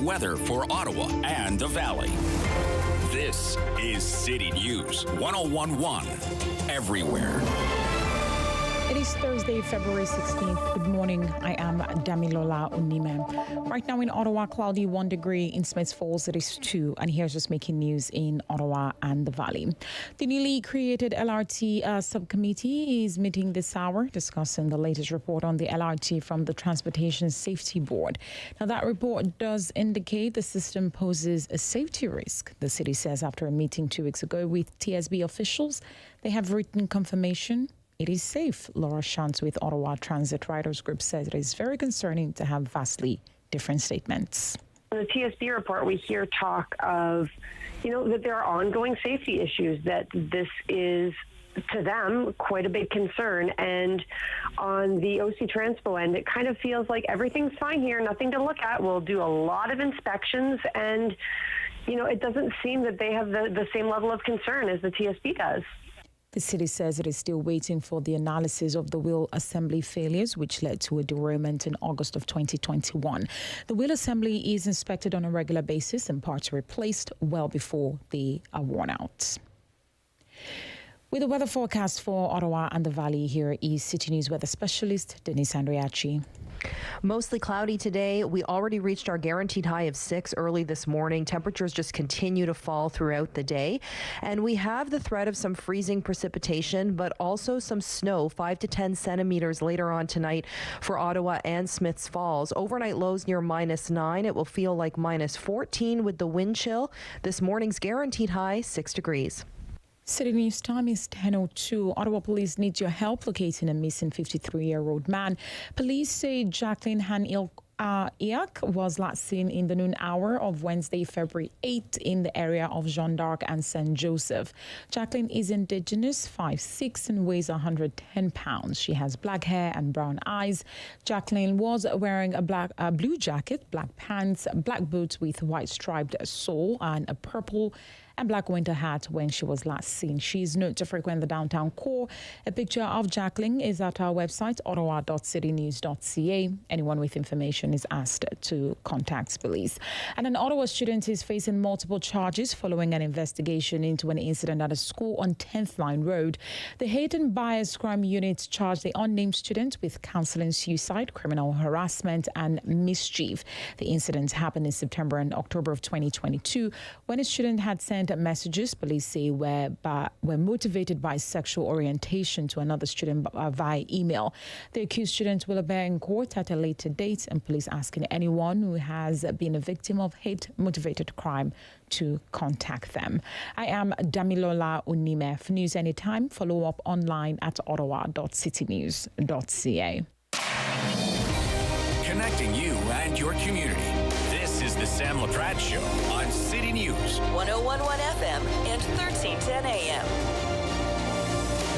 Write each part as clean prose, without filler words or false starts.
weather for Ottawa and the Valley. This is City News 101.1 everywhere. It is Thursday, February 16th. Good morning. I am Damilola Unime. Right now in Ottawa, cloudy 1 degree. In Smiths Falls, it is 2. And here's just making news in Ottawa and the Valley. The newly created LRT subcommittee is meeting this hour, discussing the latest report on the LRT from the Transportation Safety Board. Now, that report does indicate the system poses a safety risk. The city says after a meeting 2 weeks ago with TSB officials, they have written confirmation it is safe. Laura Shantz with Ottawa Transit Riders Group says it is very concerning to have vastly different statements. In the TSB report, we hear talk of, that there are ongoing safety issues, that this is, to them, quite a big concern. And on the OC Transpo end, it kind of feels like everything's fine here, nothing to look at. We'll do a lot of inspections, and, it doesn't seem that they have the same level of concern as the TSB does. The city says it is still waiting for the analysis of the wheel assembly failures, which led to a derailment in August of 2021. The wheel assembly is inspected on a regular basis and parts are replaced well before they are worn out. With the weather forecast for Ottawa and the Valley, here is City News weather specialist Denise Andriachi. Mostly cloudy today. We already reached our guaranteed high of 6 early this morning. Temperatures just continue to fall throughout the day. And we have the threat of some freezing precipitation, but also some snow, 5 to 10 centimeters later on tonight for Ottawa and Smiths Falls. Overnight lows near -9. It will feel like -14 with the wind chill. This morning's guaranteed high, 6 degrees. City News time is 10:02. Ottawa police need your help locating a missing 53-year-old man. Police say Jacqueline Iak was last seen in the noon hour of Wednesday, February 8th in the area of Jeanne d'Arc and St. Joseph. Jacqueline is Indigenous, 5'6", and weighs 110 pounds. She has black hair and brown eyes. Jacqueline was wearing a blue jacket, black pants, black boots with white striped sole, and a purple and black winter hat when she was last seen. She is known to frequent the downtown core. A picture of Jacqueline is at our website, ottawa.citynews.ca. Anyone with information is asked to contact police. And an Ottawa student is facing multiple charges following an investigation into an incident at a school on 10th Line Road. The Hate and Bias Crime Unit charged the unnamed student with counseling suicide, criminal harassment, and mischief. The incident happened in September and October of 2022 when a student had sent messages police say were motivated by sexual orientation to another student via email. The accused student will appear in court at a later date, and police asking anyone who has been a victim of hate-motivated crime to contact them. I am Damilola Unime. For news anytime, follow up online at ottawa.citynews.ca. Connecting you and your community. This is the Sam Laprad Show on City News 101.1 FM and 1310 AM.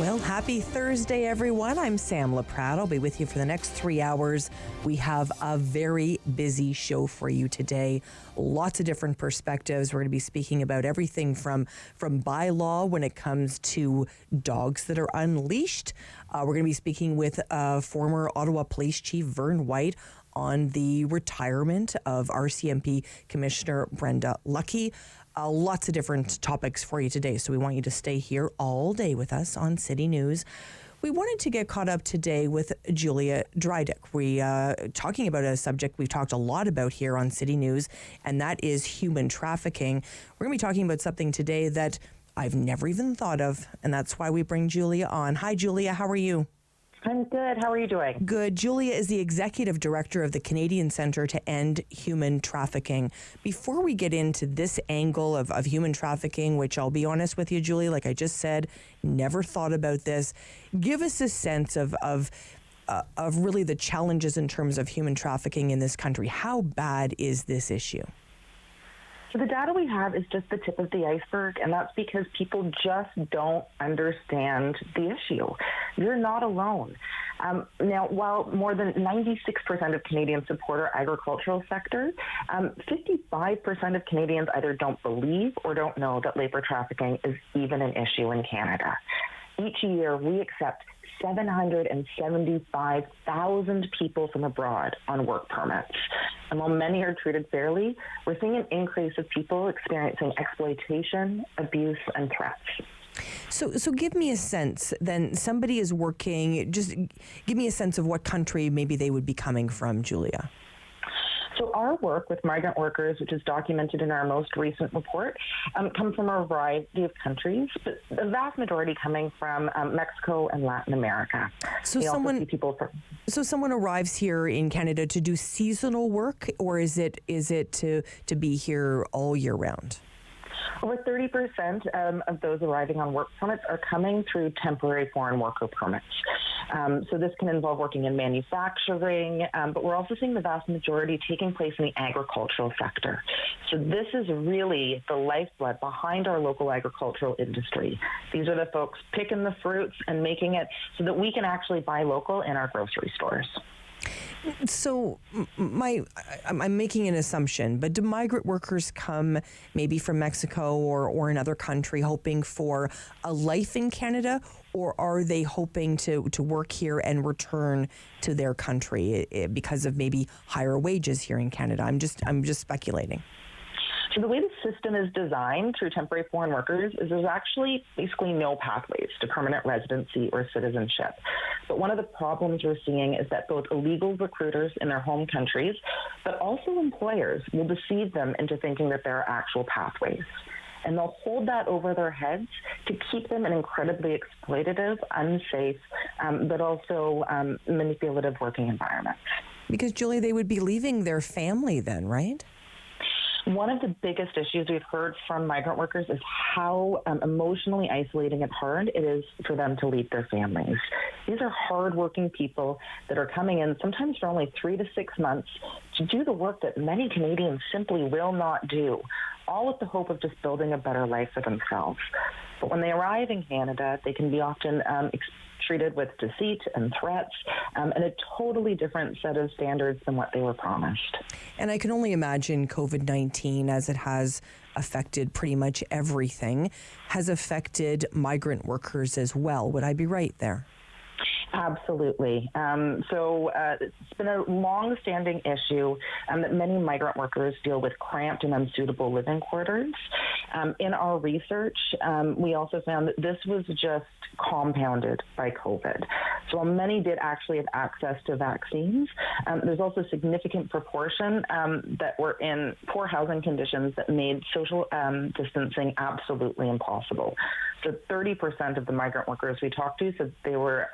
Well, happy Thursday, everyone. I'm Sam Laprad. I'll be with you for the next 3 hours. We have a very busy show for you today. Lots of different perspectives. We're going to be speaking about everything from bylaw when it comes to dogs that are unleashed. We're going to be speaking with former Ottawa Police Chief Vern White on the retirement of RCMP Commissioner Brenda Lucki. Lots of different topics for you today, so we want you to stay here all day with us on City News. We wanted to get caught up today with Julia Drydick. We talking about a subject we've talked a lot about here on City News, and that is human trafficking. We're going to be talking about something today that I've never even thought of, and that's why we bring Julia on. Hi, Julia. How are you? I'm good. How are you doing? Good. Julia is the Executive Director of the Canadian Centre to End Human Trafficking. Before we get into this angle of human trafficking, which I'll be honest with you, Julia, like I just said, never thought about this. Give us a sense of really the challenges in terms of human trafficking in this country. How bad is this issue? So the data we have is just the tip of the iceberg, and that's because people just don't understand the issue. You're not alone. Now, while more than 96% of Canadians support our agricultural sector, 55% of Canadians either don't believe or don't know that labour trafficking is even an issue in Canada. Each year, we accept 775,000 people from abroad on work permits. And while many are treated fairly, we're seeing an increase of people experiencing exploitation, abuse, and threats. So give me a sense, then somebody is working, just give me a sense of what country maybe they would be coming from, Julia. So our work with migrant workers, which is documented in our most recent report, come from a variety of countries, but the vast majority coming from Mexico and Latin America. So someone arrives here in Canada to do seasonal work, or is it to be here all year round? Over 30% of those arriving on work permits are coming through temporary foreign worker permits. So this can involve working in manufacturing, but we're also seeing the vast majority taking place in the agricultural sector. So this is really the lifeblood behind our local agricultural industry. These are the folks picking the fruits and making it so that we can actually buy local in our grocery stores. So I'm making an assumption, but do migrant workers come maybe from Mexico or another country hoping for a life in Canada, or are they hoping to work here and return to their country because of maybe higher wages here in Canada? I'm just speculating. So the way the system is designed through temporary foreign workers is there's actually basically no pathways to permanent residency or citizenship. But one of the problems we're seeing is that both illegal recruiters in their home countries, but also employers will deceive them into thinking that there are actual pathways. And they'll hold that over their heads to keep them in incredibly exploitative, unsafe, but also manipulative working environments. Because, Julie, they would be leaving their family then, right? One of the biggest issues we've heard from migrant workers is how emotionally isolating and hard it is for them to leave their families. These are hardworking people that are coming in sometimes for only 3 to 6 months to do the work that many Canadians simply will not do, all with the hope of just building a better life for themselves. But when they arrive in Canada, they can be often treated with deceit and threats and a totally different set of standards than what they were promised. And I can only imagine COVID-19, as it has affected pretty much everything, has affected migrant workers as well. Would I be right there? Absolutely. So it's been a long-standing issue that many migrant workers deal with cramped and unsuitable living quarters. In our research, we also found that this was just compounded by COVID. So while many did actually have access to vaccines, there's also a significant proportion that were in poor housing conditions that made social distancing absolutely impossible. So 30% of the migrant workers we talked to said they were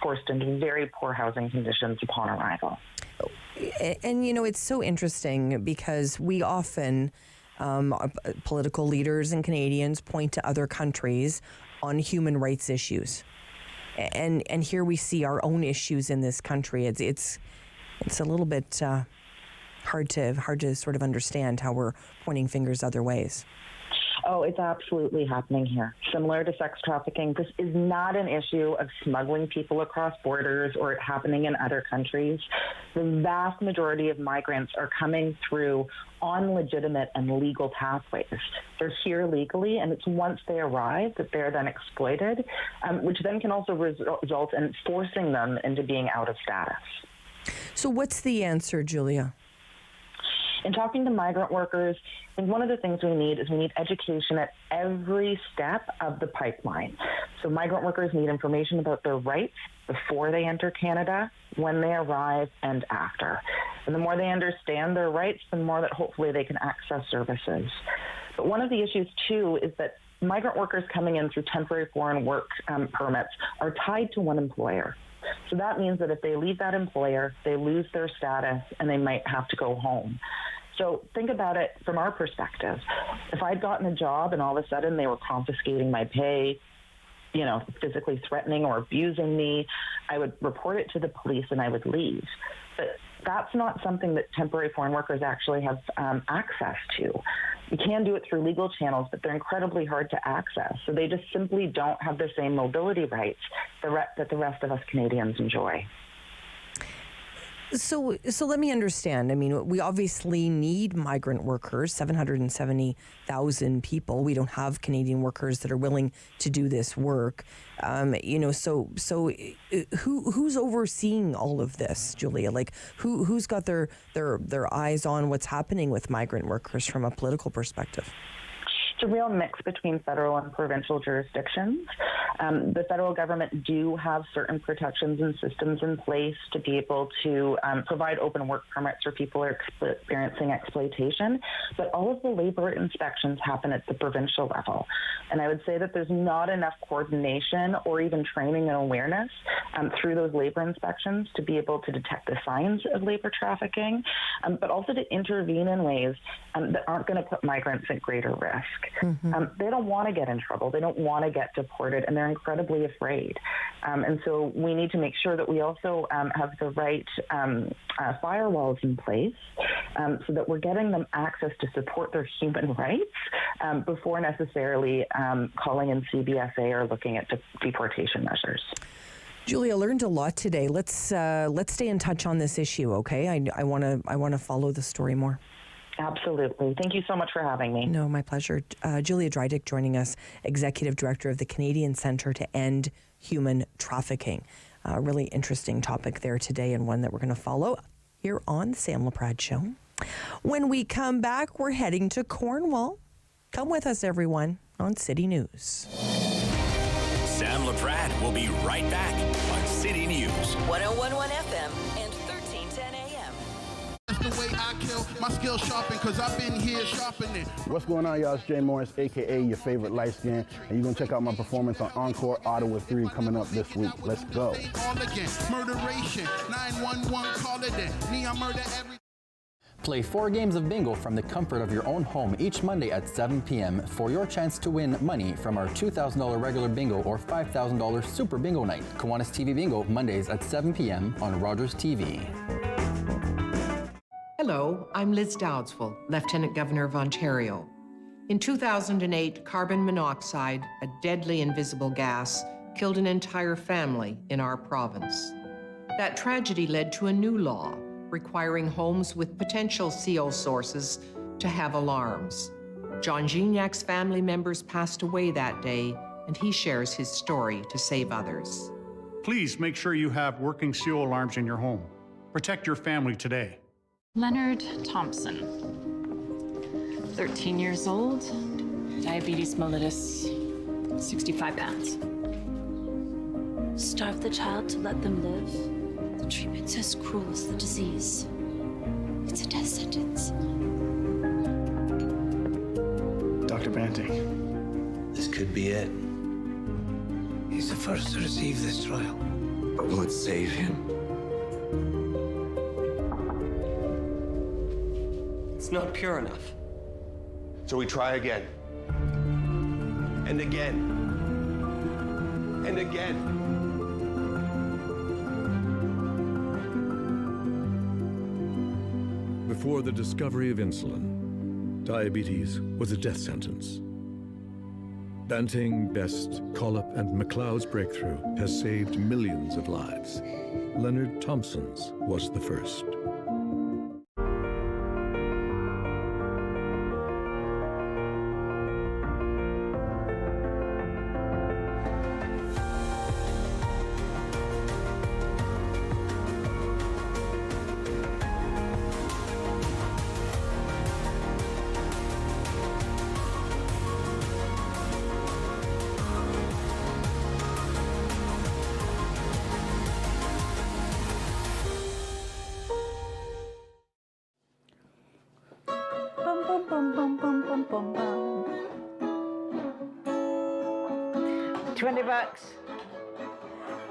forced into very poor housing conditions upon arrival. And, you know, it's so interesting because we often, political leaders and Canadians, point to other countries on human rights issues. And here we see our own issues in this country. It's a little bit hard to sort of understand how we're pointing fingers other ways. Oh, it's absolutely happening here. Similar to sex trafficking, this is not an issue of smuggling people across borders or it happening in other countries. The vast majority of migrants are coming through on legitimate and legal pathways. They're here legally, and it's once they arrive that they're then exploited, which then can also result in forcing them into being out of status. So what's the answer, Julia? In talking to migrant workers, I think one of the things we need education at every step of the pipeline. So migrant workers need information about their rights before they enter Canada, when they arrive, and after. And the more they understand their rights, the more that hopefully they can access services. But one of the issues, too, is that migrant workers coming in through temporary foreign work permits are tied to one employer. So that means that if they leave that employer, they lose their status and they might have to go home. So think about it from our perspective. If I'd gotten a job and all of a sudden they were confiscating my pay, you know, physically threatening or abusing me, I would report it to the police and I would leave. But that's not something that temporary foreign workers actually have access to. You can do it through legal channels, but they're incredibly hard to access. So they just simply don't have the same mobility rights that the rest of us Canadians enjoy. So let me understand. I mean, we obviously need migrant workers, 770,000 people. We don't have Canadian workers that are willing to do this work. So who's overseeing all of this, Julia? Like, who's got their eyes on what's happening with migrant workers from a political perspective? It's a real mix between federal and provincial jurisdictions. The federal government do have certain protections and systems in place to be able to provide open work permits for people who are experiencing exploitation, but all of the labor inspections happen at the provincial level. And I would say that there's not enough coordination or even training and awareness through those labor inspections to be able to detect the signs of labor trafficking, but also to intervene in ways that aren't going to put migrants at greater risk. Mm-hmm. They don't want to get in trouble. They don't want to get deported, and they're incredibly afraid. And so we need to make sure that we also have the right firewalls in place so that we're getting them access to support their human rights before necessarily calling in CBSA or looking at deportation measures. Julia, learned a lot today. Let's stay in touch on this issue, okay? I want to follow the story more. Absolutely. Thank you so much for having me. No, my pleasure. Julia Drydick joining us, Executive Director of the Canadian Centre to End Human Trafficking. Really interesting topic there today, and one that we're going to follow here on the Sam Laprad Show. When we come back, we're heading to Cornwall. Come with us, everyone, on City News. Sam Laprad will be right back on City News. 101.1 FM and 1310 AM. That's the way I kill my skill sharpen, because I've been here sharpening. What's going on, y'all? It's Jay Morris, a.k.a. your favorite light skin. And you're going to check out my performance on Encore Ottawa 3 coming up this week. Let's go. All again. Murderation. 911, call it in. Me, I murder every... Play 4 games of bingo from the comfort of your own home each Monday at 7 p.m. for your chance to win money from our $2,000 regular bingo or $5,000 super bingo night. Kiwanis TV Bingo, Mondays at 7 p.m. on Rogers TV. Hello, I'm Liz Dowdswell, Lieutenant Governor of Ontario. In 2008, carbon monoxide, a deadly invisible gas, killed an entire family in our province. That tragedy led to a new law requiring homes with potential CO sources to have alarms. John Gignac's family members passed away that day, and he shares his story to save others. Please make sure you have working CO alarms in your home. Protect your family today. Leonard Thompson, 13 years old, diabetes mellitus, 65 pounds. Starve the child to let them live? The treatment's as cruel as the disease. It's a death sentence. Dr. Banting, this could be it. He's the first to receive this trial. But will it save him? It's not pure enough. So we try again. And again. And again. Before the discovery of insulin, diabetes was a death sentence. Banting, Best, Collop, and MacLeod's breakthrough has saved millions of lives. Leonard Thompson's was the first.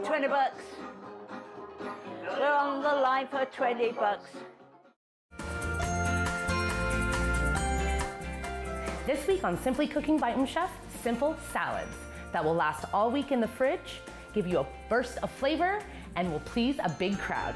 $20. We're on the line for $20. This week on Simply Cooking by Chef, simple salads that will last all week in the fridge, give you a burst of flavor, and will please a big crowd.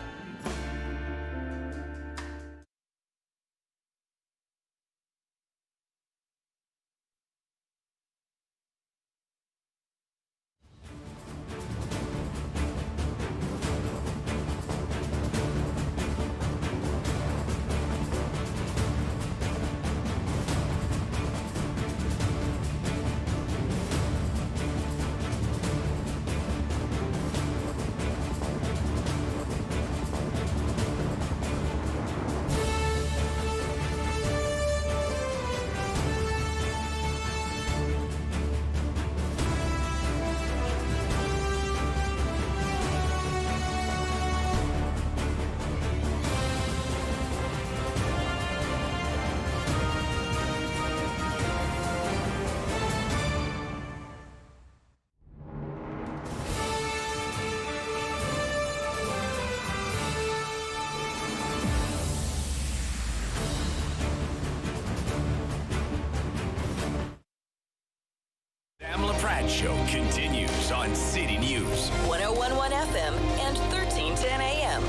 Laprad Show continues on City News. 101.1 FM and 1310 AM.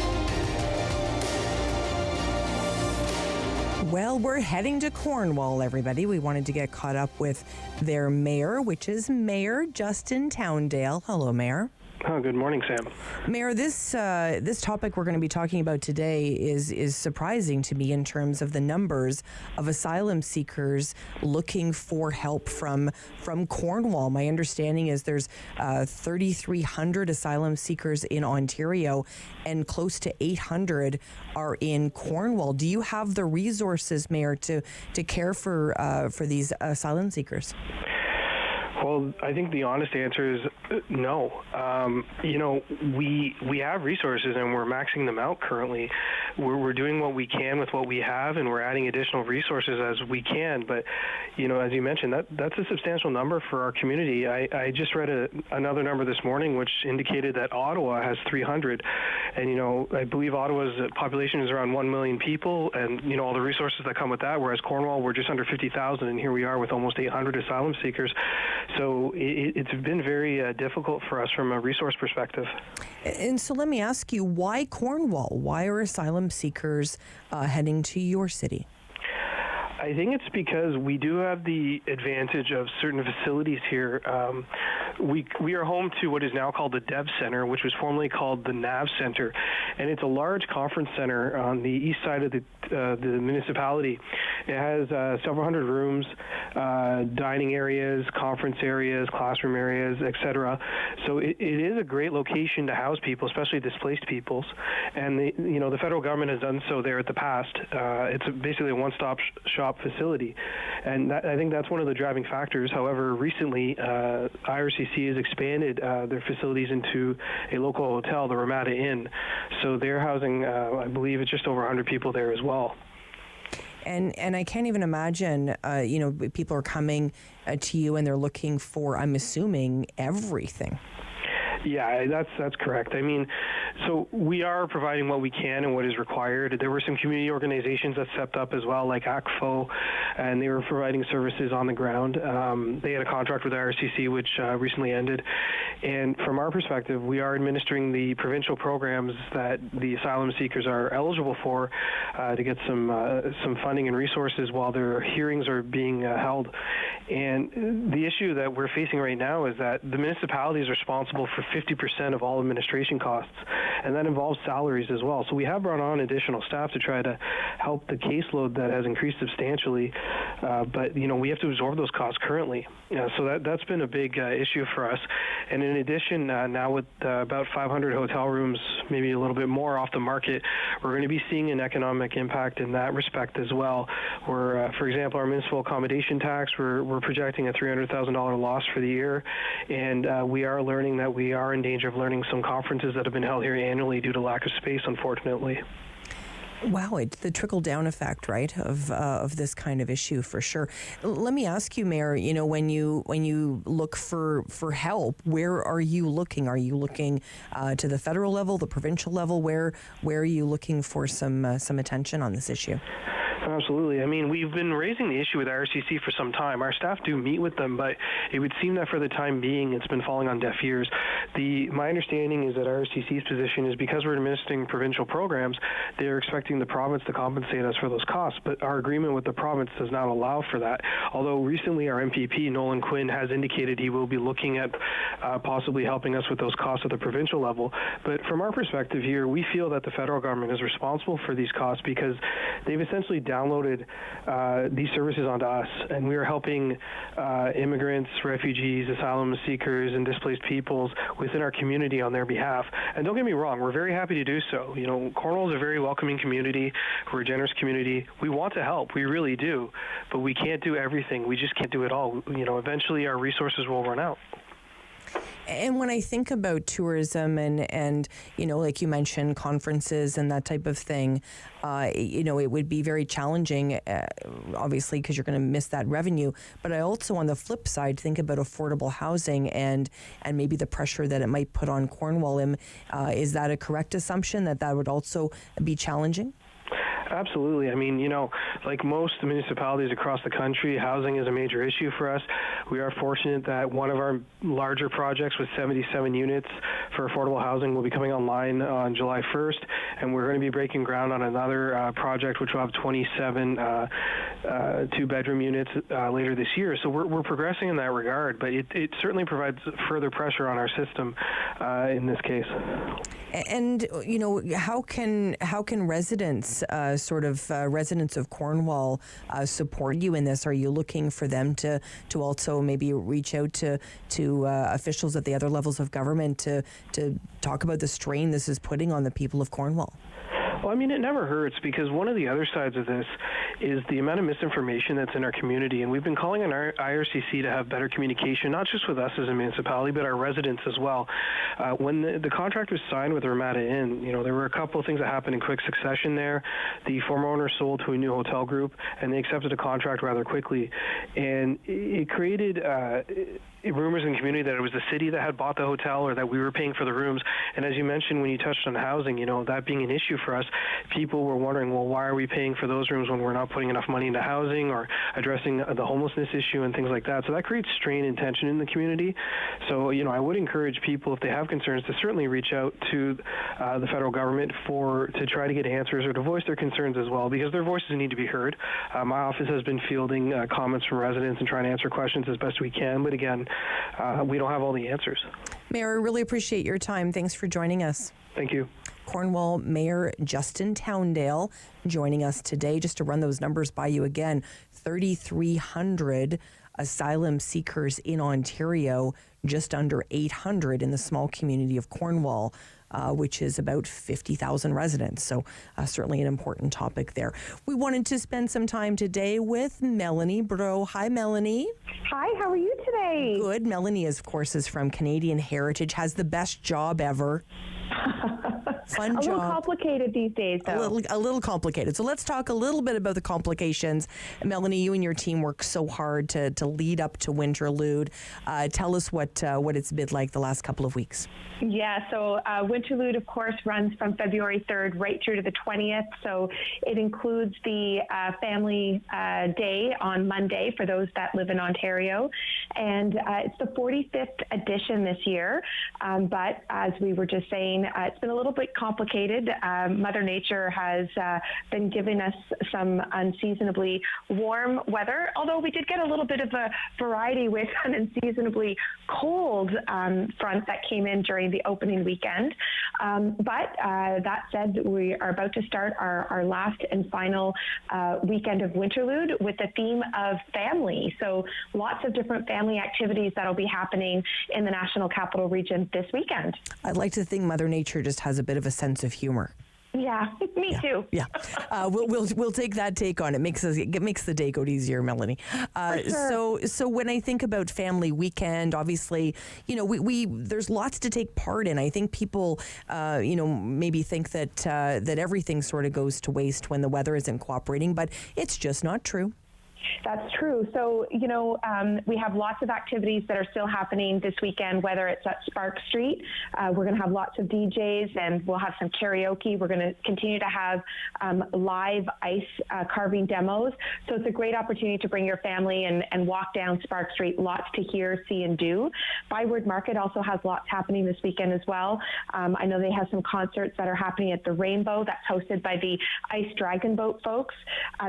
Well, we're heading to Cornwall, everybody. We wanted to get caught up with their mayor, which is Mayor Justin Towndale. Hello, Mayor. Oh, good morning, Sam. Mayor, this topic we're going to be talking about today is surprising to me in terms of the numbers of asylum seekers looking for help from Cornwall. My understanding is there's 3,300 asylum seekers in Ontario, and close to 800 are in Cornwall. Do you have the resources, Mayor, to care for these asylum seekers? Well, I think the honest answer is no. We have resources and we're maxing them out currently. We're doing what we can with what we have, and we're adding additional resources as we can. But, as you mentioned, that's a substantial number for our community. I just read another number this morning which indicated that Ottawa has 300. And, I believe Ottawa's population is around 1 million people, and, all the resources that come with that, whereas Cornwall, we're just under 50,000, and here we are with almost 800 asylum seekers. So it's been very difficult for us from a resource perspective. And so let me ask you, why Cornwall? Why are asylum seekers heading to your city? I think it's because we do have the advantage of certain facilities here. We are home to what is now called the Dev Center, which was formerly called the NAV Center, and it's a large conference center on the east side of the municipality. It has several hundred rooms, dining areas, conference areas, classroom areas, etc. So it is a great location to house people, especially displaced peoples. And the federal government has done so there in the past. It's basically a one-stop shop facility, and I think that's one of the driving factors. However, recently IRCC has expanded their facilities into a local hotel, the Ramada Inn. So they're housing, I believe it's just over 100 people there as well. And I can't even imagine, people are coming to you and they're looking for, I'm assuming, everything. Yeah, that's correct. I mean, so we are providing what we can and what is required. There were some community organizations that stepped up as well, like ACFO, and they were providing services on the ground. They had a contract with RCC, which recently ended. And from our perspective, we are administering the provincial programs that the asylum seekers are eligible for to get some funding and resources while their hearings are being held. And the issue that we're facing right now is that the municipality is responsible for 50% of all administration costs, and that involves salaries as well. So we have brought on additional staff to try to help the caseload that has increased substantially, but we have to absorb those costs currently. So that's been a big issue for us. And in addition, now with about 500 hotel rooms, maybe a little bit more off the market, we're going to be seeing an economic impact in that respect as well. Where, for example, our municipal accommodation tax, we're projecting a $300,000 loss for the year, and we are learning that we are in danger of learning some conferences that have been held here annually due to lack of space, unfortunately. Wow, it's the trickle-down effect, right, of this kind of issue for sure. Let me ask you, Mayor, when you look for help, where are you looking? Are you looking to the federal level, the provincial level? Where are you looking for some attention on this issue? Absolutely. I mean, we've been raising the issue with RCC for some time. Our staff do meet with them, but it would seem that for the time being, it's been falling on deaf ears. My understanding is that RCC's position is because we're administering provincial programs, they're expecting the province to compensate us for those costs, but our agreement with the province does not allow for that. Although recently our MPP, Nolan Quinn, has indicated he will be looking at possibly helping us with those costs at the provincial level. But from our perspective here, we feel that the federal government is responsible for these costs because they've essentially downloaded these services onto us, and we are helping immigrants, refugees, asylum seekers, and displaced peoples within our community on their behalf. And don't get me wrong, we're very happy to do so. Cornwall is a very welcoming community. We're a generous community. We want to help. We really do. But we can't do everything. We just can't do it all. Eventually our resources will run out. And when I think about tourism and like you mentioned, conferences and that type of thing, it would be very challenging, obviously, because you're going to miss that revenue. But I also, on the flip side, think about affordable housing and maybe the pressure that it might put on Cornwall. Is that a correct assumption that would also be challenging? Absolutely. I mean, like most municipalities across the country, housing is a major issue for us. We are fortunate that one of our larger projects with 77 units for affordable housing will be coming online on July 1st, and we're going to be breaking ground on another project which will have 27 two-bedroom units later this year. So we're progressing in that regard, but it certainly provides further pressure on our system in this case. And how can residents, residents of Cornwall, support you in this? Are you looking for them to also maybe reach out to officials at the other levels of government to talk about the strain this is putting on the people of Cornwall? Well, I mean, it never hurts, because one of the other sides of this is the amount of misinformation that's in our community. And we've been calling on our IRCC to have better communication, not just with us as a municipality, but our residents as well. When the contract was signed with Ramada Inn, there were a couple of things that happened in quick succession there. The former owner sold to a new hotel group, and they accepted a contract rather quickly. And it created rumors in the community that it was the city that had bought the hotel or that we were paying for the rooms. And as you mentioned when you touched on housing, that being an issue for us, people were wondering, well, why are we paying for those rooms when we're not putting enough money into housing or addressing the homelessness issue and things like that. So that creates strain and tension in the community. So, I would encourage people, if they have concerns, to certainly reach out to the federal government to try to get answers or to voice their concerns as well, because their voices need to be heard. My office has been fielding comments from residents and trying to answer questions as best we can. But again, we don't have all the answers. Mayor, I really appreciate your time. Thanks for joining us. Thank you. Cornwall Mayor Justin Towndale joining us today. Just to run those numbers by you again, 3,300 asylum seekers in Ontario, just under 800 in the small community of Cornwall, which is about 50,000 residents. So certainly an important topic there. We wanted to spend some time today with Melanie Bro. Hi, Melanie. Hi, how are you today? Good. Melanie, of course, is from Canadian Heritage, has the best job ever. Fun job. A little complicated these days, though. A little complicated. So let's talk a little bit about the complications. Melanie, you and your team work so hard to lead up to Winterlude. Tell us what it's been like the last couple of weeks. Yeah, so Winterlude, of course, runs from February 3rd right through to the 20th. So it includes the Family Day on Monday for those that live in Ontario. And it's the 45th edition this year. But as we were just saying, it's been a little bit complicated. Mother Nature has been giving us some unseasonably warm weather, although we did get a little bit of a variety with an unseasonably cold front that came in during the opening weekend. But that said, we are about to start our last and final weekend of Winterlude with the theme of family. So lots of different family activities that'll be happening in the National Capital Region this weekend. I'd like to think Mother Nature just has a bit of a sense of humor. Yeah, me too. Yeah, we'll take that take on it. It makes the day go easier, Melanie. Sure. So when I think about family weekend, obviously, we there's lots to take part in. I think people, maybe think that everything sort of goes to waste when the weather isn't cooperating, but it's just not true. That's true. So, we have lots of activities that are still happening this weekend, whether it's at Spark Street. We're going to have lots of DJs and we'll have some karaoke. We're going to continue to have live ice carving demos. So it's a great opportunity to bring your family and walk down Spark Street. Lots to hear, see, and do. Byward Market also has lots happening this weekend as well. I know they have some concerts that are happening at the Rainbow that's hosted by the Ice Dragon Boat folks.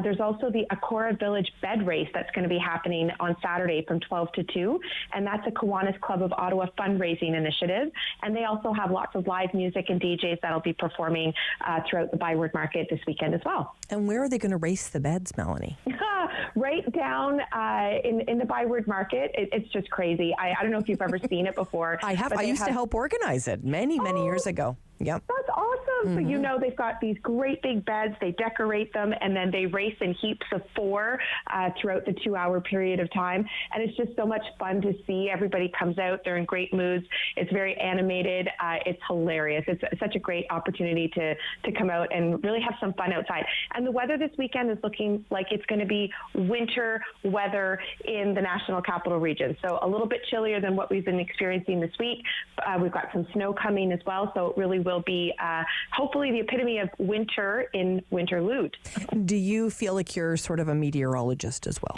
There's also the Akora Village bed race that's going to be happening on Saturday from 12 to 2, and that's a Kiwanis Club of Ottawa fundraising initiative. And they also have lots of live music and DJs that'll be performing throughout the Byward Market this weekend as well. And where are they going to race the beds, Melanie? Right down in the Byward Market. It's just crazy. I don't know if you've ever seen it before. I have. I used to help organize it many years ago. Yep. That's awesome. Mm-hmm. So, they've got these great big beds, they decorate them, and then they race in heaps of 4 throughout the 2-hour period of time. And it's just so much fun to see. Everybody comes out, they're in great moods. It's very animated. It's hilarious. It's such a great opportunity to come out and really have some fun outside. And the weather this weekend is looking like it's going to be winter weather in the National Capital Region. So a little bit chillier than what we've been experiencing this week. We've got some snow coming as well, so it really will be hopefully the epitome of winter in Winterlude. Do you feel like you're sort of a meteorologist as well?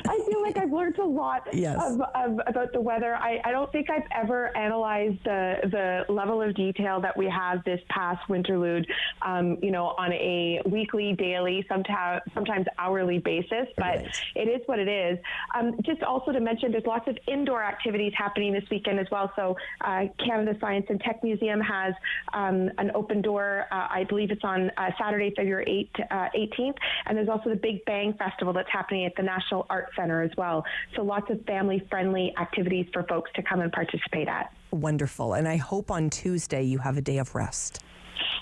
I feel like I've learned a lot Yes. about the weather. I don't think I've ever analyzed the level of detail that we have this past Winterlude, on a weekly, daily, sometimes hourly basis, but it is what it is. Just also to mention, there's lots of indoor activities happening this weekend as well. So Canada Science and Tech Museum has an open door. I believe it's on Saturday, February 18th. And there's also the Big Bang Festival that's happening at the National Art Center as well. So lots of family-friendly activities for folks to come and participate at. Wonderful. And I hope on Tuesday you have a day of rest.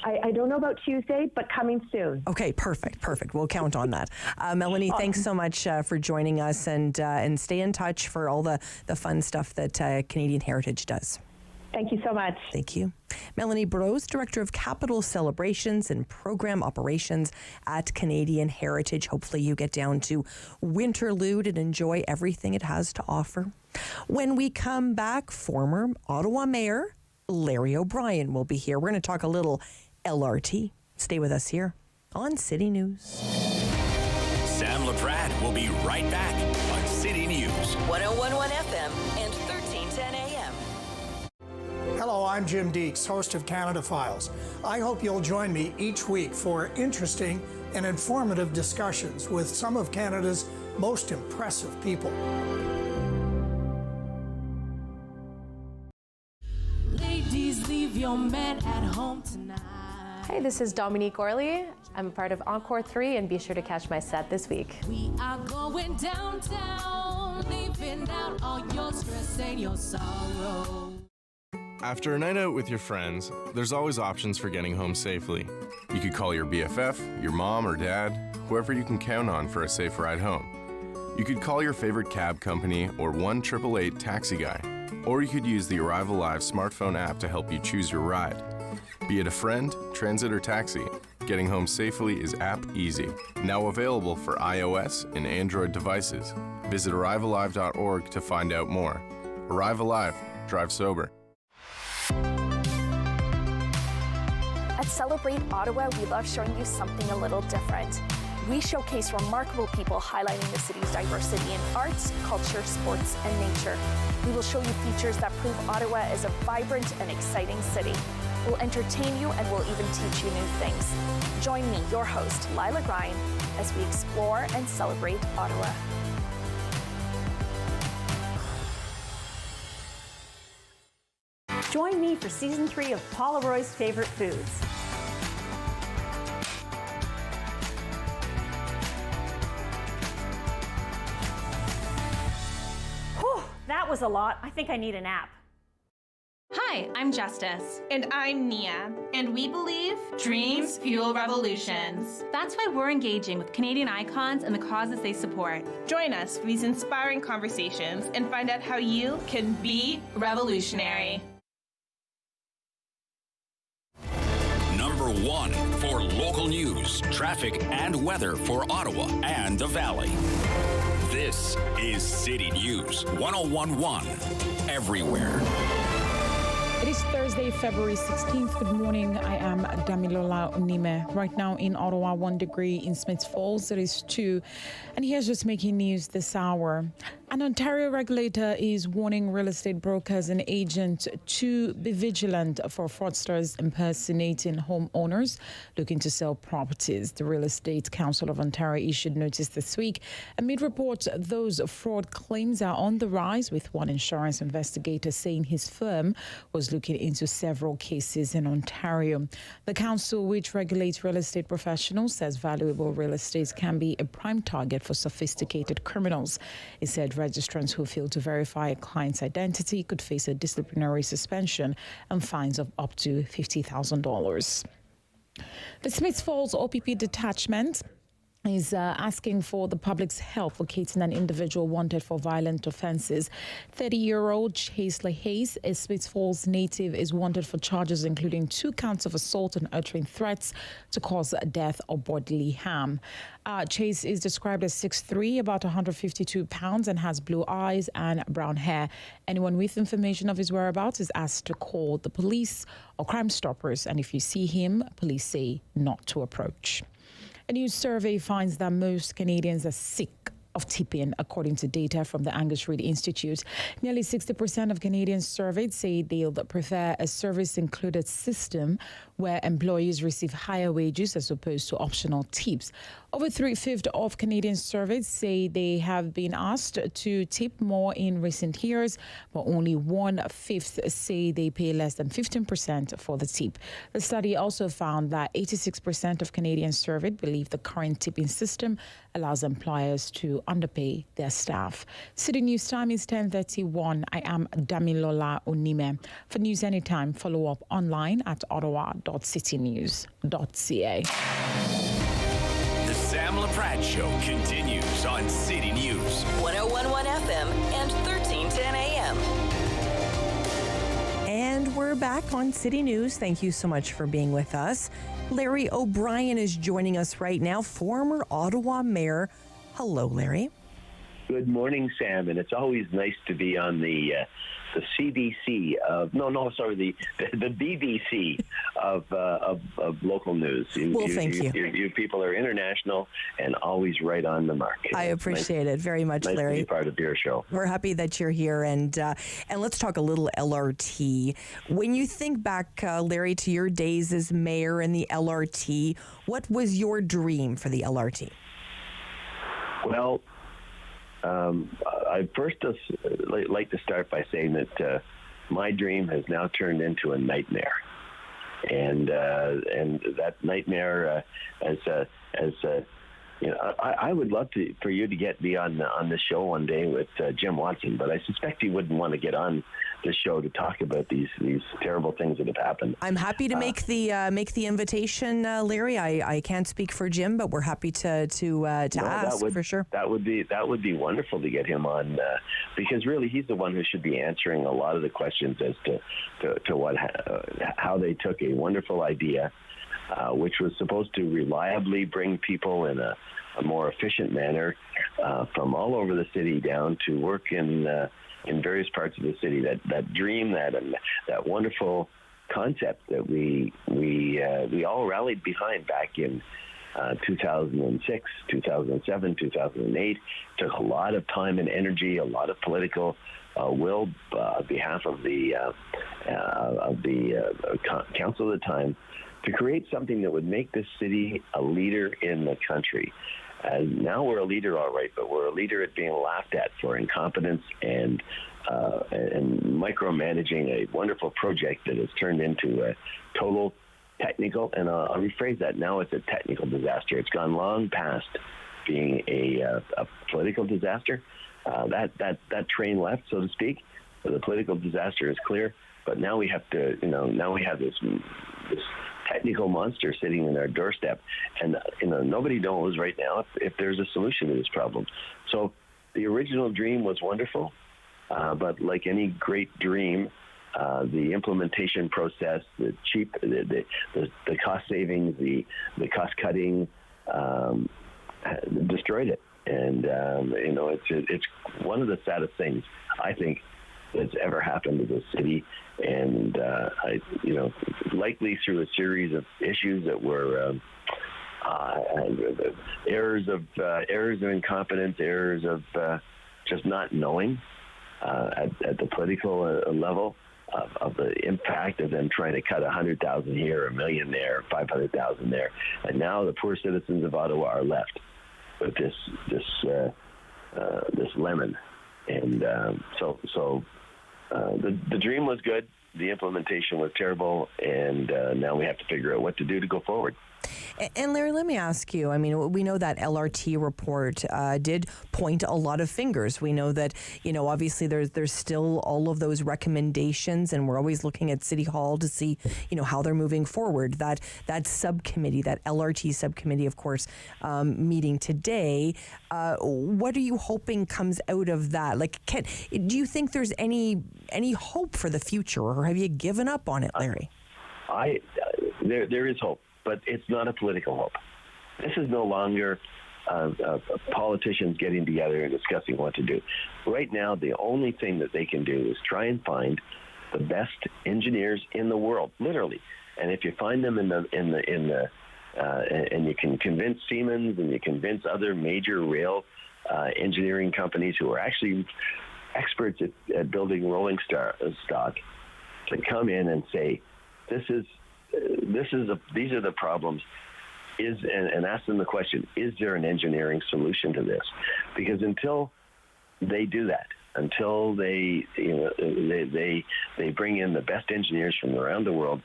I don't know about Tuesday, but coming soon. Okay, perfect. We'll count on that. Melanie, thanks so much for joining us, and stay in touch for all the fun stuff that Canadian Heritage does. Thank you so much. Thank you. Melanie Burrows, Director of Capital Celebrations and Program Operations at Canadian Heritage. Hopefully you get down to Winterlude and enjoy everything it has to offer. When we come back, former Ottawa Mayor Larry O'Brien will be here. We're going to talk a little LRT. Stay with us here on City News. Sam Laprade will be right back on City News. 101.1 FM and 1310 AM. Hello, I'm Jim Deeks, host of Canada Files. I hope you'll join me each week for interesting and informative discussions with some of Canada's most impressive people. Ladies, leave your man at home tonight. Hi, this is Dominique Orley. I'm a part of Encore 3, and be sure to catch my set this week. We are going downtown, leaving out all your stress and your sorrow. After a night out with your friends, there's always options for getting home safely. You could call your BFF, your mom or dad, whoever you can count on for a safe ride home. You could call your favorite cab company or 1-888 taxi guy. Or you could use the Arrive Alive smartphone app to help you choose your ride. Be it a friend, transit, or taxi, getting home safely is app easy. Now available for iOS and Android devices. Visit arrivealive.org to find out more. Arrive Alive. Drive sober. At Celebrate Ottawa, we love showing you something a little different. We showcase remarkable people highlighting the city's diversity in arts, culture, sports, and nature. We will show you features that prove Ottawa is a vibrant and exciting city. We'll entertain you and we'll even teach you new things. Join me, your host, Lila Grine, as we explore and celebrate Ottawa. Join me for Season 3 of Paula Roy's Favorite Foods. Whew, that was a lot. I think I need a nap. Hi, I'm Justice. And I'm Nia. And we believe dreams fuel revolutions. That's why we're engaging with Canadian icons and the causes they support. Join us for these inspiring conversations and find out how you can be revolutionary. Number 1 for local news, traffic, and weather for Ottawa and the Valley. This is City News 101.1 everywhere. It is Thursday, February 16th. Good morning. I am Damilola Unime. Right now in Ottawa, 1 degree. In Smiths Falls, it is 2. And here's just making news this hour. An Ontario regulator is warning real estate brokers and agents to be vigilant for fraudsters impersonating homeowners looking to sell properties. The Real Estate Council of Ontario issued notice this week amid reports those fraud claims are on the rise, with one insurance investigator saying his firm was looking into several cases in Ontario. The council, which regulates real estate professionals, says valuable real estate can be a prime target for sophisticated criminals. It said registrants who fail to verify a client's identity could face a disciplinary suspension and fines of up to $50,000. The Smiths Falls OPP detachment is asking for the public's help locating an individual wanted for violent offences. 30-year-old Chase Hayes, a Smith Falls native, is wanted for charges including 2 counts of assault and uttering threats to cause death or bodily harm. Chase is described as 6'3", about 152 pounds, and has blue eyes and brown hair. Anyone with information of his whereabouts is asked to call the police or Crime Stoppers, and if you see him, police say not to approach. A new survey finds that most Canadians are sick of tipping, according to data from the Angus Reid Institute. Nearly 60% of Canadians surveyed say they'll prefer a service-included system where employees receive higher wages as opposed to optional tips. Over 3/5 of Canadians surveyed say they have been asked to tip more in recent years, but only 1/5 say they pay less than 15% for the tip. The study also found that 86% of Canadians surveyed believe the current tipping system allows employers to underpay their staff. City News time is 10:31. I am Damilola Onime. For news anytime, follow up online at ottawa.citynews.ca. The Sam Laprad Show continues on City News. 101.1 FM and 1310 AM. And we're back on City News. Thank you so much for being with us. Larry O'Brien is joining us right now, former Ottawa Mayor. Hello, Larry. Good morning, Sam, and it's always nice to be on the CBC of the BBC of local news. Thank you. You people are international and always right on the mark. I appreciate it very much, nice Larry. To be part of your show. We're happy that you're here, and let's talk a little LRT. When you think back, Larry, to your days as mayor and the LRT, what was your dream for the LRT? Well, I'd first like to start by saying that my dream has now turned into a nightmare, and that nightmare, I would love for you to be on the show one day with Jim Watson, but I suspect he wouldn't want to get on the show to talk about these terrible things that have happened. I'm happy to make the invitation, Larry. I can't speak for Jim, but we're happy to ask for sure. That would be wonderful to get him on, because really he's the one who should be answering a lot of the questions as to how they took a wonderful idea, which was supposed to reliably bring people in a more efficient manner from all over the city down to work in various parts of the city. That dream, that wonderful concept that we all rallied behind back in 2006, 2007, 2008. Took a lot of time and energy, a lot of political will on behalf of the council at the time, to create something that would make this city a leader in the country. Now we're a leader, all right, but we're a leader at being laughed at for incompetence and micromanaging a wonderful project that has turned into a total technical, and I'll rephrase that, now it's a technical disaster. It's gone long past being a political disaster. That train left, so to speak. So the political disaster is clear, but now we have to, now we have this technical monster sitting in our doorstep, and nobody knows right now if there's a solution to this problem. So the original dream was wonderful, but like any great dream, the implementation process, the cost savings, the cost cutting, destroyed it. And it's one of the saddest things I think that's ever happened to this city. And likely through a series of issues that were errors of incompetence, errors of just not knowing at the political level of the impact of them trying to cut 100,000 here, 1 million there, 500,000 there, and now the poor citizens of Ottawa are left with this lemon. And the dream was good. The implementation was terrible, and now we have to figure out what to do to go forward. And Larry, let me ask you, I mean, we know that LRT report did point a lot of fingers. We know that, obviously there's still all of those recommendations, and we're always looking at City Hall to see, how they're moving forward. That subcommittee, that LRT subcommittee, of course, meeting today, what are you hoping comes out of that? Like, do you think there's any hope for the future, or have you given up on it, Larry? There is hope, but it's not a political hope. This is no longer politicians getting together and discussing what to do. Right now, the only thing that they can do is try and find the best engineers in the world, literally. And if you find them and you can convince Siemens and you convince other major rail engineering companies who are actually experts at building rolling stock to come in and say, these are the problems, and ask them the question, is there an engineering solution to this? Because until they do that, until they bring in the best engineers from around the world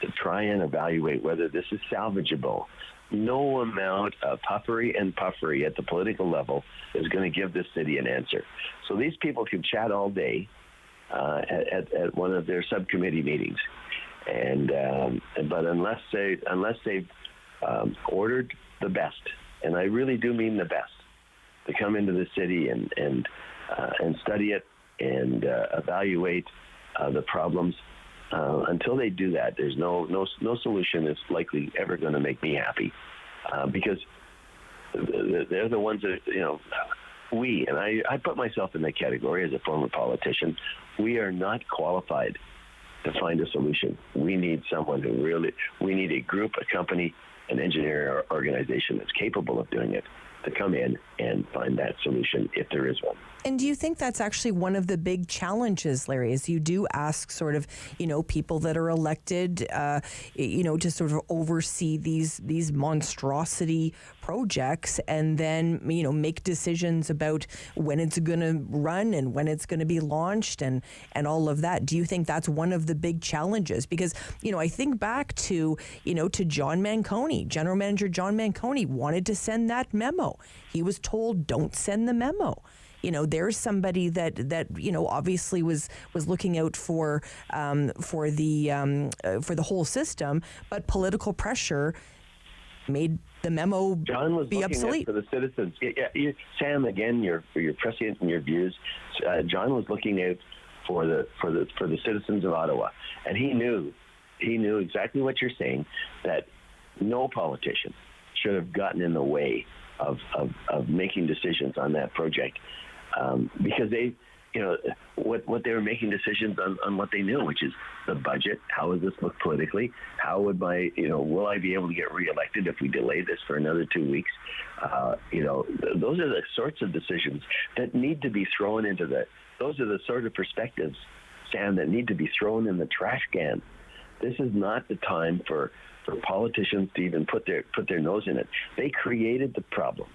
to try and evaluate whether this is salvageable, no amount of puffery at the political level is going to give this city an answer. So these people can chat all day at one of their subcommittee meetings, but unless they've ordered the best, and I really do mean the best, to come into the city and study it and evaluate the problems. Until they do that, there's no solution that's likely ever going to make me happy, because they're the ones that, I put myself in that category as a former politician. We are not qualified to find a solution. We need someone we need a group, a company, an engineering organization that's capable of doing it, to come in and find that solution if there is one. And do you think that's actually one of the big challenges, Larry, is you do ask sort of, people that are elected, to sort of oversee these monstrosity projects and then, make decisions about when it's going to run and when it's going to be launched and all of that. Do you think that's one of the big challenges? Because, I think back to, to John Manconi. General Manager John Manconi wanted to send that memo. He was told, don't send the memo. There's somebody that obviously was looking out for the whole system, but political pressure made the memo John was be obsolete for the citizens. Sam, again, you're prescient in your views. John was looking out for the citizens of Ottawa, and he knew exactly what you're saying, that no politician should have gotten in the way of making decisions on that project, because they, what they were making decisions on what they knew, which is the budget. How does this look politically? How would will I be able to get reelected if we delay this for another 2 weeks? Those are the sorts of decisions that need to be thrown those are the sort of perspectives, Sam, that need to be thrown in the trash can. This is not the time for politicians to even put their nose in it. They created the problem.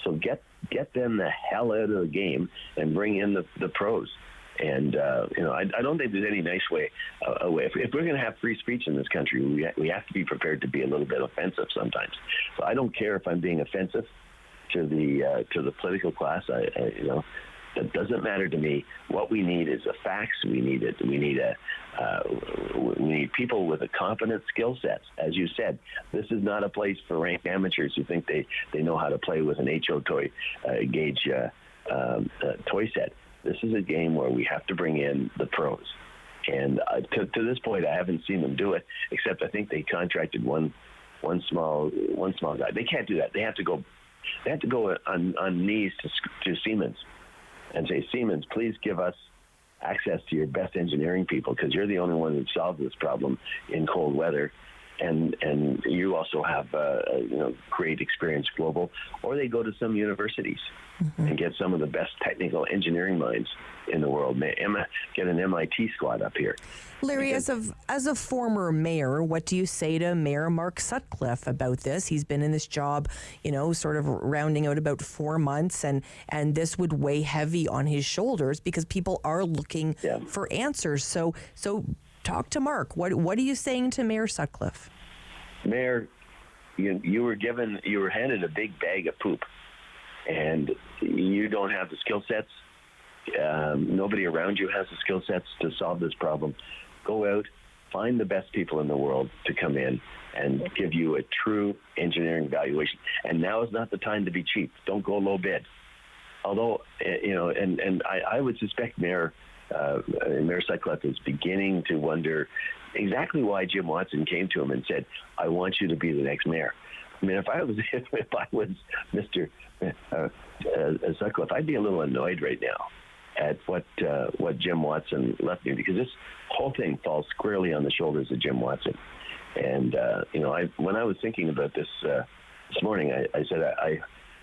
So get them the hell out of the game and bring in the pros. And I don't think there's any nice way away. If we're going to have free speech in this country, we have to be prepared to be a little bit offensive sometimes. So I don't care if I'm being offensive to the political class. That doesn't matter to me. What we need is the facts. We need people with a competent skill sets. As you said, this is not a place for rank amateurs who think they know how to play with an HO toy gauge toy set. This is a game where we have to bring in the pros. And to this point, I haven't seen them do it, except I think they contracted one small guy. They can't do that. They have to go on knees to Siemens and say, Siemens, please give us access to your best engineering people, because you're the only one who solved this problem in cold weather, and you also have great experience global. Or they go to some universities and get some of the best technical engineering minds in the world. Get an MIT squad up here. Larry, as a former mayor, what do you say to Mayor Mark Sutcliffe about this? He's been in this job, sort of rounding out about 4 months, and this would weigh heavy on his shoulders because people are looking for answers. So talk to Mark. What are you saying to Mayor Sutcliffe? Mayor, you were handed a big bag of poop, and you don't have the skill sets. Nobody around you has the skill sets to solve this problem. Go out, find the best people in the world to come in and give you a true engineering valuation. And now is not the time to be cheap. Don't go low bid. Although, and I would suspect Mayor Sutcliffe is beginning to wonder exactly why Jim Watson came to him and said, "I want you to be the next mayor." I mean, if I was Mr. Sutcliffe, I'd be a little annoyed right now at what Jim Watson left me, because this whole thing falls squarely on the shoulders of Jim Watson. And when I was thinking about this this morning, I said,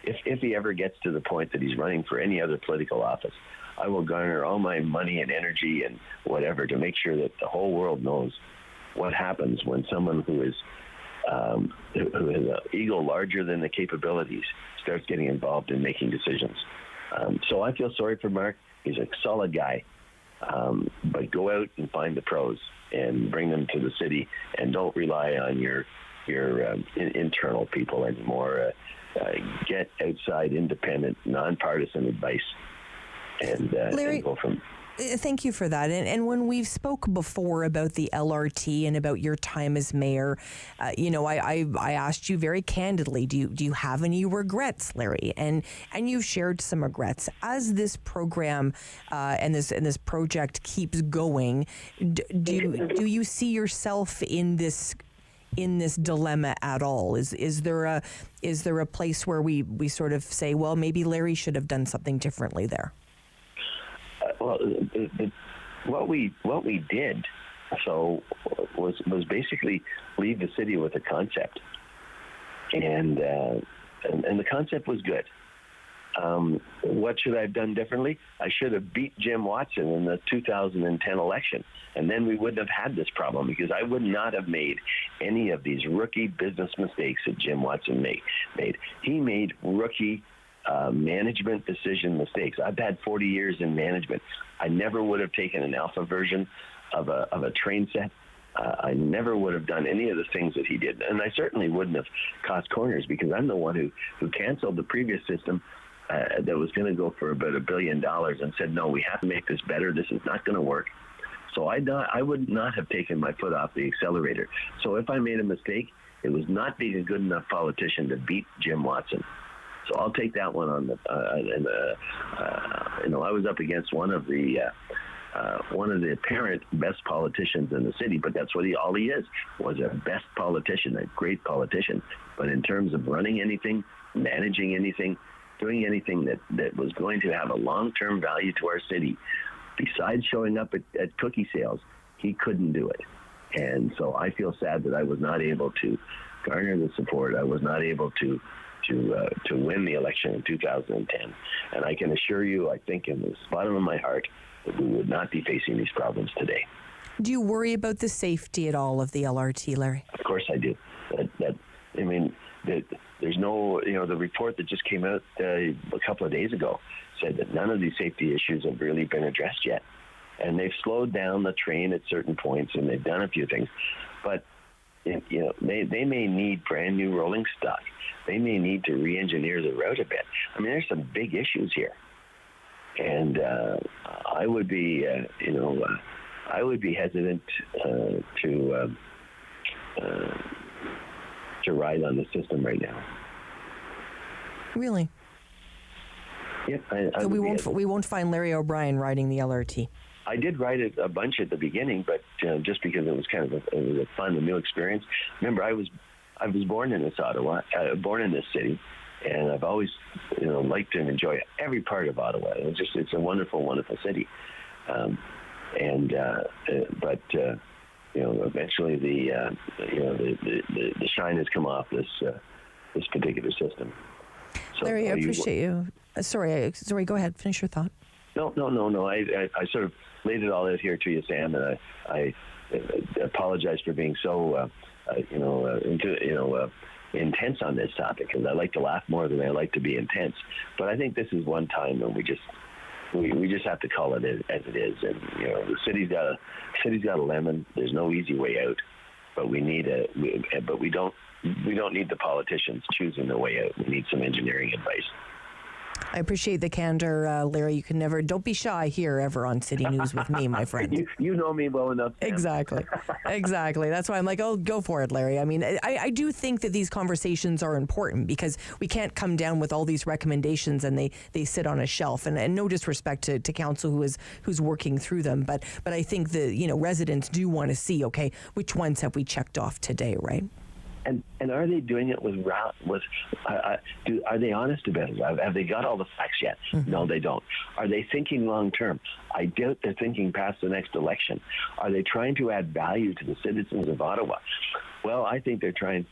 if he ever gets to the point that he's running for any other political office, I will garner all my money and energy and whatever to make sure that the whole world knows what happens when someone who has an ego larger than the capabilities starts getting involved in making decisions. So I feel sorry for Mark. He's a solid guy, but go out and find the pros and bring them to the city, and don't rely on your internal people anymore. Get outside, independent, nonpartisan advice, and go from. Thank you for that. And when we've spoke before about the LRT and about your time as mayor, I asked you very candidly, do you have any regrets, Larry? And you've shared some regrets. As this program and this project keeps going, do you see yourself in this dilemma at all? Is there a place where we sort of say, well, maybe Larry should have done something differently there? Well, what we did was basically leave the city with a concept, and the concept was good. What should I have done differently? I should have beat Jim Watson in the 2010 election, and then we wouldn't have had this problem, because I would not have made any of these rookie business mistakes that Jim Watson made. He made rookie management decision mistakes. I've had 40 years in management. I never would have taken an alpha version of a train set. I never would have done any of the things that he did. And I certainly wouldn't have cost corners, because I'm the one who canceled the previous system that was going to go for about $1 billion and said, no, we have to make this better. This is not going to work. So I would not have taken my foot off the accelerator. So if I made a mistake, it was not being a good enough politician to beat Jim Watson. So I'll take that one on I was up against one of the apparent best politicians in the city, but that's what all he is, was a best politician, a great politician. But in terms of running anything, managing anything, doing anything that was going to have a long-term value to our city, besides showing up at cookie sales, he couldn't do it. And so I feel sad that I was not able to garner the support. I was not able to win the election in 2010. And I can assure you, I think in the bottom of my heart, that we would not be facing these problems today. Do you worry about the safety at all of the LRT, Larry? Of course I do. There's no, the report that just came out a couple of days ago said that none of these safety issues have really been addressed yet. And they've slowed down the train at certain points, and they've done a few things. But they may need brand new rolling stock. They may need to re-engineer the route a bit. I mean, there's some big issues here, and I would be, I would be hesitant to ride on the system right now. Really? Yep. So we won't find Larry O'Brien riding the LRT. I did ride it a bunch at the beginning, but just because it was kind of a fun, a new experience. Remember, I was born in this born in this city, and I've always liked and enjoyed every part of Ottawa. It's a wonderful, wonderful city. But eventually the shine has come off this particular system. So, Larry, I appreciate you. Sorry, go ahead. Finish your thought. No. I sort of laid it all out here to you, Sam, and I apologize for being so, intense on this topic, because I like to laugh more than I like to be intense. But I think this is one time when we just have to call it as it is. And the city's got a lemon. There's no easy way out, but we need but we don't we don't need the politicians choosing the way out. We need some engineering advice. I appreciate the candor, Larry. You can never, don't be shy here ever on City News with me, my friend. You know me well enough, Sam. Exactly. Exactly. That's why I'm like, oh, go for it, Larry. I mean, I do think that these conversations are important because we can't come down with all these recommendations and they sit on a shelf. And no disrespect to council who's working through them, but I think the residents do want to see, okay, which ones have we checked off today, right? And are they doing it are they honest about it? Have they got all the facts yet? Mm-hmm. No, they don't. Are they thinking long term? I doubt they're thinking past the next election. Are they trying to add value to the citizens of Ottawa? Well, I think they're trying.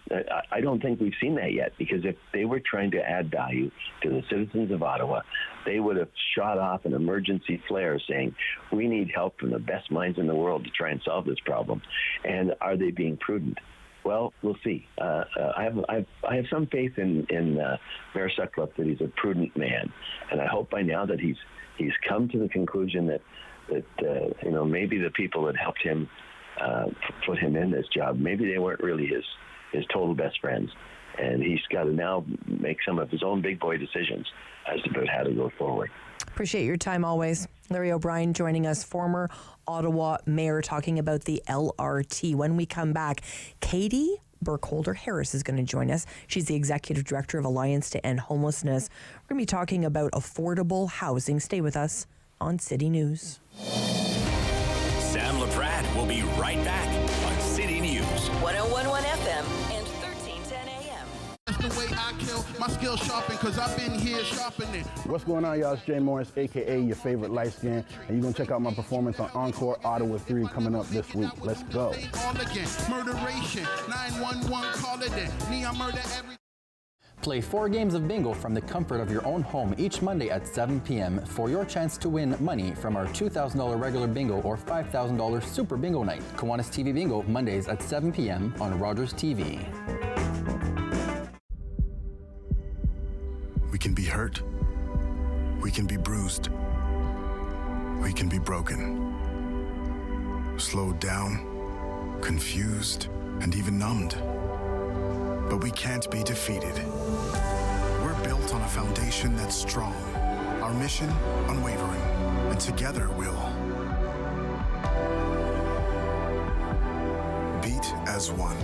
I don't think we've seen that yet, because if they were trying to add value to the citizens of Ottawa, they would have shot off an emergency flare saying, we need help from the best minds in the world to try and solve this problem. And are they being prudent? Well, we'll see. I have some faith in Mayor Sutcliffe that he's a prudent man, and I hope by now that he's come to the conclusion that maybe the people that helped him put him in this job, maybe they weren't really his total best friends, and he's got to now make some of his own big boy decisions as to how to go forward. Appreciate your time always. Larry O'Brien joining us, former Ottawa mayor, talking about the LRT. When we come back, Katie Burkholder-Harris is going to join us. She's the Executive Director of Alliance to End Homelessness. We're going to be talking about affordable housing. Stay with us on City News. Sam Laprade will be right back on City News. 101.1 FM and 1310 AM. That's the way I kill my skill sharpen, because I've been here sharpening. What's going on, y'all? It's Jay Morris, a.k.a. your favorite light skin, and you're going to check out my performance on Encore Ottawa 3 coming up this week. Let's go. All again, murderation, 911, call it in. Neon murder every... Play 4 games of bingo from the comfort of your own home each Monday at 7 p.m. for your chance to win money from our $2,000 regular bingo or $5,000 super bingo night. Kiwanis TV Bingo, Mondays at 7 p.m. on Rogers TV. We can be hurt. We can be bruised. We can be broken. Slowed down, confused, and even numbed. But we can't be defeated. We're built on a foundation that's strong, our mission unwavering, and together we'll beat as one.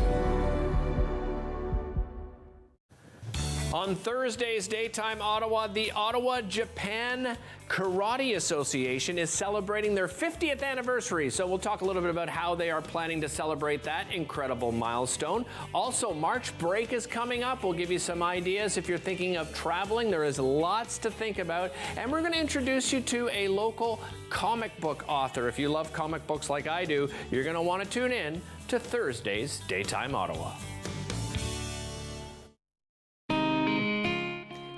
On Thursday's Daytime Ottawa, the Ottawa Japan Karate Association is celebrating their 50th anniversary. So we'll talk a little bit about how they are planning to celebrate that incredible milestone. Also, March break is coming up. We'll give you some ideas if you're thinking of traveling. There is lots to think about. And we're going to introduce you to a local comic book author. If you love comic books like I do, you're going to want to tune in to Thursday's Daytime Ottawa.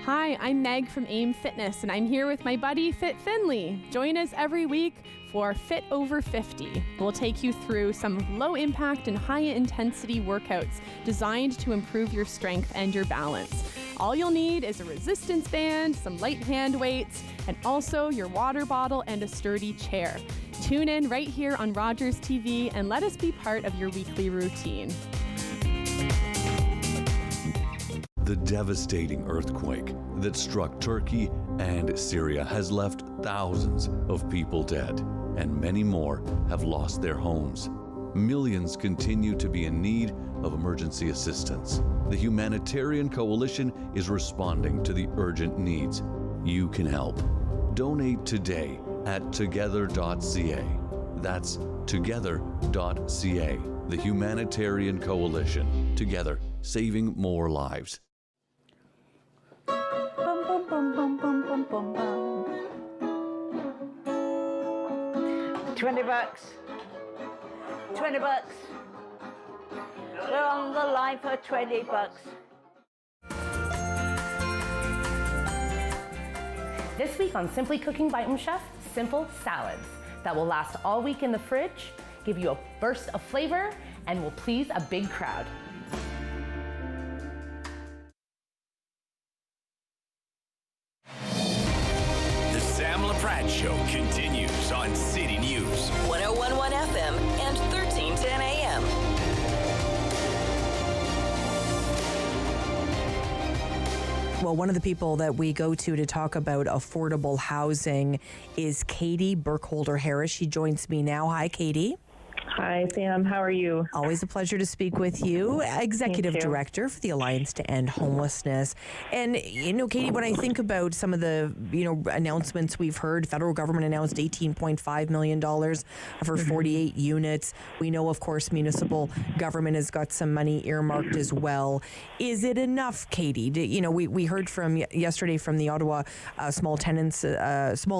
Hi, I'm Meg from AIM Fitness, and I'm here with my buddy Fit Finley. Join us every week for Fit Over 50. We'll take you through some low-impact and high-intensity workouts designed to improve your strength and your balance. All you'll need is a resistance band, some light hand weights, and also your water bottle and a sturdy chair. Tune in right here on Rogers TV and let us be part of your weekly routine. The devastating earthquake that struck Turkey and Syria has left thousands of people dead, and many more have lost their homes. Millions continue to be in need of emergency assistance. The Humanitarian Coalition is responding to the urgent needs. You can help. Donate today at together.ca. That's together.ca. The Humanitarian Coalition. Together, saving more lives. Bum, bum, bum, bum, bum, bum, bum. $20. $20. We're on the line for $20. This week on Simply Cooking by Chef, simple salads that will last all week in the fridge, give you a burst of flavor, and will please a big crowd. The Sam Laprade Show continues on City News. 101.1 FM and 1310 AM. Well, one of the people that we go to talk about affordable housing is Katie Burkholder-Harris. She joins me now. Hi, Katie. Hi, Sam. How are you? Always a pleasure to speak with you. Executive Director for the Alliance to End Homelessness. And, Katie, when I think about some of the, announcements we've heard, federal government announced $18.5 million for 48 units. We know, of course, municipal government has got some money earmarked as well. Is it enough, Katie? We heard from yesterday from the Ottawa Small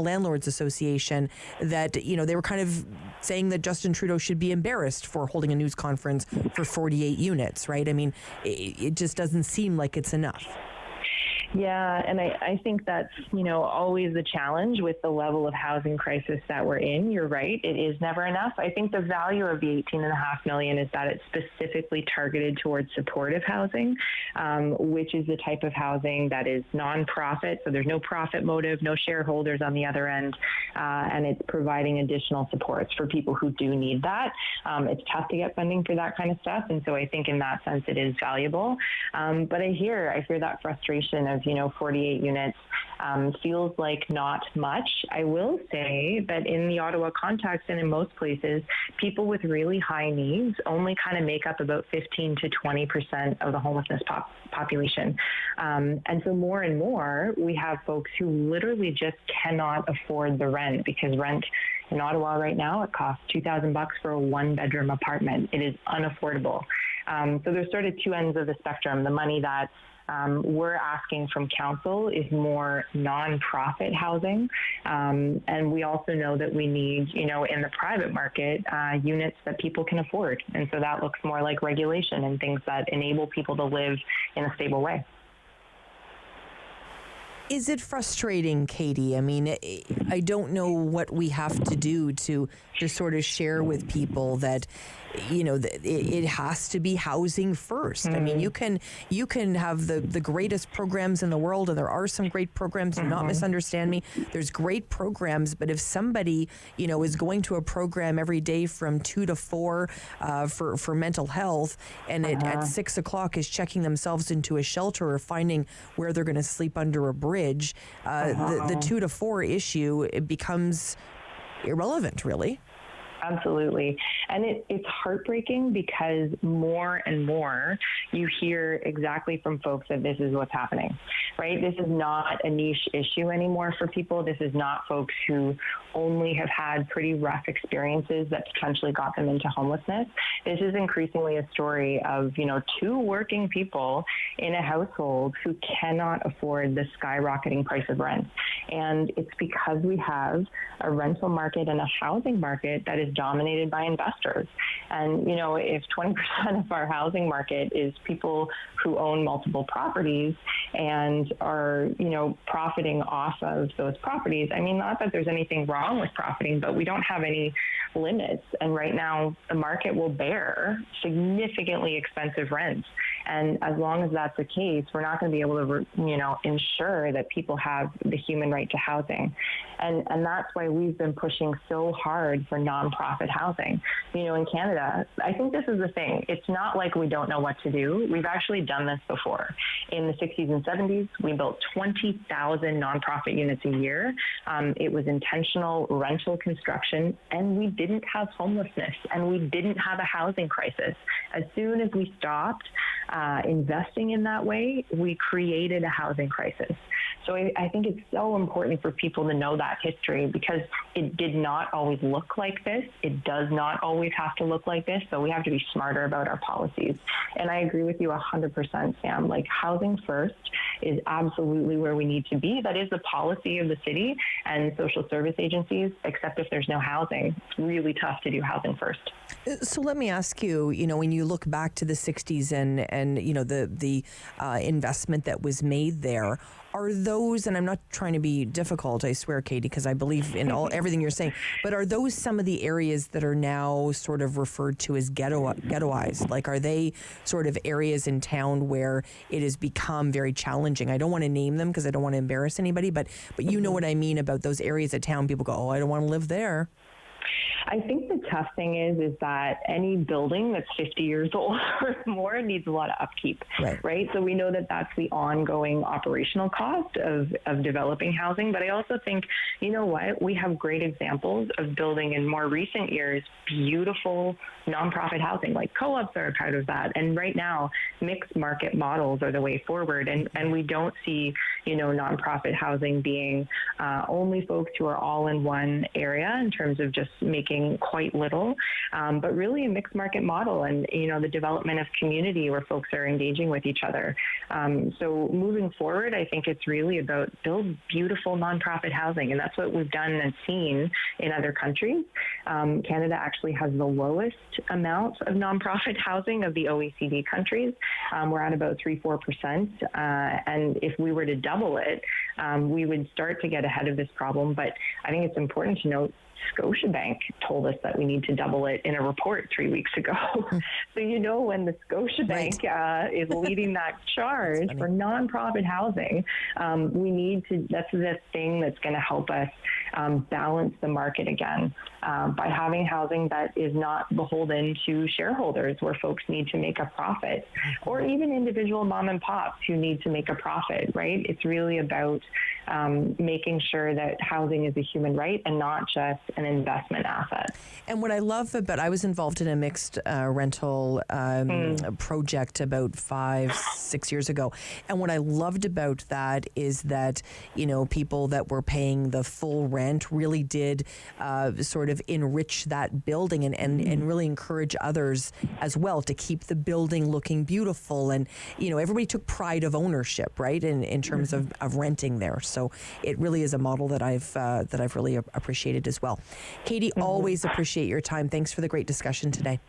Landlords Association that, they were kind of saying that Justin Trudeau should be embarrassed for holding a news conference for 48 units, right? I mean, it just doesn't seem like it's enough. Yeah, and I think that's, always the challenge with the level of housing crisis that we're in. You're right, it is never enough. I think the value of the $18.5 million is that it's specifically targeted towards supportive housing, which is the type of housing that is nonprofit, so there's no profit motive, no shareholders on the other end, and it's providing additional supports for people who do need that. It's tough to get funding for that kind of stuff, and so I think in that sense it is valuable. But I hear that frustration of 48 units feels like not much. I will say that in the Ottawa context and in most places, people with really high needs only kind of make up about 15 to 20% of the homelessness population. And so more and more, we have folks who literally just cannot afford the rent, because rent in Ottawa right now, it costs $2,000 for a one-bedroom apartment. It is unaffordable. So there's sort of two ends of the spectrum. The money that we're asking from council is more nonprofit housing. And we also know that we need, in the private market, units that people can afford. And so that looks more like regulation and things that enable people to live in a stable way. Is it frustrating, Katie? I mean, I don't know what we have to do to just sort of share with people that, it has to be housing first. I mean, you can have the greatest programs in the world, and there are some great programs. Do not misunderstand me. There's great programs, but if somebody, is going to a program every day from 2 to 4 for mental health, and at 6 o'clock is checking themselves into a shelter or finding where they're going to sleep under a bridge, the 2 to 4 issue, it becomes irrelevant, really. Absolutely. And it's heartbreaking because more and more you hear exactly from folks that this is what's happening, right? This is not a niche issue anymore for people. This is not folks who only have had pretty rough experiences that potentially got them into homelessness. This is increasingly a story of, two working people in a household who cannot afford the skyrocketing price of rent. And it's because we have a rental market and a housing market that is dominated by investors. And, if 20% of our housing market is people who own multiple properties and are, profiting off of those properties, I mean, not that there's anything wrong with profiting, but we don't have any limits. And right now, the market will bear significantly expensive rents. And as long as that's the case, we're not going to be able to, ensure that people have the human right to housing. And that's why we've been pushing so hard for nonprofit housing. In Canada, I think this is the thing. It's not like we don't know what to do. We've actually done this before. In the 60s and 70s, we built 20,000 nonprofit units a year. It was intentional rental construction, and we didn't have homelessness, and we didn't have a housing crisis. As soon as we stopped investing in that way, we created a housing crisis. So I think it's so important for people to know that history, because it did not always look like this. It does not always have to look like this. So we have to be smarter about our policies. And I agree with you 100%, Sam. Like, housing first is absolutely where we need to be. That is the policy of the city and social service agencies, except if there's no housing. It's really tough to do housing first. So let me ask you, when you look back to the 60s and the investment that was made there, are those, and I'm not trying to be difficult, I swear, Katie, because I believe in everything you're saying, but are those some of the areas that are now sort of referred to as ghettoized? Like, are they sort of areas in town where it has become very challenging? I don't want to name them because I don't want to embarrass anybody, but you know what I mean about those areas of town. People go, oh, I don't want to live there. I think the tough thing is that any building that's 50 years old or more needs a lot of upkeep, right? So we know that that's the ongoing operational cost of developing housing. But I also think, you know what, we have great examples of building in more recent years beautiful nonprofit housing, like co-ops are a part of that. And right now, mixed market models are the way forward. And we don't see, you know, nonprofit housing being only folks who are all in one area in terms of just making quite little, but really a mixed market model and, you know, the development of community where folks are engaging with each other. So moving forward, I think it's really about build beautiful nonprofit housing. And that's what we've done and seen in other countries. Canada actually has the lowest amount of nonprofit housing of the OECD countries. We're at about 3-4%. And if we were to double it, we would start to get ahead of this problem. But I think it's important to note Scotiabank told us that we need to double it in a report 3 weeks ago. So, you know, when the Scotiabank is leading that charge for nonprofit housing, we need to, that's the thing that's going to help us balance the market again by having housing that is not beholden to shareholders where folks need to make a profit, or even individual mom and pops who need to make a profit, right? It's really about making sure that housing is a human right and not just an investment asset. And what I love about, I was involved in a mixed rental project about 5-6 years ago. And what I loved about that is that, you know, people that were paying the full rent really did sort of enrich that building and really encourage others as well to keep the building looking beautiful. And, you know, everybody took pride of ownership, right, in terms of renting there. So it really is a model that I've really appreciated as well. Katie, always appreciate your time. Thanks for the great discussion today.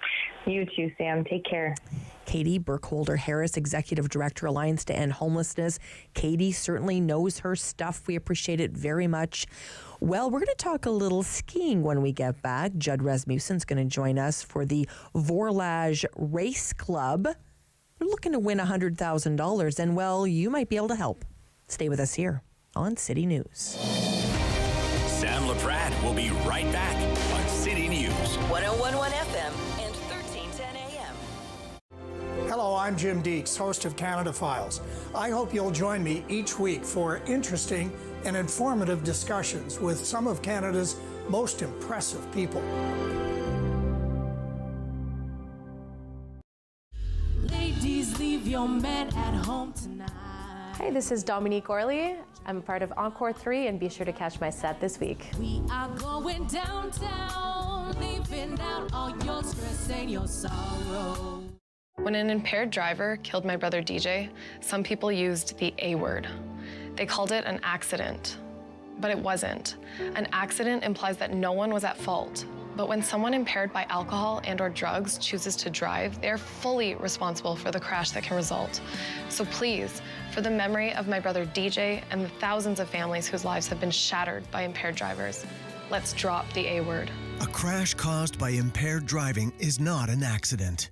You too, Sam. Take care. Katie Burkholder-Harris, Executive Director, Alliance to End Homelessness. Katie certainly knows her stuff. We appreciate it very much. Well, we're going to talk a little skiing when we get back. Judd Rasmussen's going to join us for the Vorlage Race Club. We're looking to win $100,000, and, well, you might be able to help. Stay with us here on City News. Sam Laprade will be right back on City News. 101.1 FM and 1310 AM. Hello, I'm Jim Deeks, host of Canada Files. I hope you'll join me each week for interesting and informative discussions with some of Canada's most impressive people. Ladies, leave your man at home tonight. Hi, this is Dominique Orley. I'm part of Encore 3, and be sure to catch my set this week. We are going downtown, leaving out all your stress and your sorrow. When an impaired driver killed my brother DJ, some people used the A word. They called it an accident, but it wasn't. An accident implies that no one was at fault. But when someone impaired by alcohol and/or drugs chooses to drive, they're fully responsible for the crash that can result. So please, for the memory of my brother DJ and the thousands of families whose lives have been shattered by impaired drivers, let's drop the A word. A crash caused by impaired driving is not an accident.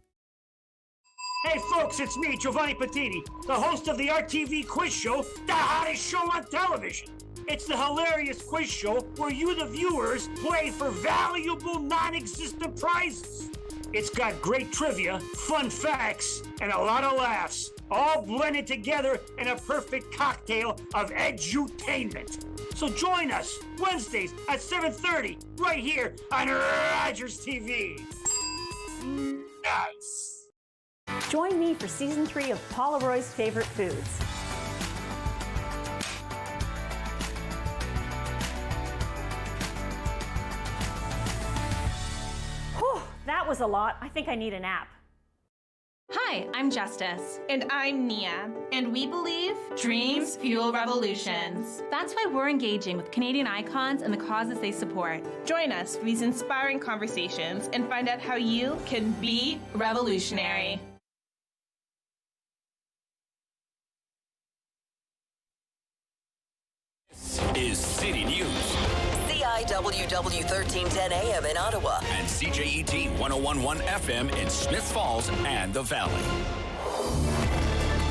Hey folks, it's me, Giovanni Patini, the host of the RTV quiz show, the hottest show on television. It's the hilarious quiz show where you, the viewers, play for valuable non-existent prizes. It's got great trivia, fun facts, and a lot of laughs, all blended together in a perfect cocktail of edutainment. So join us Wednesdays at 7:30 right here on Rogers TV. Nice. Join me for Season 3 of Paula Roy's Favorite Foods. Whew, that was a lot. I think I need a nap. Hi, I'm Justice. And I'm Nia. And we believe dreams fuel revolutions. That's why we're engaging with Canadian icons and the causes they support. Join us for these inspiring conversations and find out how you can be revolutionary. Is City News. CIWW 1310 AM in Ottawa. And CJET 101.1 FM in Smiths Falls and the Valley.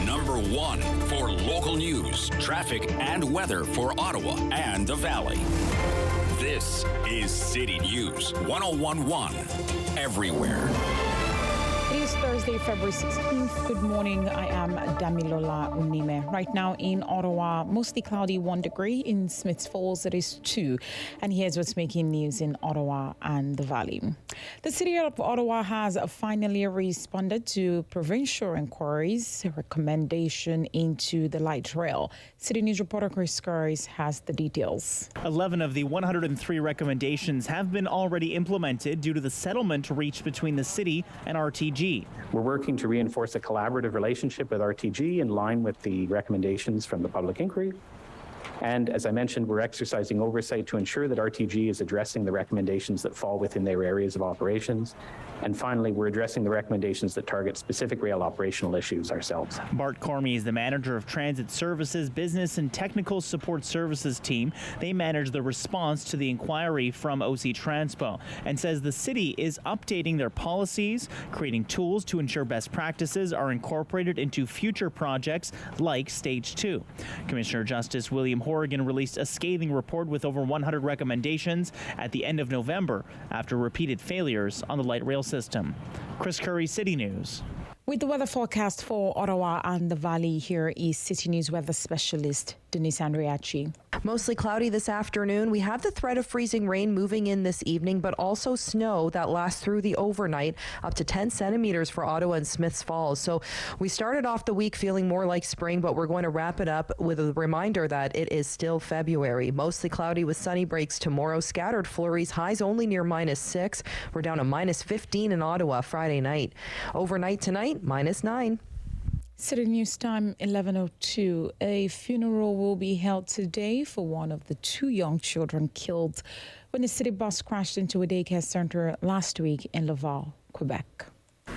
Number 1 for local news, traffic, and weather for Ottawa and the Valley. This is City News 1011 everywhere. It is Thursday, February 16th. Good morning. I am Damilola Unime. Right now in Ottawa, mostly cloudy, 1 degree. In Smiths Falls, it is 2. And here's what's making news in Ottawa and the Valley. The City of Ottawa has finally responded to provincial inquiries, recommendation into the light rail. City News reporter Chris Curris has the details. 11 of the 103 recommendations have been already implemented due to the settlement reached between the city and RTG. We're working to reinforce a collaborative relationship with RTG in line with the recommendations from the public inquiry. And as I mentioned, we're exercising oversight to ensure that RTG is addressing the recommendations that fall within their areas of operations. And finally, we're addressing the recommendations that target specific rail operational issues ourselves. Bart Cormie is the manager of Transit Services, Business and Technical Support Services team. They manage the response to the inquiry from OC Transpo and says the city is updating their policies, creating tools to ensure best practices are incorporated into future projects like Stage 2. Commissioner Justice William Horrigan released a scathing report with over 100 recommendations at the end of November after repeated failures on the light rail system. Chris Curry, City News. With the weather forecast for Ottawa and the Valley, here is City News weather specialist Denise Andriachi. Mostly cloudy this afternoon. We have the threat of freezing rain moving in this evening, but also snow that lasts through the overnight, up to 10 centimeters for Ottawa and Smiths Falls. So we started off the week feeling more like spring, but we're going to wrap it up with a reminder that it is still February. Mostly cloudy with sunny breaks tomorrow. Scattered flurries, highs only near -6. We're down to -15 in Ottawa Friday night. Overnight tonight, -9. City News time 11:02. A funeral will be held today for one of the 2 young children killed when a city bus crashed into a daycare center last week in Laval, Quebec.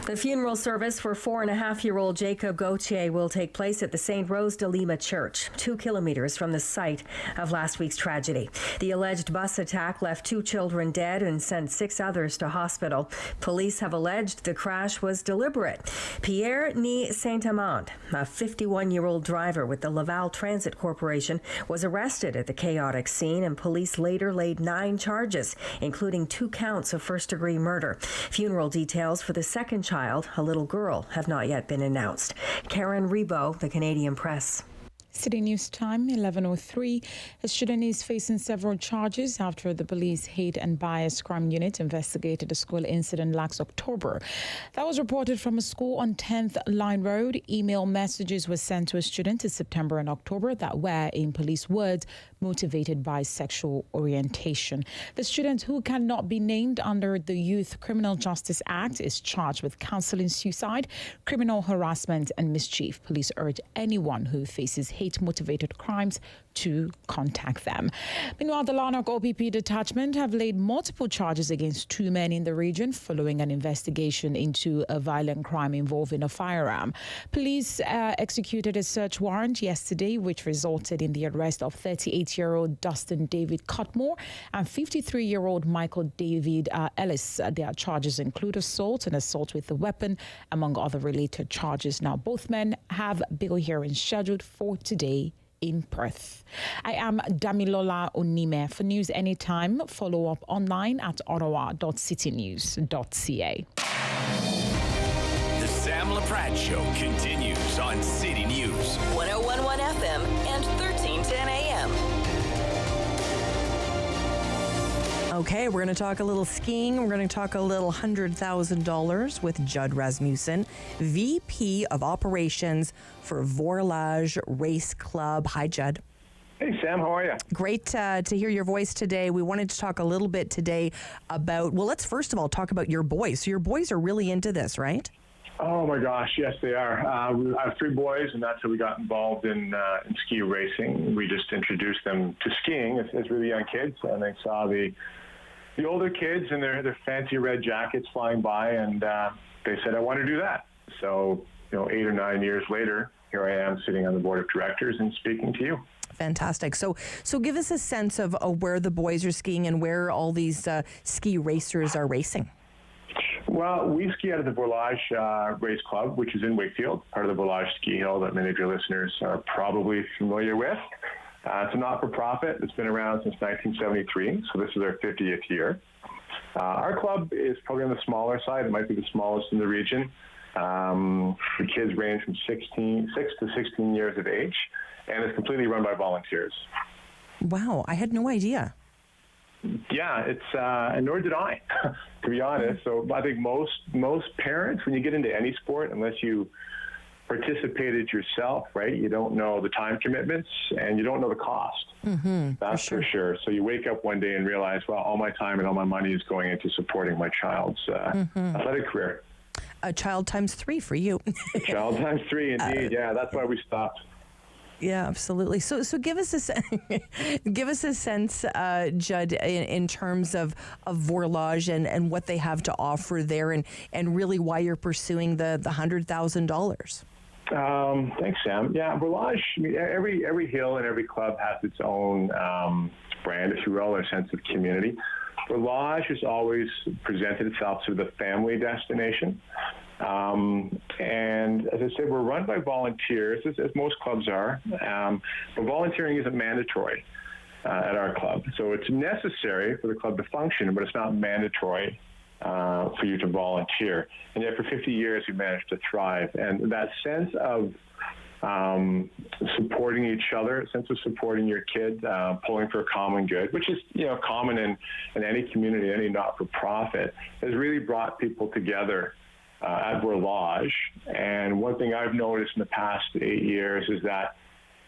The funeral service for 4.5-year-old Jacob Gauthier will take place at the St. Rose de Lima Church, 2 kilometers from the site of last week's tragedy. The alleged bus attack left 2 children dead and sent 6 others to hospital. Police have alleged the crash was deliberate. Pierre Ni Saint-Amand, a 51-year-old driver with the Laval Transit Corporation, was arrested at the chaotic scene, and police later laid 9 charges, including 2 counts of first-degree murder. Funeral details for the second child, a little girl, have not yet been announced. Karen Rebo, The Canadian Press. City News time 11:03. A student is facing several charges after the police hate and bias crime unit investigated a school incident last October. That was reported from a school on 10th Line Road. Email messages were sent to a student in September and October that were, in police words, motivated by sexual orientation. The student, who cannot be named under the Youth Criminal Justice Act, is charged with counseling suicide, criminal harassment and mischief. Police urge anyone who faces hate-motivated crimes to contact them. Meanwhile, the Lanark OPP detachment have laid multiple charges against 2 men in the region following an investigation into a violent crime involving a firearm. Police executed a search warrant yesterday, which resulted in the arrest of 38-year-old Dustin David Cutmore and 53-year-old Michael David Ellis. Their charges include assault and assault with a weapon, among other related charges. Now, both men have bail hearings scheduled for today in Perth. I am Damilola Unime. For news anytime, follow up online at ottawa.citynews.ca. The Sam Laprad Show continues on City News 1011 FM and 1310 AM. Okay, we're going to talk a little skiing. We're going to talk a little $100,000 with Judd Rasmussen, VP of Operations for Vorlage Race Club. Hi, Judd. Hey, Sam. How are you? Great to hear your voice today. We wanted to talk a little bit today about, well, let's first of all talk about your boys. So your boys are really into this, right? Oh, my gosh. Yes, they are. I have 3 boys, and that's how we got involved in ski racing. We just introduced them to skiing as really young kids, and they saw the older kids in their fancy red jackets flying by, and they said, I want to do that. So, 8 or 9 years later, here I am sitting on the board of directors and speaking to you. Fantastic. So give us a sense of where the boys are skiing and where all these ski racers are racing. Well, we ski out of the Vorlage Race Club, which is in Wakefield, part of the Vorlage Ski Hill that many of your listeners are probably familiar with. It's a not-for-profit. It's been around since 1973, so this is our 50th year. Our club is probably on the smaller side. It might be the smallest in the region. The kids range from 6 to 16 years of age, and it's completely run by volunteers. Wow, I had no idea. Yeah, and nor did I, to be honest. So I think most parents, when you get into any sport, unless you participated yourself, right, you don't know the time commitments and you don't know the cost. That's for sure. So you wake up one day and realize, well, all my time and all my money is going into supporting my child's athletic career. A child times 3 for you. A child times 3, indeed. Yeah, that's why we stopped. Yeah, absolutely. So give us a sense, Judd, in terms of Vorlage and what they have to offer there, and really why you're pursuing the $100,000. Thanks, Sam. Yeah, Vorlage. I mean, every hill and every club has its own brand, if you will, or sense of community. Vorlage has always presented itself as the family destination. And as I said, we're run by volunteers, as most clubs are, but volunteering isn't mandatory at our club. So it's necessary for the club to function, but it's not mandatory for you to volunteer. And yet for 50 years, we've managed to thrive. And that sense of supporting each other, a sense of supporting your kid, pulling for a common good, which is common in any community, any not-for-profit, has really brought people together at Vorlage. And one thing I've noticed in the past 8 years is that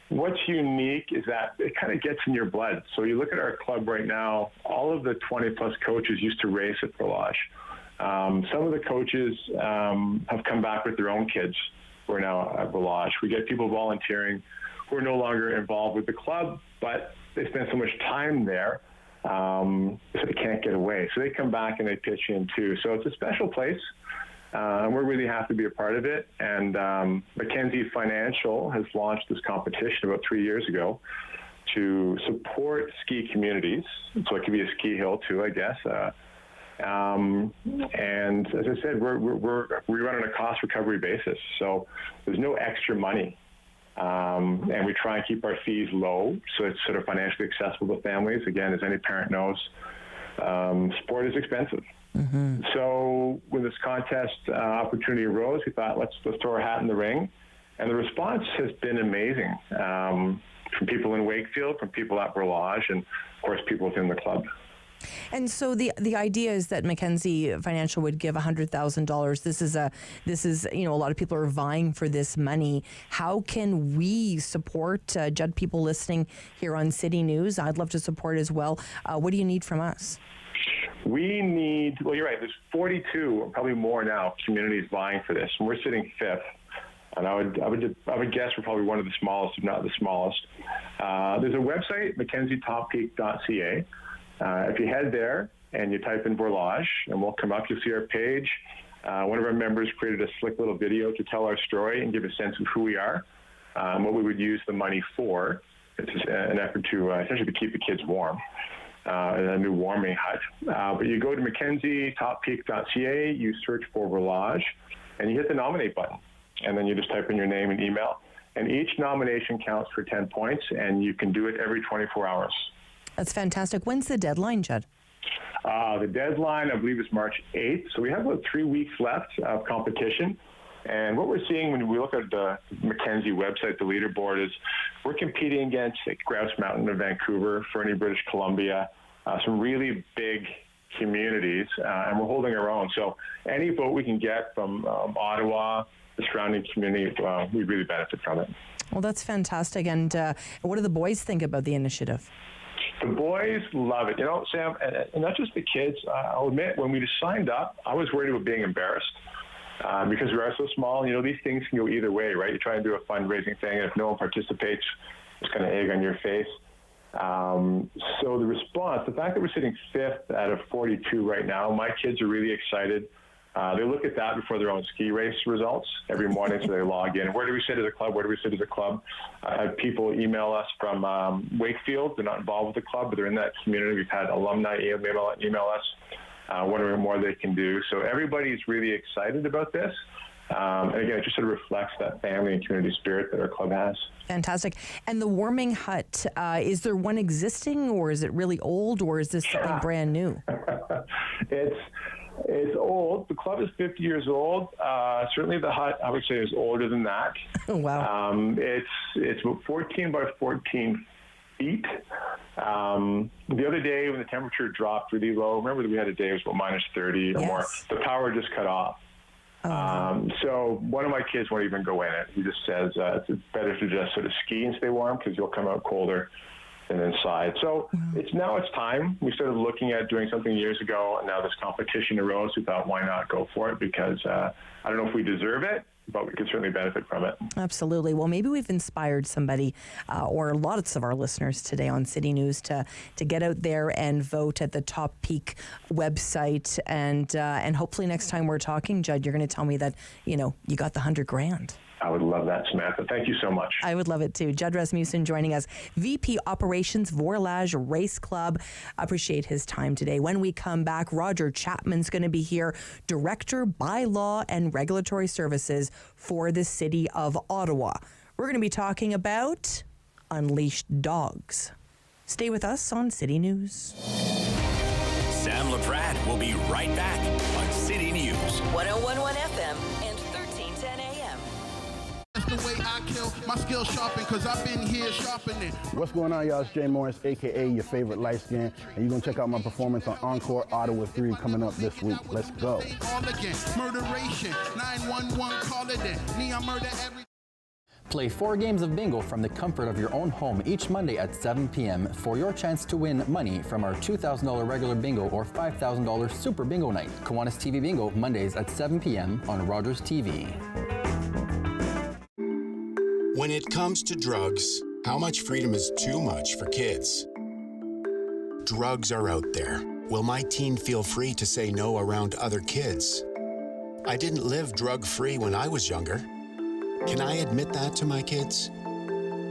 what's unique is that it kind of gets in your blood. So you look at our club right now, all of the 20-plus coaches used to race at Vorlage. Some of the coaches have come back with their own kids who are now at Vorlage. We get people volunteering who are no longer involved with the club, but they spend so much time there, so they can't get away. So they come back and they pitch in too. So it's a special place. We're really happy to be a part of it. And Mackenzie Financial has launched this competition about 3 years ago to support ski communities. So it could be a ski hill too, I guess. And as I said, we run on a cost recovery basis. So there's no extra money. And we try and keep our fees low so it's sort of financially accessible to families. Again, as any parent knows, sport is expensive. So when this contest opportunity arose, we thought, let's throw our hat in the ring. And the response has been amazing from people in Wakefield, from people at Vorlage, and of course people within the club. And so the idea is that Mackenzie Financial would give $100,000. This is a lot of people are vying for this money. How can we support Judd, people listening here on City News? I'd love to support as well. What do you need from us? We need, well, you're right, there's 42, or probably more now, communities vying for this, and we're sitting 5th. And I would guess we're probably one of the smallest, if not the smallest. There's a website, mackenzietoppeak.ca. If you head there and you type in Vorlage, and we'll come up, you'll see our page. One of our members created a slick little video to tell our story and give a sense of who we are, what we would use the money for. It's an effort to essentially to keep the kids warm. In a new warming hut. But you go to mackenzietoppeak.ca, you search for Vorlage, and you hit the nominate button. And then you just type in your name and email. And each nomination counts for 10 points, and you can do it every 24 hours. That's fantastic. When's the deadline, Judd? The deadline, I believe, is March 8th. So we have about 3 weeks left of competition. And what we're seeing when we look at the Mackenzie website, the leaderboard, is we're competing against Grouse Mountain in Vancouver, Fernie, British Columbia, some really big communities, and we're holding our own. So any vote we can get from Ottawa, the surrounding community, we really benefit from it. Well, that's fantastic. And what do the boys think about the initiative? The boys love it. Sam, and not just the kids. I'll admit, when we just signed up, I was worried about being embarrassed. Because we are so small, these things can go either way, right? You try and do a fundraising thing, and if no one participates, it's kind of egg on your face. So the response, the fact that we're sitting 5th out of 42 right now, my kids are really excited. They look at that before their own ski race results every morning, so they log in. Where do we sit as a club? Where do we sit as a club? I have people email us from Wakefield. They're not involved with the club, but they're in that community. We've had alumni email us. Wondering more they can do. So everybody's really excited about this. And again, it just sort of reflects that family and community spirit that our club has. Fantastic. And the warming hut, is there one existing, or is it really old, or is this something brand new? It's old. The club is 50 years old. Certainly the hut, I would say, is older than that. Oh, wow. It's about 14 by 14 feet. The other day when the temperature dropped really low, remember that we had a day it was about minus 30 or more, the power just cut off. So one of my kids won't even go in it. He just says it's better to just sort of ski and stay warm because you'll come out colder than inside. So it's time. We started looking at doing something years ago, and now this competition arose. We thought, why not go for it? Because I don't know if we deserve it, but we can certainly benefit from it. Absolutely. Well, maybe we've inspired somebody or lots of our listeners today on City News to get out there and vote at the Top Peak website. And hopefully next time we're talking, Judd, you're going to tell me that, you got the $100,000. I would love that, Samantha. Thank you so much. I would love it too. Judd Rasmussen joining us, VP Operations, Vorlage Race Club. Appreciate his time today. When we come back, Roger Chapman's going to be here, Director, Bylaw and Regulatory Services for the City of Ottawa. We're going to be talking about unleashed dogs. Stay with us on City News. Sam Laprade will be right back on City News. 101.1 FM and 1310 AM. That's the way I kill my skill sharpen, because I've been here sharpening. What's going on, y'all? It's Jay Morris, a.k.a. your favorite light skin, and you're going to check out my performance on Encore Ottawa 3 coming up this week. Let's go. All again, murderation, 911, call it in. Me, I murder every... Play 4 games of bingo from the comfort of your own home each Monday at 7 p.m. for your chance to win money from our $2,000 regular bingo or $5,000 super bingo night. Kiwanis TV Bingo, Mondays at 7 p.m. on Rogers TV. When it comes to drugs, how much freedom is too much for kids? Drugs are out there. Will my teen feel free to say no around other kids? I didn't live drug-free when I was younger. Can I admit that to my kids?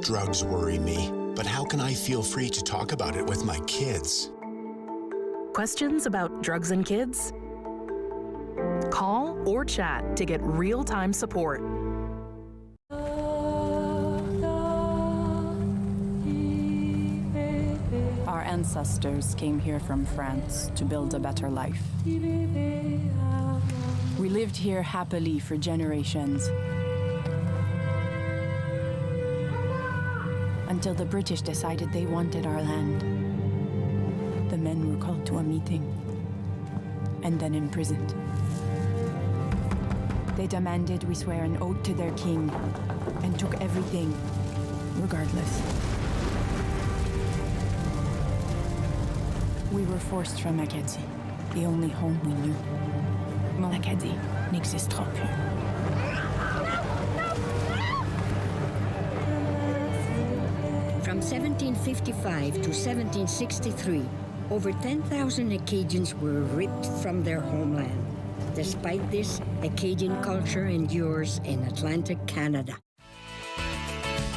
Drugs worry me, but how can I feel free to talk about it with my kids? Questions about drugs and kids? Call or chat to get real-time support. Our ancestors came here from France to build a better life. We lived here happily for generations, until the British decided they wanted our land. The men were called to a meeting and then imprisoned. They demanded we swear an oath to their king and took everything, regardless. We were forced from Acadie, the only home we knew. Mon Acadie n'existera plus. From 1755 to 1763, over 10,000 Acadians were ripped from their homeland. Despite this, Acadian culture endures in Atlantic Canada.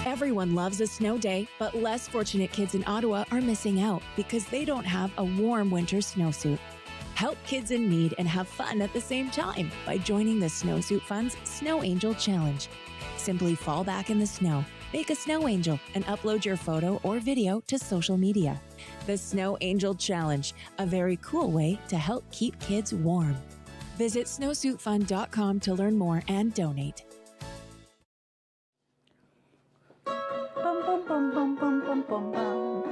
Everyone loves a snow day, but less fortunate kids in Ottawa are missing out because they don't have a warm winter snowsuit. Help kids in need and have fun at the same time by joining the Snowsuit Fund's Snow Angel Challenge. Simply fall back in the snow, make a snow angel, and upload your photo or video to social media. The Snow Angel Challenge, a very cool way to help keep kids warm. Visit snowsuitfund.com to learn more and donate. Bum, bum, bum, bum, bum, bum, bum, bum.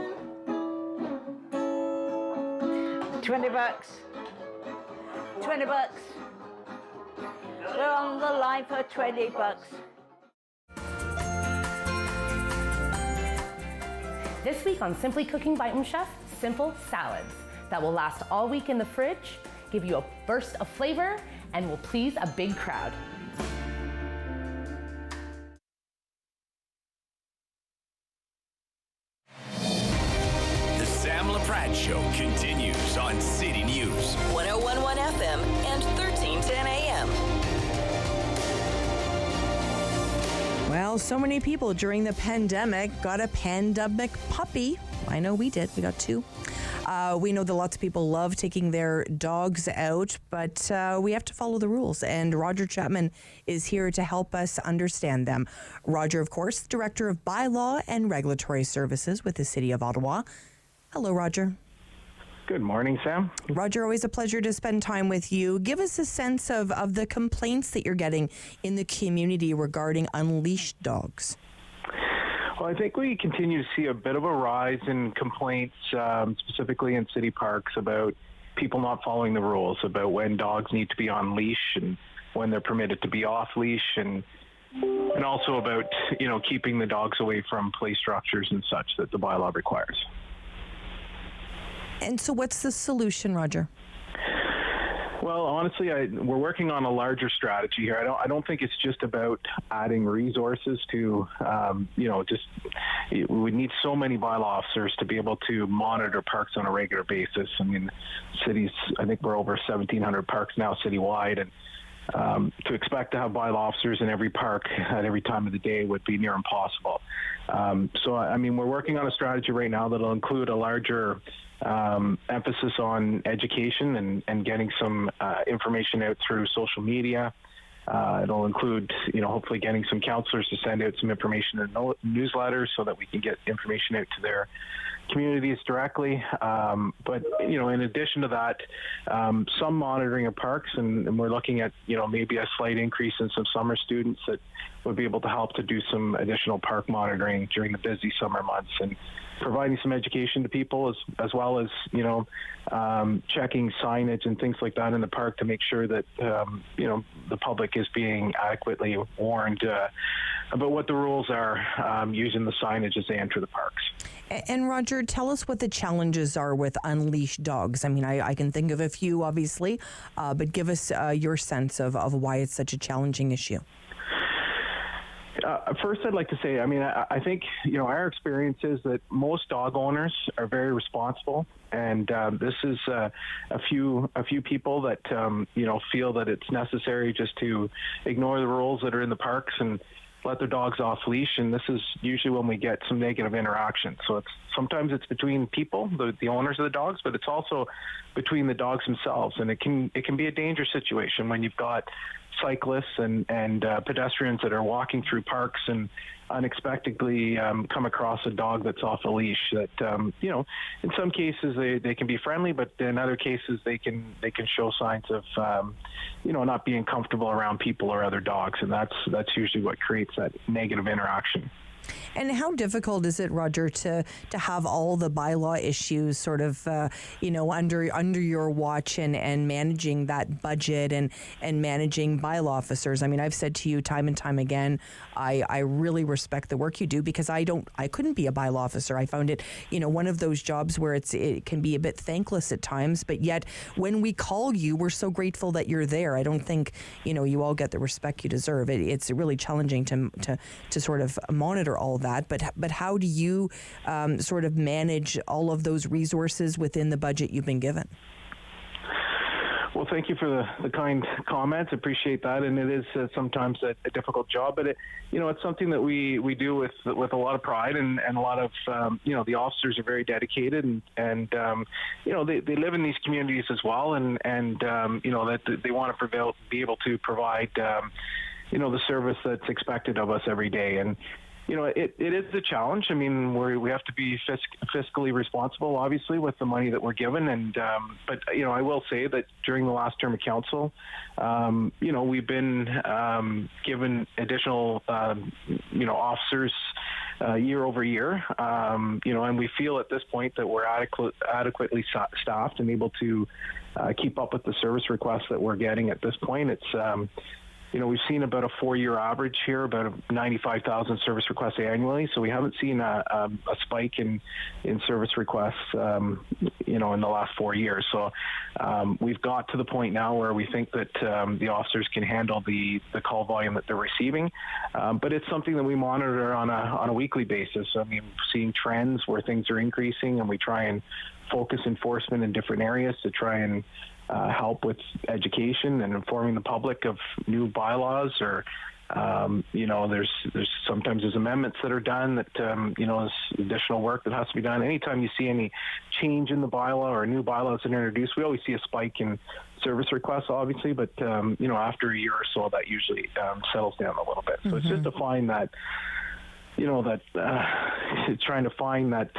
$20. $20. We're on the line for $20. This week on Simply Cooking by Chef, simple salads that will last all week in the fridge, give you a burst of flavor, and will please a big crowd. The Sam Laprade Show continues on City News. 101.1 FM and 1310 AM. Well, so many people during the pandemic got a pandemic puppy. I know we did. We got 2. We know that lots of people love taking their dogs out, but we have to follow the rules. And Roger Chapman is here to help us understand them. Roger, of course, Director of Bylaw and Regulatory Services with the City of Ottawa. Hello, Roger. Good morning, Sam. Roger, always a pleasure to spend time with you. Give us a sense of the complaints that you're getting in the community regarding unleashed dogs. Well, I think we continue to see a bit of a rise in complaints, specifically in city parks, about people not following the rules, about when dogs need to be on leash and when they're permitted to be off leash, and also about, keeping the dogs away from play structures and such that the bylaw requires. And so what's the solution, Roger? Well, honestly, we're working on a larger strategy here. I don't think it's just about adding resources to, we need so many bylaw officers to be able to monitor parks on a regular basis. I mean, cities, I think we're over 1,700 parks now citywide, and to expect to have bylaw officers in every park at every time of the day would be near impossible. We're working on a strategy right now that'll include a larger emphasis on education and getting some information out through social media. It'll include, hopefully getting some counselors to send out some information in newsletters so that we can get information out to their communities directly. But in addition to that, some monitoring of parks, and we're looking at, maybe a slight increase in some summer students that would be able to help to do some additional park monitoring during the busy summer months, and providing some education to people as well as, checking signage and things like that in the park to make sure that, the public is being adequately warned about what the rules are, using the signage as they enter the parks. And Roger, tell us what the challenges are with unleashed dogs. I mean, I can think of a few, obviously, but give us your sense of why it's such a challenging issue. First, I'd like to say, I think, our experience is that most dog owners are very responsible, and this is a few people that, feel that it's necessary just to ignore the rules that are in the parks and let their dogs off leash, and this is usually when we get some negative interaction. So sometimes it's between people, the owners of the dogs, but it's also between the dogs themselves, and it can be a dangerous situation when you've got cyclists and pedestrians that are walking through parks and unexpectedly come across a dog that's off a leash that, in some cases they can be friendly, but in other cases they can show signs of, not being comfortable around people or other dogs. And that's usually what creates that negative interaction. And how difficult is it, Roger, to have all the bylaw issues sort of, under your watch and managing that budget and managing bylaw officers? I mean, I've said to you time and time again, I really respect the work you do, because I couldn't be a bylaw officer. I found it, one of those jobs where it can be a bit thankless at times, but yet when we call you, we're so grateful that you're there. I don't think, you all get the respect you deserve. It's really challenging to sort of monitor all that. But how do you sort of manage all of those resources within the budget you've been given? Well, thank you for the kind comments. Appreciate that. And it is sometimes a difficult job, but it's something that we do with a lot of pride, and a lot of, the officers are very dedicated, and they live in these communities as well. And that they want to be able to provide, the service that's expected of us every day. And, it is a challenge. I mean, we have to be fiscally responsible, obviously, with the money that we're given. And but I will say that during the last term of council, we've been given additional officers year over year. And we feel at this point that we're adequately staffed and able to keep up with the service requests that we're getting at this point. It's we've seen about a 4-year average here, about 95,000 service requests annually. So we haven't seen a spike in service requests, in the last 4 years. So we've got to the point now where we think that the officers can handle the call volume that they're receiving. But it's something that we monitor on a weekly basis. I mean, seeing trends where things are increasing, and we try and focus enforcement in different areas to try and help with education and informing the public of new bylaws or There's sometimes there's amendments that are done that there's additional work that has to be done. Anytime you see any change in the bylaw or new bylaws that are introduced, we always see a spike in service requests, obviously, but after a year or so, that usually settles down a little bit. So it's just to find that, trying to find that.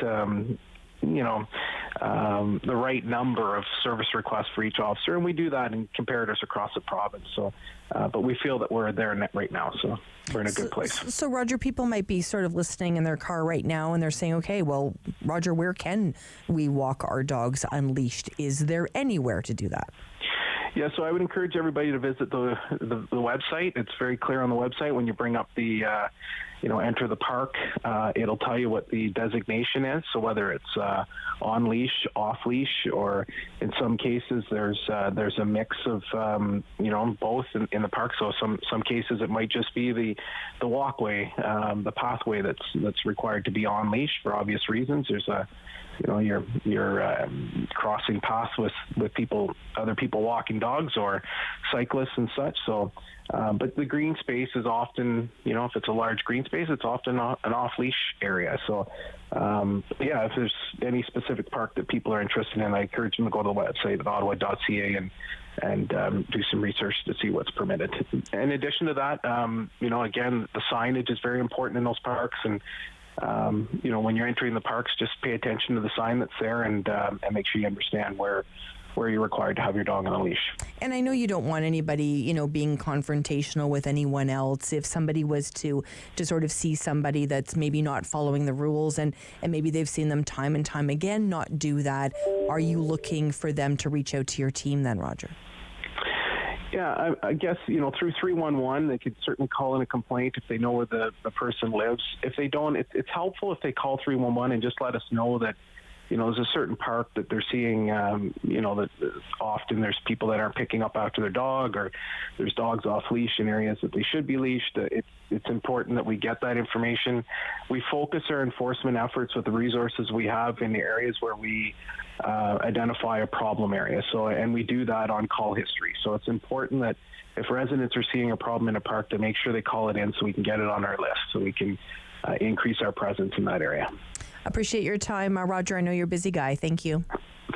The right number of service requests for each officer, and we do that in comparators across the province. So, but we feel that we're there right now, so we're in a good place. So, Roger, people might be sort of listening in their car right now, and they're saying, "Okay, well, Roger, where can we walk our dogs unleashed? Is there anywhere to do that?" Yeah, so I would encourage everybody to visit the website. It's very clear on the website when you bring up the enter the park. It'll tell you what the designation is. So whether it's on leash, off leash, or in some cases there's a mix of both in the park. So some cases it might just be the walkway, the pathway that's required to be on leash for obvious reasons. There's you're crossing paths with other people walking dogs or cyclists and such. So, but the green space is often, if it's a large green space, it's often an off-leash area. So, if there's any specific park that people are interested in, I encourage them to go to the website at ottawa.ca and do some research to see what's permitted. In addition to that, again, the signage is very important in those parks, and when you're entering the parks, just pay attention to the sign that's there and make sure you understand where you're required to have your dog on a leash. And I know you don't want anybody, being confrontational with anyone else. If somebody was to sort of see somebody that's maybe not following the rules and maybe they've seen them time and time again not do that, are you looking for them to reach out to your team then, Roger? Yeah, I guess, through 311, they could certainly call in a complaint if they know where the person lives. If they don't, it's helpful if they call 311 and just let us know that, there's a certain park that they're seeing, that often there's people that aren't picking up after their dog, or there's dogs off leash in areas that they should be leashed. It's important that we get that information. We focus our enforcement efforts with the resources we have in the areas where we identify a problem area. So, and we do that on call history. So it's important that if residents are seeing a problem in a park, to make sure they call it in so we can get it on our list, so we can increase our presence in that area. Appreciate your time, Roger. I know you're a busy guy. Thank you.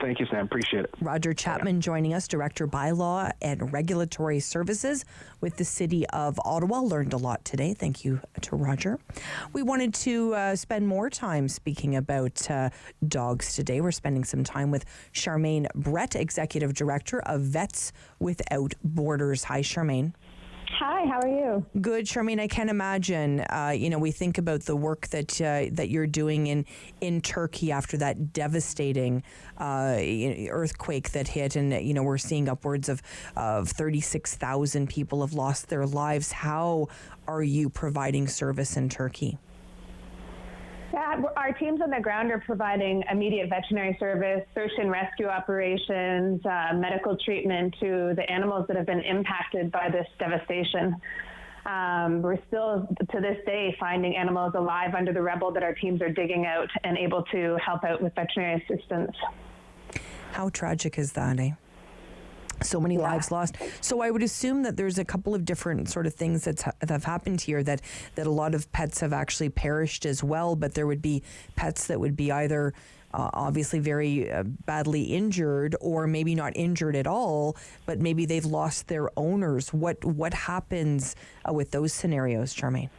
Thank you, Sam. Appreciate it. Roger Chapman joining us, Director Bylaw and Regulatory Services with the City of Ottawa. Learned a lot today. Thank you to Roger. We wanted to spend more time speaking about dogs today. We're spending some time with Charmaine Brett, Executive Director of Vets Without Borders. Hi, Charmaine. Hi, how are you? Good, Charmaine. I can imagine, we think about the work that you're doing in Turkey after that devastating earthquake that hit, and we're seeing upwards of 36,000 people have lost their lives. How are you providing service in Turkey? Yeah, our teams on the ground are providing immediate veterinary service, search and rescue operations, medical treatment to the animals that have been impacted by this devastation. We're still, to this day, finding animals alive under the rubble that our teams are digging out and able to help out with veterinary assistance. How tragic is that, eh? So many lives lost. So I would assume that there's a couple of different sort of things that have happened here, that a lot of pets have actually perished as well, but there would be pets that would be either obviously very badly injured, or maybe not injured at all, but maybe they've lost their owners. What happens with those scenarios, Charmaine?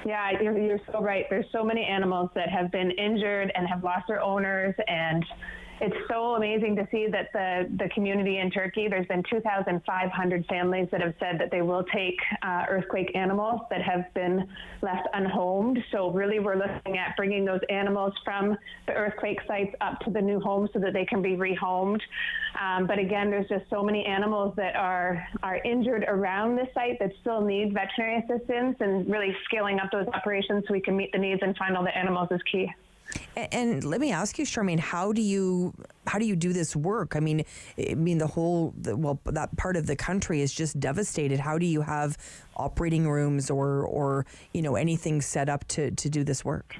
Yeah, you're so right. There's so many animals that have been injured and have lost their owners, and it's so amazing to see that the community in Turkey, there's been 2,500 families that have said that they will take earthquake animals that have been left unhomed. So really we're looking at bringing those animals from the earthquake sites up to the new homes so that they can be rehomed. But again, there's just so many animals that are injured around the site that still need veterinary assistance, and really scaling up those operations so we can meet the needs and find all the animals is key. And let me ask you, Charmaine, how do you do this work? I mean, that part of the country is just devastated. How do you have operating rooms or anything set up to do this work?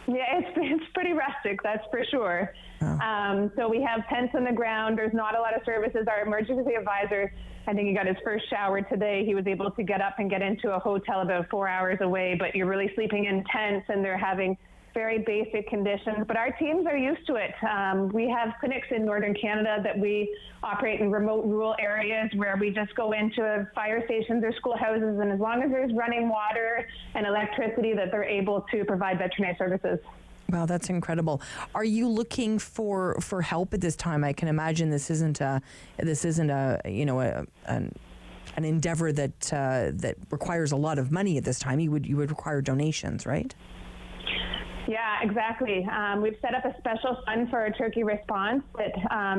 Yeah, it's pretty rustic, that's for sure. So we have tents on the ground. There's not a lot of services. Our emergency advisor, I think he got his first shower today. He was able to get up and get into a hotel about 4 hours away, but you're really sleeping in tents and they're having very basic conditions, but our teams are used to it. We have clinics in Northern Canada that we operate in remote rural areas where we just go into fire stations or schoolhouses, and as long as there's running water and electricity, that they're able to provide veterinary services. Wow, that's incredible. Are you looking for help at this time? I can imagine this isn't an endeavor that requires a lot of money at this time. You would require donations, right? Yeah, exactly. We've set up a special fund for our turkey response that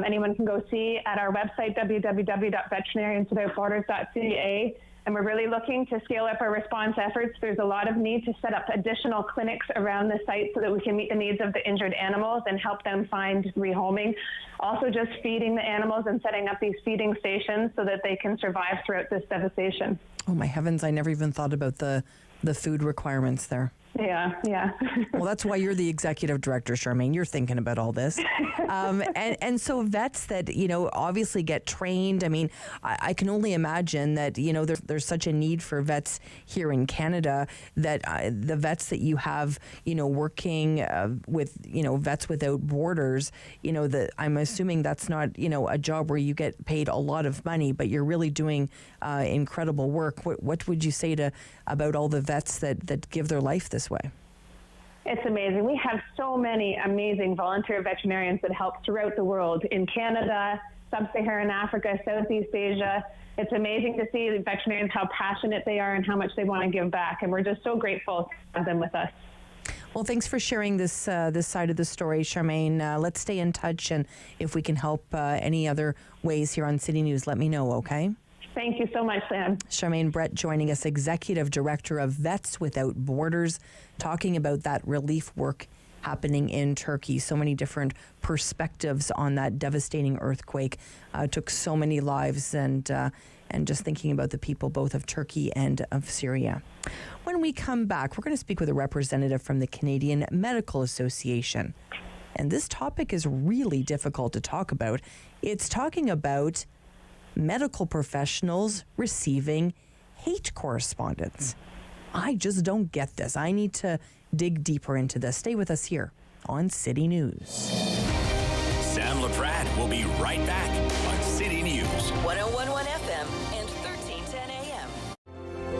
anyone can go see at our website, www.veterinarianswithoutborders.ca. And we're really looking to scale up our response efforts. There's a lot of need to set up additional clinics around the site so that we can meet the needs of the injured animals and help them find rehoming. Also just feeding the animals and setting up these feeding stations so that they can survive throughout this devastation. Oh my heavens, I never even thought about the food requirements there. Yeah. Well, that's why you're the executive director, Charmaine. You're thinking about all this. And so vets that, obviously get trained. I mean, I can only imagine that, there's such a need for vets here in Canada that the vets that you have, working with, Vets Without Borders, I'm assuming that's not, a job where you get paid a lot of money, but you're really doing incredible work. What would you say about all the vets that give their life this way? It's amazing. We have so many amazing volunteer veterinarians that help throughout the world, in Canada, Sub-Saharan Africa, Southeast Asia. It's amazing to see the veterinarians, how passionate they are and how much they want to give back. And we're just so grateful to have them with us. Well, thanks for sharing this side of the story, Charmaine. Let's stay in touch, and if we can help any other ways here on City News, let me know, okay? Thank you so much, Sam. Charmaine Brett joining us, Executive Director of Vets Without Borders, talking about that relief work happening in Turkey. So many different perspectives on that devastating earthquake. Took so many lives, and just thinking about the people both of Turkey and of Syria. When we come back, we're going to speak with a representative from the Canadian Medical Association. And this topic is really difficult to talk about. It's talking about medical professionals receiving hate correspondence. I just don't get this. I need to dig deeper into this. Stay with us here on City News. Sam Laprade will be right back on City News. 101.1 FM and 1310 AM.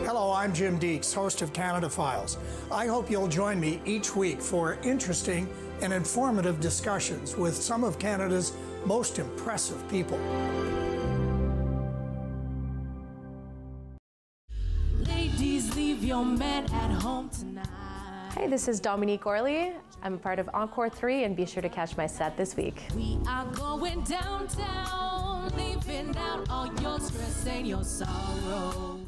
Hello, I'm Jim Deeks, host of Canada Files. I hope you'll join me each week for interesting and informative discussions with some of Canada's most impressive people. Leave your man at home tonight. Hey, this is Dominique Orley. I'm a part of Encore 3, and be sure to catch my set this week. We are going downtown, leaving out all your stress and your sorrow.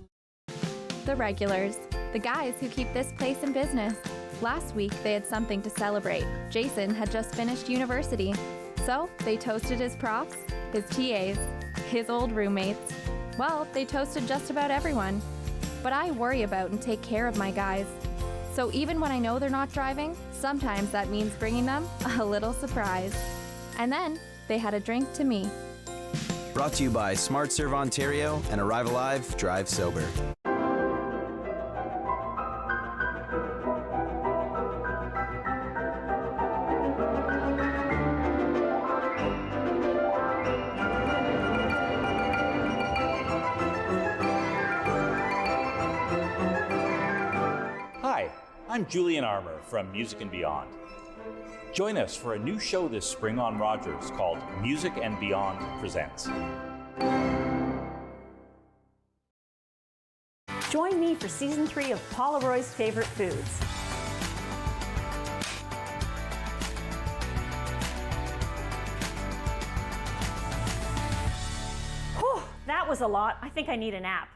The regulars, the guys who keep this place in business. Last week, they had something to celebrate. Jason had just finished university. So they toasted his profs, his TAs, his old roommates. Well, they toasted just about everyone. But I worry about and take care of my guys. So even when I know they're not driving, sometimes that means bringing them a little surprise. And then they had a drink to me. Brought to you by Smart Serve Ontario and Arrive Alive, Drive Sober. I'm Julian Armour from Music and Beyond. Join us for a new show this spring on Rogers called Music and Beyond Presents. Join me for Season 3 of Paula Roy's Favorite Foods. Whew, that was a lot. I think I need a nap.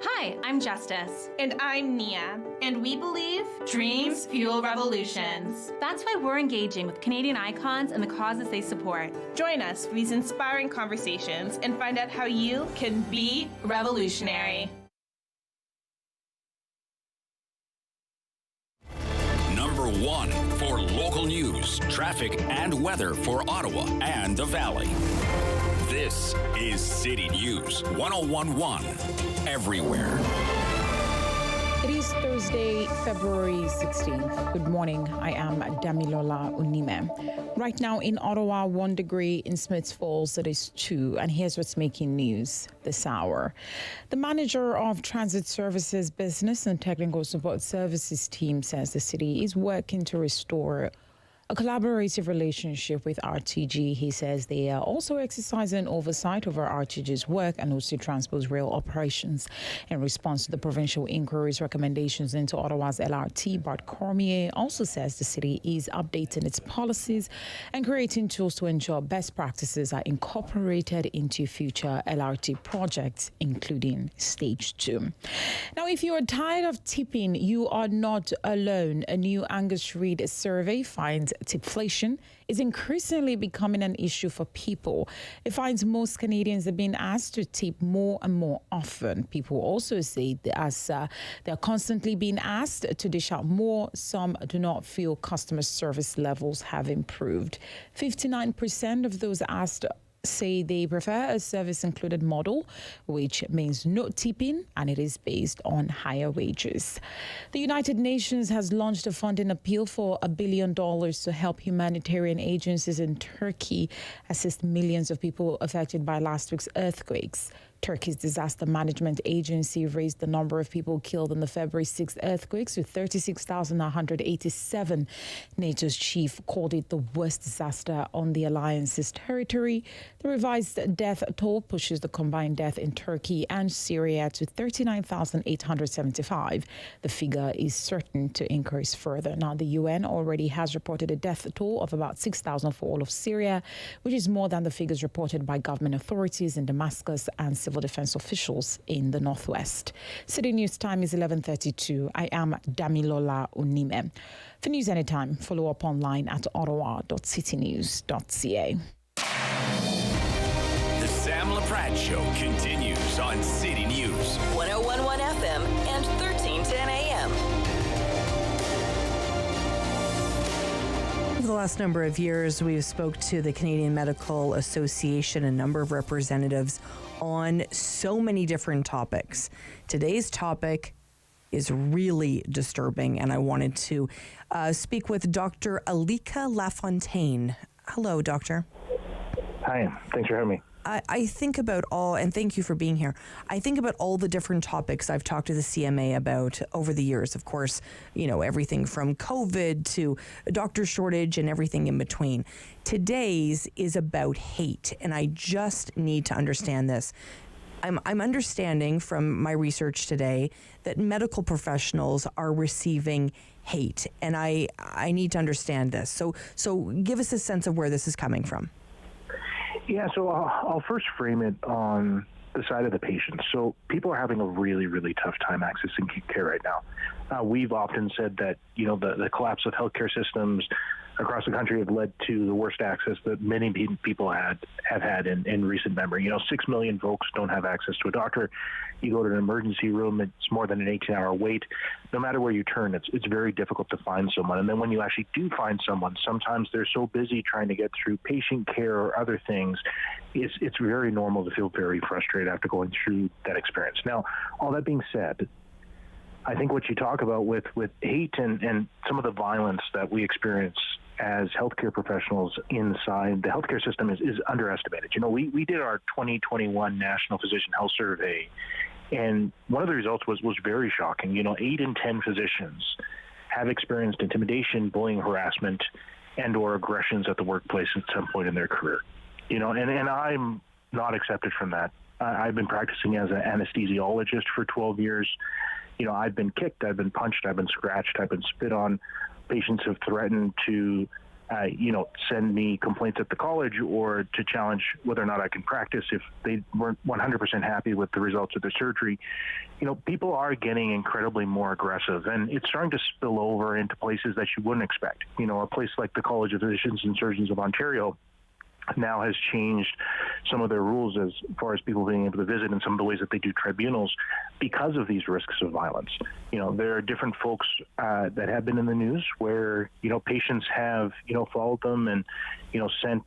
Hi, I'm Justice. And I'm Nia. And we believe dreams fuel revolutions. That's why we're engaging with Canadian icons and the causes they support. Join us for these inspiring conversations and find out how you can be revolutionary. Number 1 for local news, traffic, and weather for Ottawa and the Valley. This is City News 1011 everywhere. It is Thursday, February 16th. Good morning. I am Damilola Unime. Right now in Ottawa, 1 degree. In Smiths Falls, it is 2. And here's what's making news this hour. The manager of Transit Services Business and Technical Support Services team says the city is working to restore a collaborative relationship with RTG. He says they are also exercising oversight over RTG's work and also Transport's rail operations. In response to the provincial inquiry's recommendations into Ottawa's LRT, Bart Cormier also says the city is updating its policies and creating tools to ensure best practices are incorporated into future LRT projects, including Stage 2. Now, if you are tired of tipping, you are not alone. A new Angus Reid survey finds tipflation is increasingly becoming an issue for people. It finds most Canadians are being asked to tip more and more often. People also say that as they're constantly being asked to dish out more, some do not feel customer service levels have improved. 59% of those asked say they prefer a service-included model, which means no tipping, and it is based on higher wages. The United Nations has launched a funding appeal for $1 billion to help humanitarian agencies in Turkey assist millions of people affected by last week's earthquakes. Turkey's disaster management agency raised the number of people killed in the February 6th earthquakes to 36,187. NATO's chief called it the worst disaster on the alliance's territory. The revised death toll pushes the combined death in Turkey and Syria to 39,875. The figure is certain to increase further. Now, the UN already has reported a death toll of about 6,000 for all of Syria, which is more than the figures reported by government authorities in Damascus and civil defense officials in the northwest. City News time is 11:32. I am Damilola Unime. For news anytime, follow up online at ottawa.citynews.ca. The Sam Laprade Show continues on City News 1011 FM and 1310 AM. For the last number of years, we've spoke to the Canadian Medical Association, a number of representatives on so many different topics. Today's topic is really disturbing, and I wanted to speak with Dr. Alika Lafontaine. Hello, doctor. Hi, thanks for having me. I think about and thank you for being here. I think about all the different topics I've talked to the CMA about over the years. Of course, everything from COVID to a doctor shortage and everything in between. Today's is about hate, and I just need to understand this. I'm understanding from my research today that medical professionals are receiving hate, and I need to understand this. So give us a sense of where this is coming from. Yeah, so I'll first frame it on the side of the patient. So people are having a really, really tough time accessing care right now. We've often said that, the collapse of healthcare systems across the country have led to the worst access that many people have had in recent memory. 6 million folks don't have access to a doctor. You go to an emergency room, it's more than an 18-hour wait. No matter where you turn, it's very difficult to find someone. And then when you actually do find someone, sometimes they're so busy trying to get through patient care or other things, it's very normal to feel very frustrated after going through that experience. Now, all that being said, I think what you talk about with hate and some of the violence that we experience as healthcare professionals inside the healthcare system is underestimated. We did our 2021 National Physician Health Survey, and one of the results was very shocking. 8 in 10 physicians have experienced intimidation, bullying, harassment, and or aggressions at the workplace at some point in their career. And I'm not accepted from that. I've been practicing as an anesthesiologist for 12 years. I've been kicked, I've been punched, I've been scratched, I've been spit on. Patients have threatened to, send me complaints at the college or to challenge whether or not I can practice if they weren't 100% happy with the results of their surgery. People are getting incredibly more aggressive, and it's starting to spill over into places that you wouldn't expect. A place like the College of Physicians and Surgeons of Ontario now has changed some of their rules as far as people being able to visit and some of the ways that they do tribunals because of these risks of violence. There are different folks that have been in the news where, patients have, followed them and, sent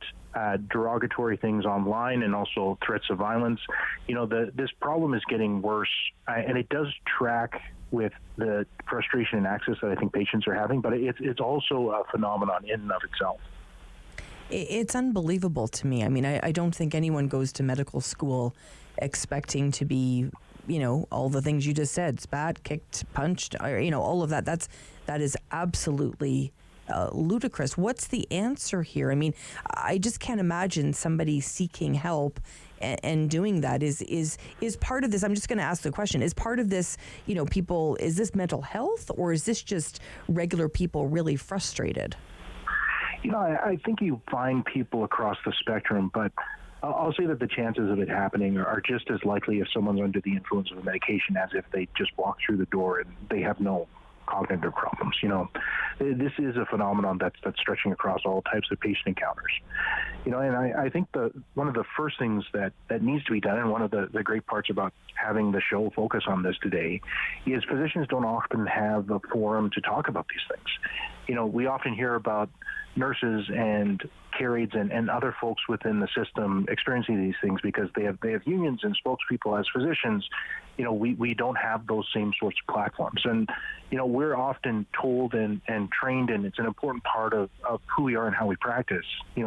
derogatory things online and also threats of violence. This problem is getting worse, and it does track with the frustration and access that I think patients are having, but it's also a phenomenon in and of itself. It's unbelievable to me. I mean, I don't think anyone goes to medical school expecting to be, all the things you just said, spat, kicked, punched, all of that. That is absolutely ludicrous. What's the answer here? I mean, I just can't imagine somebody seeking help and doing that. Is part of this, I'm just going to ask the question, is part of this, people, is this mental health or is this just regular people really frustrated? I think you find people across the spectrum, but I'll say that the chances of it happening are just as likely if someone's under the influence of a medication as if they just walk through the door and they have no cognitive problems. This is a phenomenon that's stretching across all types of patient encounters. And I think one of the first things that needs to be done, and one of the great parts about having the show focus on this today, is physicians don't often have a forum to talk about these things. We often hear about nurses and care aides and other folks within the system experiencing these things because they have unions and spokespeople. As physicians, we don't have those same sorts of platforms. And, we're often told and trained, and it's an important part of who we are and how we practice,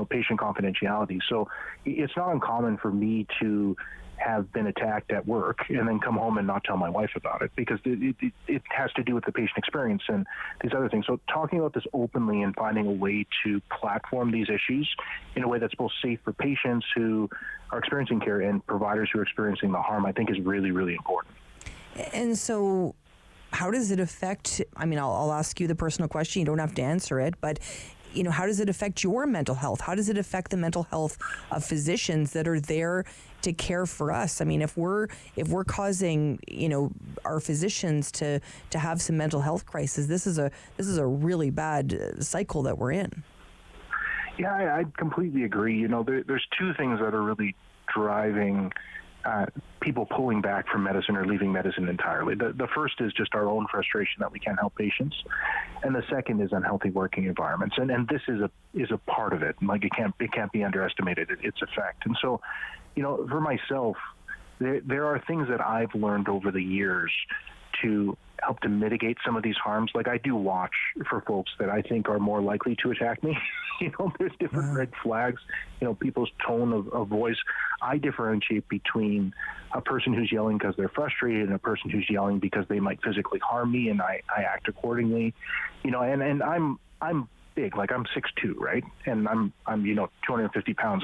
patient confidentiality. So it's not uncommon for me to have been attacked at work and then come home and not tell my wife about it because it has to do with the patient experience and these other things. So talking about this openly and finding a way to platform these issues in a way that's both safe for patients who are experiencing care and providers who are experiencing the harm, I think is really, really important. And so how does it affect, I'll ask you the personal question, you don't have to answer it, but how does it affect your mental health? How does it affect the mental health of physicians that are there to care for us? I mean, if we're causing, our physicians to have some mental health crisis, this is a really bad cycle that we're in. Yeah, I completely agree. There's two things that are really driving people pulling back from medicine or leaving medicine entirely. The first is just our own frustration that we can't help patients, and the second is unhealthy working environments. And this is a part of it. Like it can't be underestimated. Its effect. And so, for myself, there are things that I've learned over the years to help to mitigate some of these harms. Like I do watch for folks that I think are more likely to attack me. There's different red flags, people's tone of voice. I differentiate between a person who's yelling because they're frustrated and a person who's yelling because they might physically harm me, and I act accordingly. And I'm big, like I'm 6'2", right? And I'm 250 pounds.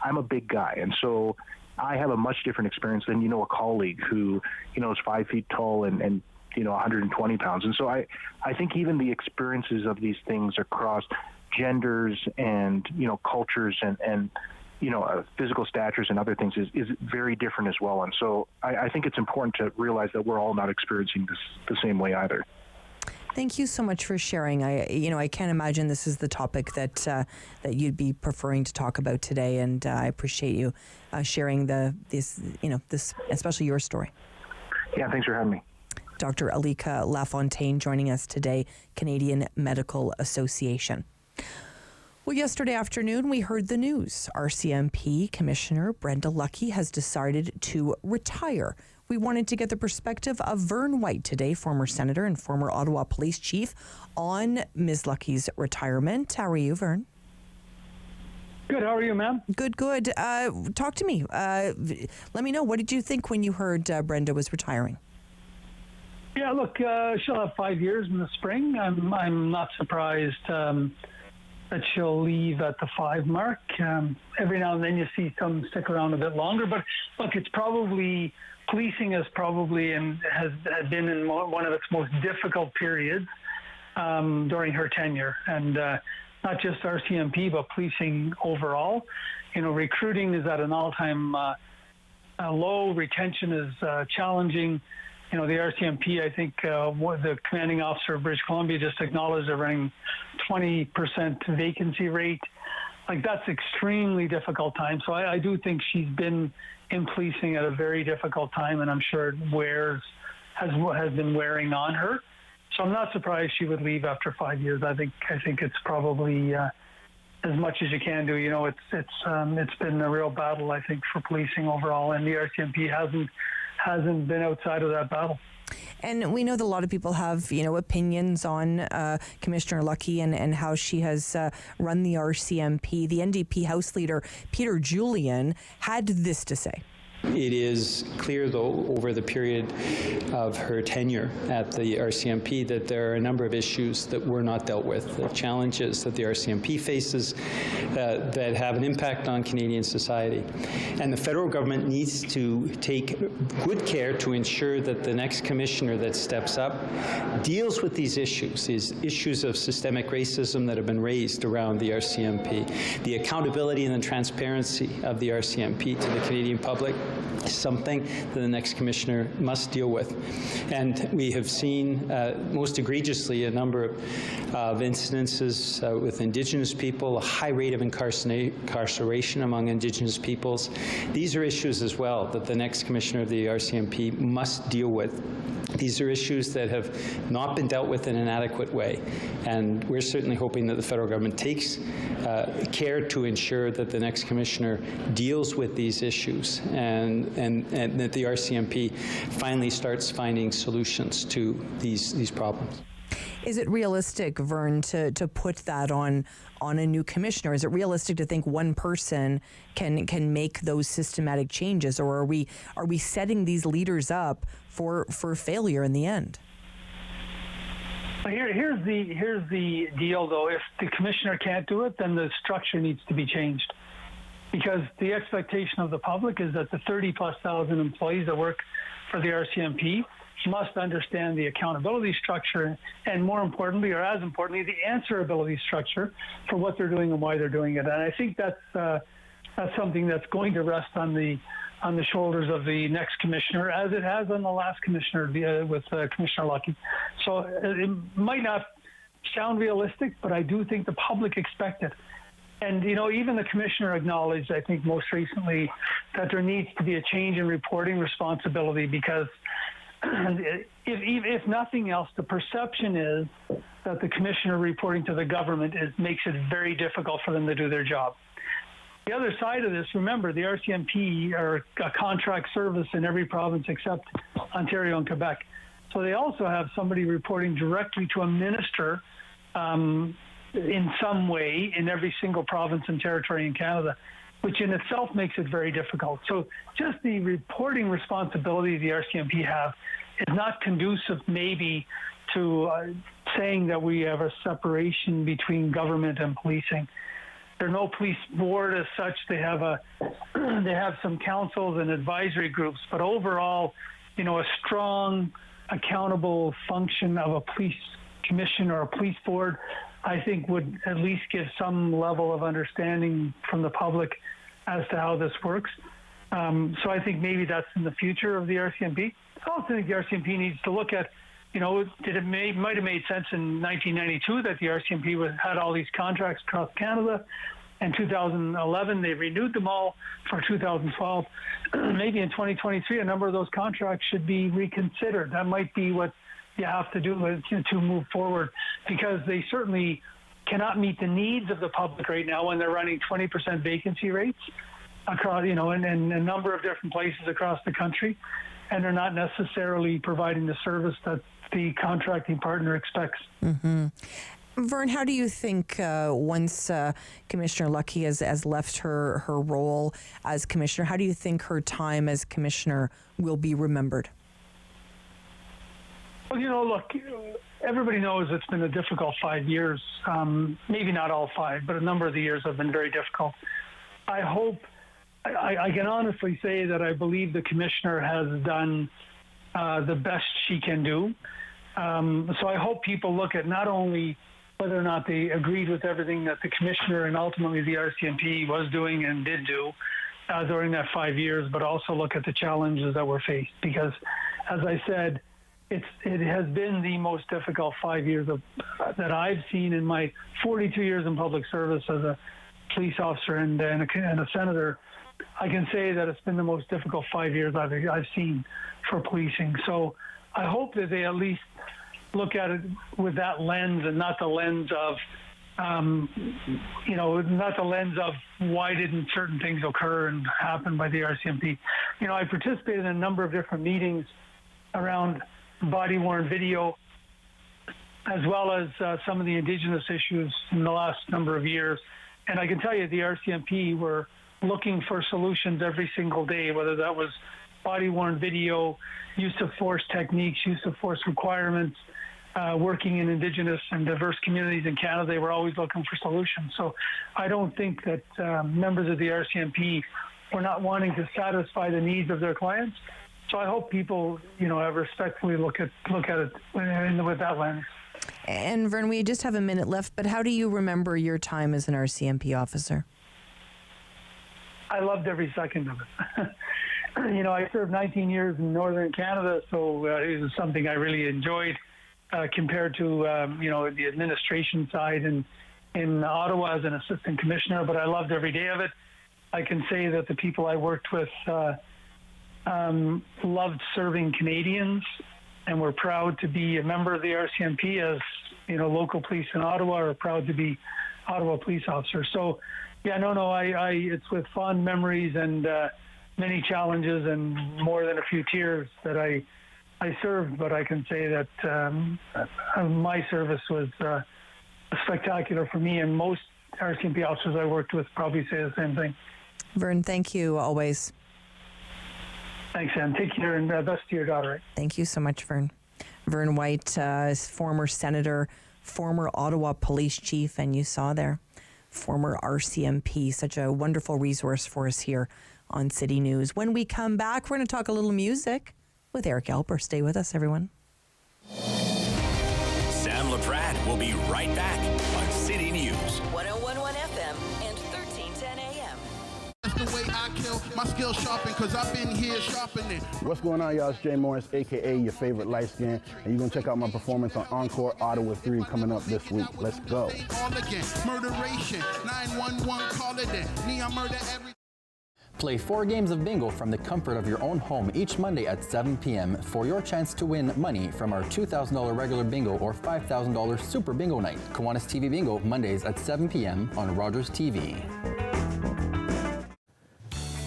I'm a big guy. And so I have a much different experience than, a colleague who, is 5 feet tall and 120 pounds. And so I think even the experiences of these things across genders and, cultures and physical statures and other things is very different as well. And so I think it's important to realize that we're all not experiencing this the same way either. Thank you so much for sharing. I can't imagine this is the topic that you'd be preferring to talk about today, and I appreciate you sharing this, especially your story. Yeah, thanks for having me. Dr. Alika Lafontaine joining us today, Canadian Medical Association. Well, yesterday afternoon, we heard the news. RCMP Commissioner Brenda Lucki has decided to retire. We wanted to get the perspective of Vern White today, former senator and former Ottawa police chief, on Ms. Lucki's retirement. How are you, Vern? Good. How are you, ma'am? Good. Talk to me. Let me know. What did you think when you heard Brenda was retiring? Yeah, look, she'll have 5 years in the spring. I'm not surprised that she'll leave at the 5 mark. Every now and then you see some stick around a bit longer, but look, it's probably policing has been in one of its most difficult periods during her tenure, and not just RCMP, but policing overall. Recruiting is at an all-time low. Retention is challenging. The RCMP, I think the commanding officer of British Columbia just acknowledged they're running 20% vacancy rate. like that's extremely difficult time. So I do think she's been in policing at a very difficult time, and I'm sure it has been wearing on her. So I'm not surprised she would leave after 5 years. I think it's probably as much as you can do. You know, it's been a real battle, I think, for policing overall, and the RCMP hasn't been outside of that battle. And we know that a lot of people have, opinions on Commissioner Lucki and how she has run the RCMP. The NDP House Leader, Peter Julian, had this to say. It is clear, though, over the period of her tenure at the RCMP that there are a number of issues that were not dealt with, the challenges that the RCMP faces that have an impact on Canadian society. And the federal government needs to take good care to ensure that the next commissioner that steps up deals with these issues of systemic racism that have been raised around the RCMP. The accountability and the transparency of the RCMP to the Canadian public is something that the next commissioner must deal with. And we have seen, most egregiously, a number of incidences with Indigenous people, a high rate of incarceration among Indigenous peoples. These are issues as well that the next commissioner of the RCMP must deal with. These are issues that have not been dealt with in an adequate way, and we're certainly hoping that the federal government takes care to ensure that the next commissioner deals with these issues and that the RCMP finally starts finding solutions to these problems. Is it realistic, Vern, to put that on a new commissioner? Is it realistic to think one person can make those systematic changes, or are we setting these leaders up for failure in the end? Here's the deal, though. If the commissioner can't do it, then the structure needs to be changed, because the expectation of the public is that the 30,000+ employees that work for the RCMP must understand the accountability structure, and more importantly, or as importantly, the answerability structure for what they're doing and why they're doing it. And I think that's something that's going to rest on the shoulders of the next commissioner, as it has on the last commissioner with Commissioner Lucki. So it might not sound realistic, but I do think the public expect it. And, even the commissioner acknowledged, I think most recently, that there needs to be a change in reporting responsibility, because if nothing else, the perception is that the commissioner reporting to the government makes it very difficult for them to do their job. The other side of this, remember, the RCMP are a contract service in every province except Ontario and Quebec. So they also have somebody reporting directly to a minister in some way in every single province and territory in Canada, which in itself makes it very difficult. So just the reporting responsibility the RCMP have is not conducive maybe to saying that we have a separation between government and policing. There's no police board as such. They have some councils and advisory groups, but overall, a strong, accountable function of a police commission or a police board, I think, would at least give some level of understanding from the public as to how this works. So I think maybe that's in the future of the RCMP. I also think the RCMP needs to look at, might have made sense in 1992 that the RCMP had all these contracts across Canada. In 2011, they renewed them all for 2012. Maybe in 2023, a number of those contracts should be reconsidered. That might be what you have to do to move forward, because they certainly cannot meet the needs of the public right now when they're running 20% vacancy rates across, in a number of different places across the country, and they're not necessarily providing the service that the contracting partner expects. Mm-hmm. Vern, how do you think once Commissioner Lucki has left her role as commissioner, how do you think her time as commissioner will be remembered? Well, look, everybody knows it's been a difficult 5 years. Maybe not all 5, but a number of the years have been very difficult. I can honestly say that I believe the commissioner has done the best she can do. So I hope people look at not only whether or not they agreed with everything that the commissioner and ultimately the RCMP was doing and did do during that 5 years, but also look at the challenges that were faced. Because, as I said, it has been the most difficult 5 years that I've seen in my 42 years in public service as a police officer and a senator, I can say that it's been the most difficult 5 years I've seen for policing. So I hope that they at least look at it with that lens and not the lens of, not the lens of why didn't certain things occur and happen by the RCMP. I participated in a number of different meetings around body-worn video, as well as some of the Indigenous issues in the last number of years. And I can tell you the RCMP were looking for solutions every single day, whether that was body-worn video, use of force techniques, use of force requirements, working in Indigenous and diverse communities in Canada. They were always looking for solutions. So I don't think that members of the RCMP were not wanting to satisfy the needs of their clients. So I hope people, respectfully look at it with that lens. And Vern, we just have a minute left, but how do you remember your time as an RCMP officer? I loved every second of it. I served 19 years in Northern Canada, so it was something I really enjoyed compared to, the administration side in Ottawa as an assistant commissioner, but I loved every day of it. I can say that the people I worked with loved serving Canadians and were proud to be a member of the RCMP, as, local police in Ottawa are proud to be Ottawa police officers. So, it's with fond memories and many challenges and more than a few tears that I served, but I can say that my service was spectacular for me, and most RCMP officers I worked with probably say the same thing. Vern, thank you always. Thanks, Anne. Take care, and best to your daughter. Thank you so much, Vern. Vern White is former senator, former Ottawa police chief, and you saw there, former RCMP, such a wonderful resource for us here on City News. When we come back, we're going to talk a little music with Eric Alper. Stay with us, everyone. Sam Laprade will be right back on City News. 101.1 FM and 1310 AM. That's the way I kill my skill sharpen, because I've been here sharpening. What's going on, y'all? It's Jay Morris, a.k.a. your favorite light skin, and you're going to check out my performance on Encore Ottawa 3 coming up this week. Let's go. All again, murderation, 911, call it in. Me, I murder every... Play 4 games of bingo from the comfort of your own home each Monday at 7 p.m. for your chance to win money from our $2,000 regular bingo or $5,000 super bingo night. Kiwanis TV Bingo, Mondays at 7 p.m. on Rogers TV.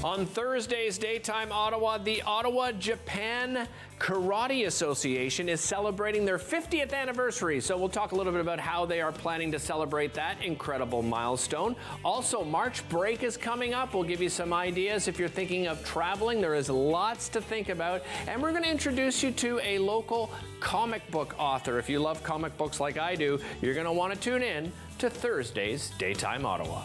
On Thursday's Daytime Ottawa, the Ottawa Japan Karate Association is celebrating their 50th anniversary. So we'll talk a little bit about how they are planning to celebrate that incredible milestone. Also, March break is coming up. We'll give you some ideas if you're thinking of traveling. There is lots to think about. And we're going to introduce you to a local comic book author. If you love comic books like I do, you're going to want to tune in to Thursday's Daytime Ottawa.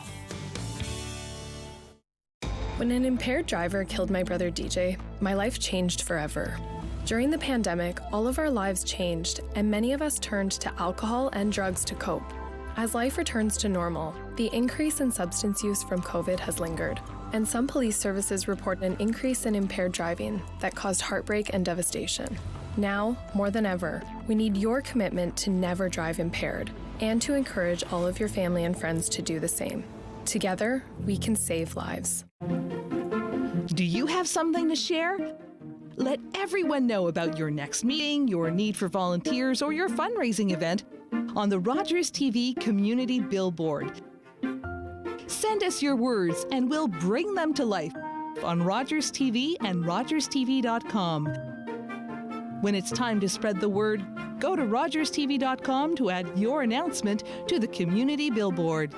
When an impaired driver killed my brother DJ, my life changed forever. During the pandemic, all of our lives changed, and many of us turned to alcohol and drugs to cope. As life returns to normal, the increase in substance use from COVID has lingered, and some police services report an increase in impaired driving that caused heartbreak and devastation. Now, more than ever, we need your commitment to never drive impaired, and to encourage all of your family and friends to do the same. Together, we can save lives. Do you have something to share? Let everyone know about your next meeting, your need for volunteers, or your fundraising event on the Rogers TV Community Billboard. Send us your words and we'll bring them to life on Rogers TV and rogerstv.com. When it's time to spread the word, go to rogerstv.com to add your announcement to the Community Billboard.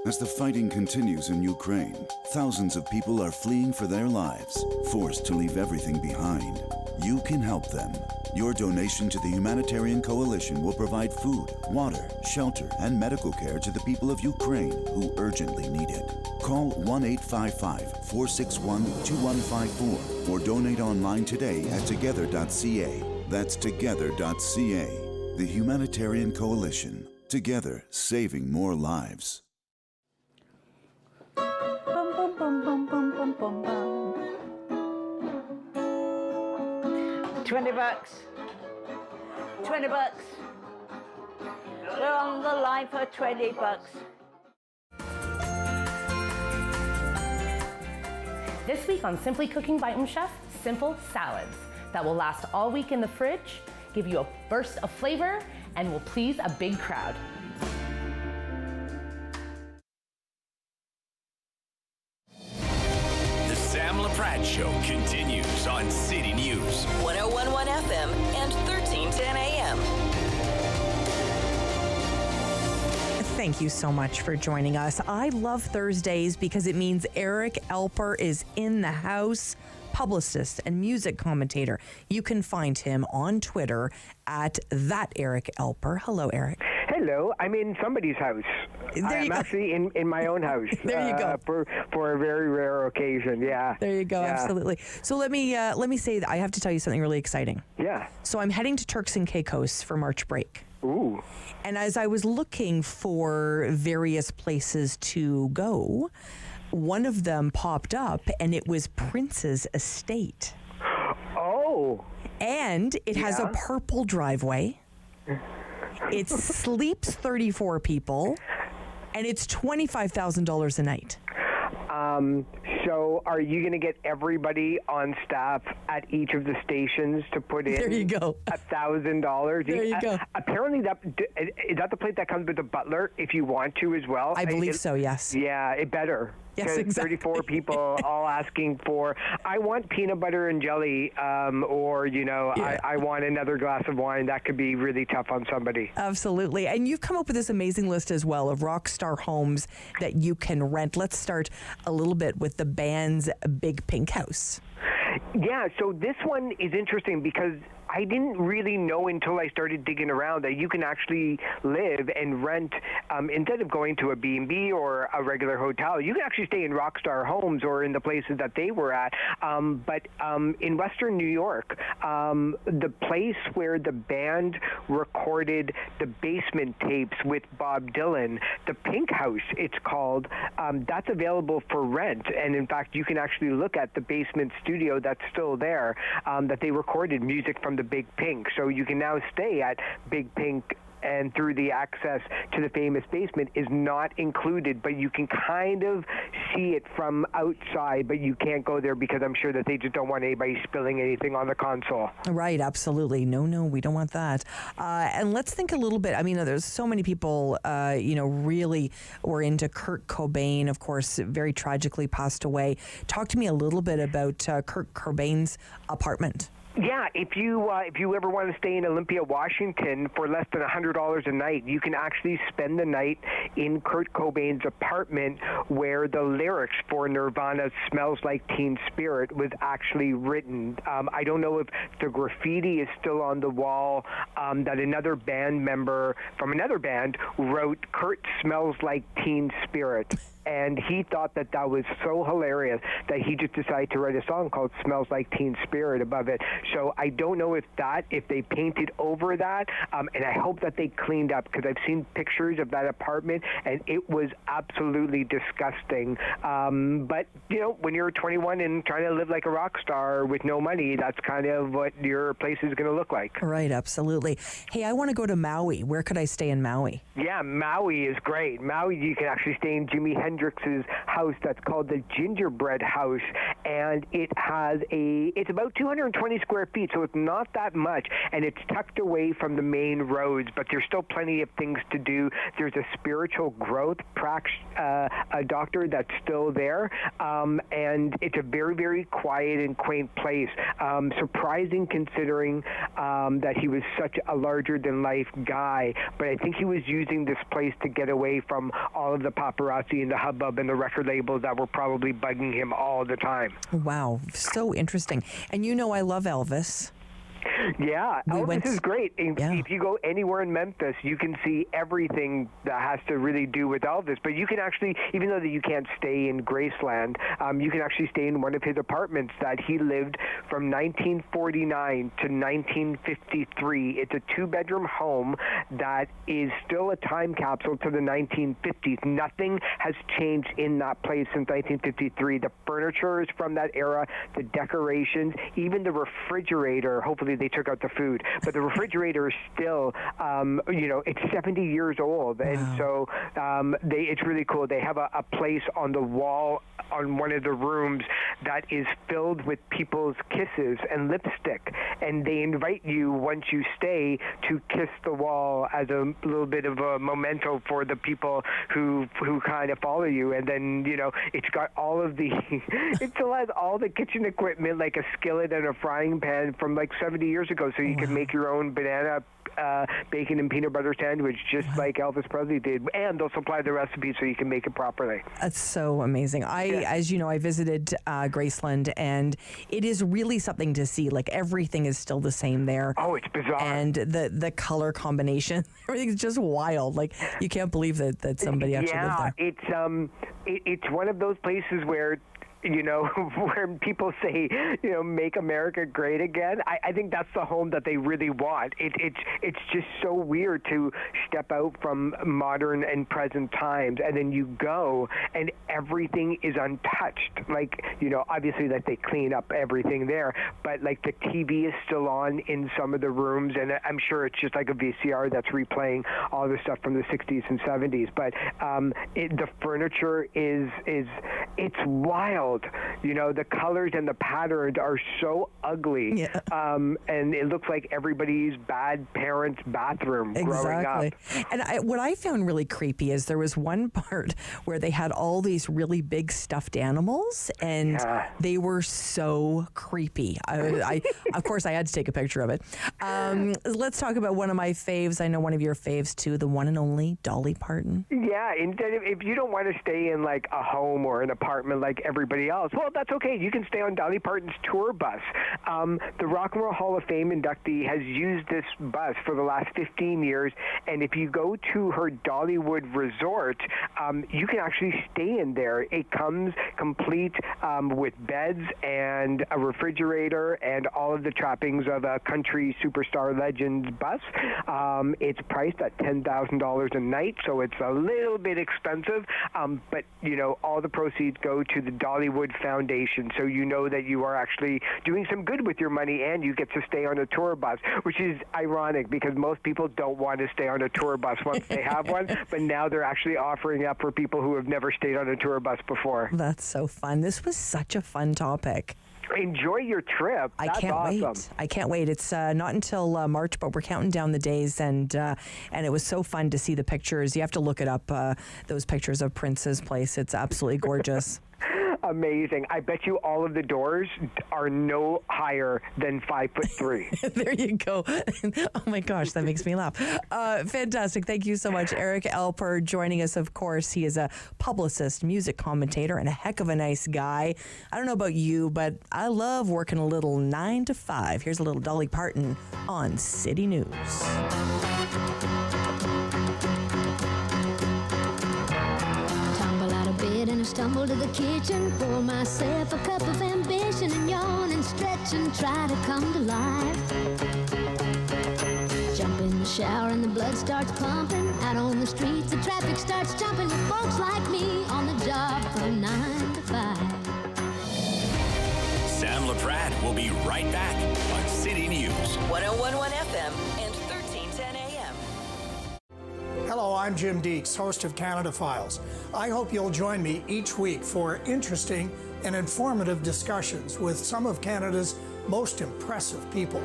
As the fighting continues in Ukraine, thousands of people are fleeing for their lives, forced to leave everything behind. You can help them. Your donation to the Humanitarian Coalition will provide food, water, shelter, and medical care to the people of Ukraine who urgently need it. Call 1-855-461-2154 or donate online today at together.ca. That's together.ca. The Humanitarian Coalition. Together, saving more lives. $20. $20. We're on the line for $20. This week on Simply Cooking by Chef, simple salads that will last all week in the fridge, give you a burst of flavor, and will please a big crowd. The Sam Laprade Show continues on City News. 1011 FM and 1310 AM. Thank you so much for joining us. I love Thursdays because it means Eric Alper is in the house, publicist and music commentator. You can find him on Twitter at @ThatEricAlper. Hello, Eric. Hello, I'm in somebody's house. I'm actually in my own house. There you go. For a very rare occasion, yeah. There you go, Yeah. absolutely. So let me say that I have to tell you something really exciting. Yeah. So I'm heading to Turks and Caicos for March break. Ooh. And as I was looking for various places to go, one of them popped up, and it was Prince's estate. Oh. And it has a purple driveway. It sleeps 34 people, and it's $25,000 a night. So are you going to get everybody on staff at each of the stations to put in? There you go. $1,000. There you go. Apparently, is that the plate that comes with the butler if you want to as well? I believe so, yes. Yeah, it better. Yes, exactly. 34 people all asking for, I want peanut butter and jelly, or, I want another glass of wine. That could be really tough on somebody. Absolutely. And you've come up with this amazing list as well of Rockstar homes that you can rent. Let's start a little bit with the band's Big Pink House. Yeah, so this one is interesting because I didn't really know until I started digging around that you can actually live and rent, instead of going to a B&B or a regular hotel, you can actually stay in Rockstar homes or in the places that they were at. But in Western New York, the place where the band recorded the basement tapes with Bob Dylan, the Pink House, it's called, that's available for rent. And in fact, you can actually look at the basement studio that's still there, that they recorded music from the Big Pink. So you can now stay at Big Pink, and through the access to the famous basement is not included, but you can kind of see it from outside, but you can't go there because I'm sure that they just don't want anybody spilling anything on the console. Right, absolutely. No, we don't want that. And let's think a little bit. I mean, there's so many people, really were into Kurt Cobain, of course, very tragically passed away. Talk to me a little bit about Kurt Cobain's apartment. Yeah, if you ever want to stay in Olympia, Washington for less than $100 a night, you can actually spend the night in Kurt Cobain's apartment where the lyrics for Nirvana's Smells Like Teen Spirit was actually written. I don't know if the graffiti is still on the wall, that another band member from another band wrote Kurt Smells Like Teen Spirit. And he thought that was so hilarious that he just decided to write a song called Smells Like Teen Spirit above it. So I don't know if they painted over that, and I hope that they cleaned up because I've seen pictures of that apartment, and it was absolutely disgusting. But, when you're 21 and trying to live like a rock star with no money, that's kind of what your place is going to look like. Right, absolutely. Hey, I want to go to Maui. Where could I stay in Maui? Yeah, Maui is great. Maui, you can actually stay in Jimi Hendrix's house that's called the Gingerbread House, and it's about 220 square feet, so it's not that much, and it's tucked away from the main roads, but there's still plenty of things to do. There's a spiritual growth a doctor that's still there, and it's a very, very quiet and quaint place. Surprising considering that he was such a larger-than-life guy, but I think he was using this place to get away from all of the paparazzi and the hubbub and the record labels that were probably bugging him all the time. Wow, so interesting. And I love Elvis. Yeah, Elvis is great. If you go anywhere in Memphis, you can see everything that has to really do with Elvis. But you can actually, even though that you can't stay in Graceland, you can actually stay in one of his apartments that he lived from 1949 to 1953. It's a two-bedroom home that is still a time capsule to the 1950s. Nothing has changed in that place since 1953. The furniture is from that era, the decorations, even the refrigerator. Hopefully they they took out the food. But the refrigerator is still, it's 70 years old. Wow. And so it's really cool. They have a place on the wall on one of the rooms that is filled with people's kisses and lipstick. And they invite you, once you stay, to kiss the wall as a little bit of a memento for the people who kind of follow you. And then, it's got all of the, it still has all the kitchen equipment, like a skillet and a frying pan from like 70 years ago, so you can make your own banana bacon and peanut butter sandwich, just like Elvis Presley did, and they'll supply the recipe so you can make it properly. That's so amazing. As you know, I visited Graceland, and it is really something to see. Like, everything is still the same there. Oh, it's bizarre. And the color combination, everything's just wild. Like, you can't believe that somebody actually lived there. It's one of those places where, where people say, make America great again. I think that's the home that they really want. It's just so weird to step out from modern and present times, and then you go and everything is untouched. Like, obviously, like, they clean up everything there, but like the TV is still on in some of the rooms, and I'm sure it's just like a VCR that's replaying all the stuff from the 60s and 70s. But the furniture it's wild. The colors and the patterns are so ugly. Yeah. And it looks like everybody's bad parents' bathroom growing up. And what I found really creepy is there was one part where they had all these really big stuffed animals, and they were so creepy. Of course, I had to take a picture of it. Let's talk about one of my faves. I know one of your faves, too, the one and only Dolly Parton. Yeah, if you don't want to stay in like a home or an apartment like everybody else, well, that's okay. You can stay on Dolly Parton's tour bus. The Rock and Roll Hall of Fame inductee has used this bus for the last 15 years, and if you go to her Dollywood resort, you can actually stay in there. It comes complete with beds and a refrigerator and all of the trappings of a country superstar legend's bus. It's priced at $10,000 a night, so it's a little bit expensive, but all the proceeds go to the Dollywood Foundation, so you know that you are actually doing some good with your money, and you get to stay on a tour bus, which is ironic because most people don't want to stay on a tour bus once they have one, but now they're actually offering up for people who have never stayed on a tour bus before. That's so fun. This was such a fun topic. Enjoy your trip. That's awesome. I can't wait. It's not until March, but we're counting down the days, and it was so fun to see the pictures. You have to look it up, those pictures of Prince's place. It's absolutely gorgeous. Amazing. I bet you all of the doors are no higher than 5'3". There you go. Oh my gosh, that makes me laugh. Fantastic. Thank you so much, Eric Alper, joining us. Of course, he is a publicist, music commentator, and a heck of a nice guy. I don't know about you, but I love working a little 9 to 5. Here's a little Dolly Parton on City News. And I stumble to the kitchen, pour myself a cup of ambition, and yawn and stretch and try to come to life. Jump in the shower and the blood starts pumping. Out on the streets, the traffic starts jumping with folks like me on the job from 9 to 5. Sam Laprade will be right back on City News. 101.1 FM and 1310 AM. Hello, I'm Jim Deeks, host of Canada Files. I hope you'll join me each week for interesting and informative discussions with some of Canada's most impressive people.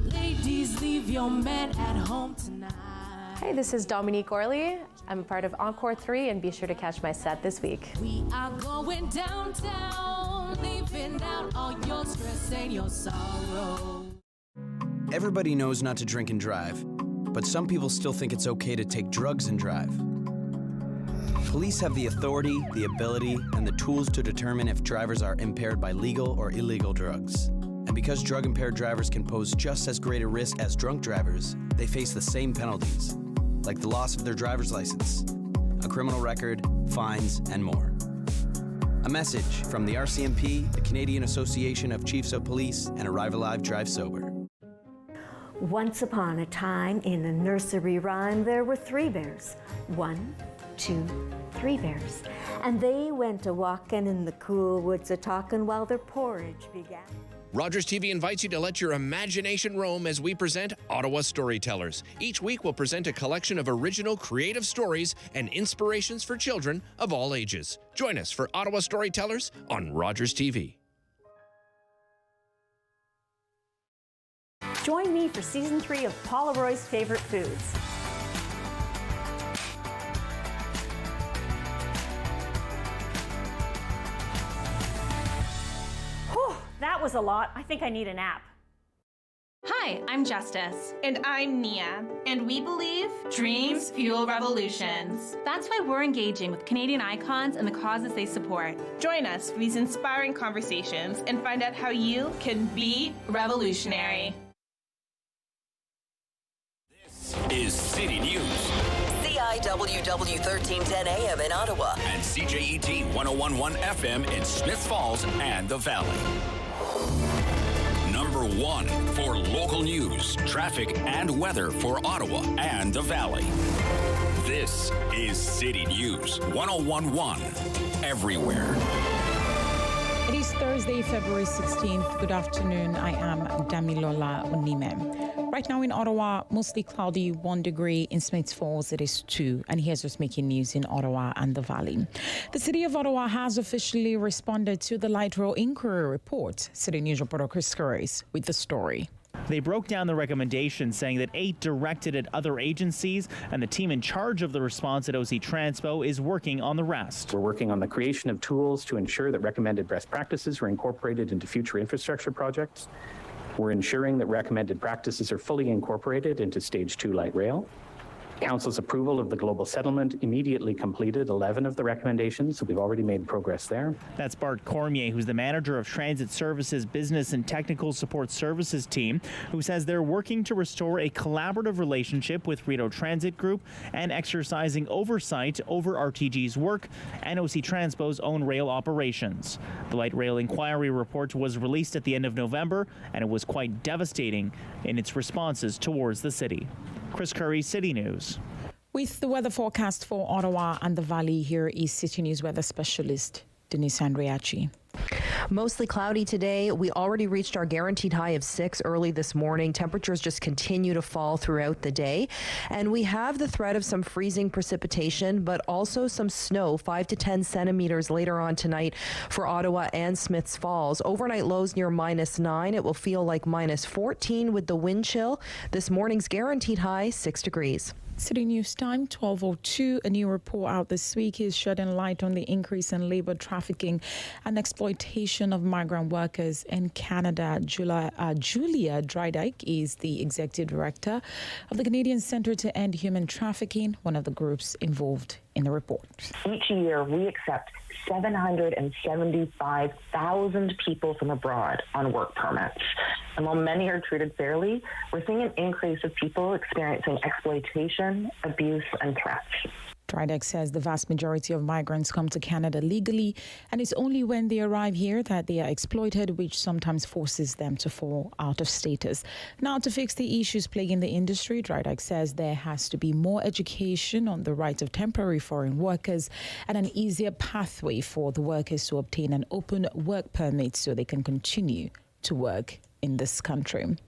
Ladies, leave your man at home tonight. Hi, this is Dominique Orley. I'm part of Encore 3, and be sure to catch my set this week. We are going downtown, leaving out all your stress and your sorrow. Everybody knows not to drink and drive, but some people still think it's okay to take drugs and drive. Police have the authority, the ability, and the tools to determine if drivers are impaired by legal or illegal drugs. And because drug-impaired drivers can pose just as great a risk as drunk drivers, they face the same penalties, like the loss of their driver's license, a criminal record, fines, and more. A message from the RCMP, the Canadian Association of Chiefs of Police, and Arrive Alive, Drive Sober. Once upon a time, in a nursery rhyme, there were 3 bears. 1, 2, 3 bears. And they went a-walking in the cool woods a-talking while their porridge began. Rogers TV invites you to let your imagination roam as we present Ottawa Storytellers. Each week we'll present a collection of original creative stories and inspirations for children of all ages. Join us for Ottawa Storytellers on Rogers TV. Join me for Season 3 of Paula Roy's Favorite Foods. Whew, that was a lot. I think I need a nap. Hi, I'm Justice. And I'm Nia. And we believe dreams fuel revolutions. That's why we're engaging with Canadian icons and the causes they support. Join us for these inspiring conversations and find out how you can be revolutionary. Is City News. CIWW 1310 AM in Ottawa. And CJET 1011 FM in Smiths Falls and the Valley. Number 1 for local news, traffic, and weather for Ottawa and the Valley. This is City News 1011 everywhere. It is Thursday, February 16th. Good afternoon. I am Damilola Onime. Right now in Ottawa, mostly cloudy, 1 degree. In Smiths Falls, it is 2. And here's what's making news in Ottawa and the Valley. The City of Ottawa has officially responded to the light rail inquiry report. City News reporter Chris Curry with the story. They broke down the recommendations, saying that 8 directed at other agencies, and the team in charge of the response at OC Transpo is working on the rest. We're working on the creation of tools to ensure that recommended best practices are incorporated into future infrastructure projects. We're ensuring that recommended practices are fully incorporated into Stage 2 light rail. Council's approval of the global settlement immediately completed 11 of the recommendations, so we've already made progress there. That's Bart Cormier, who's the manager of Transit Services Business and Technical Support Services team, who says they're working to restore a collaborative relationship with Rideau Transit Group and exercising oversight over RTG's work and OC Transpo's own rail operations. The light rail inquiry report was released at the end of November, and it was quite devastating in its responses towards the city. Chris Curry, City News. With the weather forecast for Ottawa and the Valley, here is City News weather specialist Denise Andriachi. Mostly cloudy today. We already reached our guaranteed high of 6 early this morning. Temperatures just continue to fall throughout the day. And we have the threat of some freezing precipitation, but also some snow, 5 to 10 centimeters later on tonight for Ottawa and Smiths Falls. Overnight lows near -9. It will feel like -14 with the wind chill. This morning's guaranteed high, 6 degrees. City News time, 12:02. A new report out this week is shedding light on the increase in labor trafficking and exploitation of migrant workers in Canada. Julia Drydyke is the executive director of the Canadian Centre to End Human Trafficking, one of the groups involved in the report. Each year, we accept 775,000 people from abroad on work permits. And while many are treated fairly, we're seeing an increase of people experiencing exploitation, abuse, and threats. Drydyke says the vast majority of migrants come to Canada legally, and it's only when they arrive here that they are exploited, which sometimes forces them to fall out of status. Now, to fix the issues plaguing the industry, Drydyke says there has to be more education on the rights of temporary foreign workers and an easier pathway for the workers to obtain an open work permit so they can continue to work in this country. And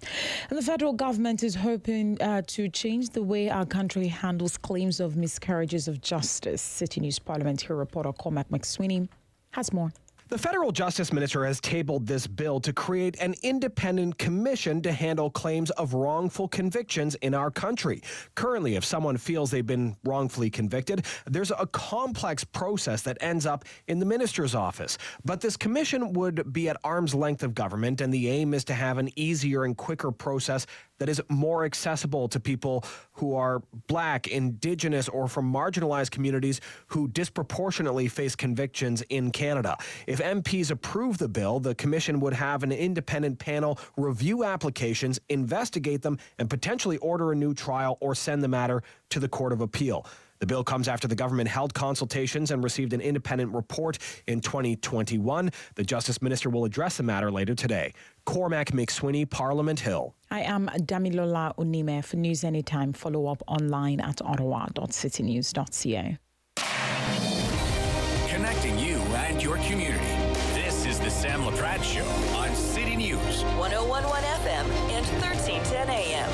the federal government is hoping to change the way our country handles claims of miscarriages of justice. City News parliamentary reporter Cormac McSweeney has more. The federal justice minister has tabled this bill to create an independent commission to handle claims of wrongful convictions in our country. Currently, if someone feels they've been wrongfully convicted, there's a complex process that ends up in the minister's office. But this commission would be at arm's length of government, and the aim is to have an easier and quicker process that is more accessible to people who are Black, Indigenous, or from marginalized communities who disproportionately face convictions in Canada. If MPs approve the bill, the commission would have an independent panel review applications, investigate them, and potentially order a new trial or send the matter to the Court of Appeal. The bill comes after the government held consultations and received an independent report in 2021. The Justice Minister will address the matter later today. Cormac McSweeney, Parliament Hill. I am Damilola Unime. For News Anytime, follow up online at ottawa.citynews.ca. Connecting you and your community. This is the Sam Laprad Show on City News. 1011 FM and 1310 AM.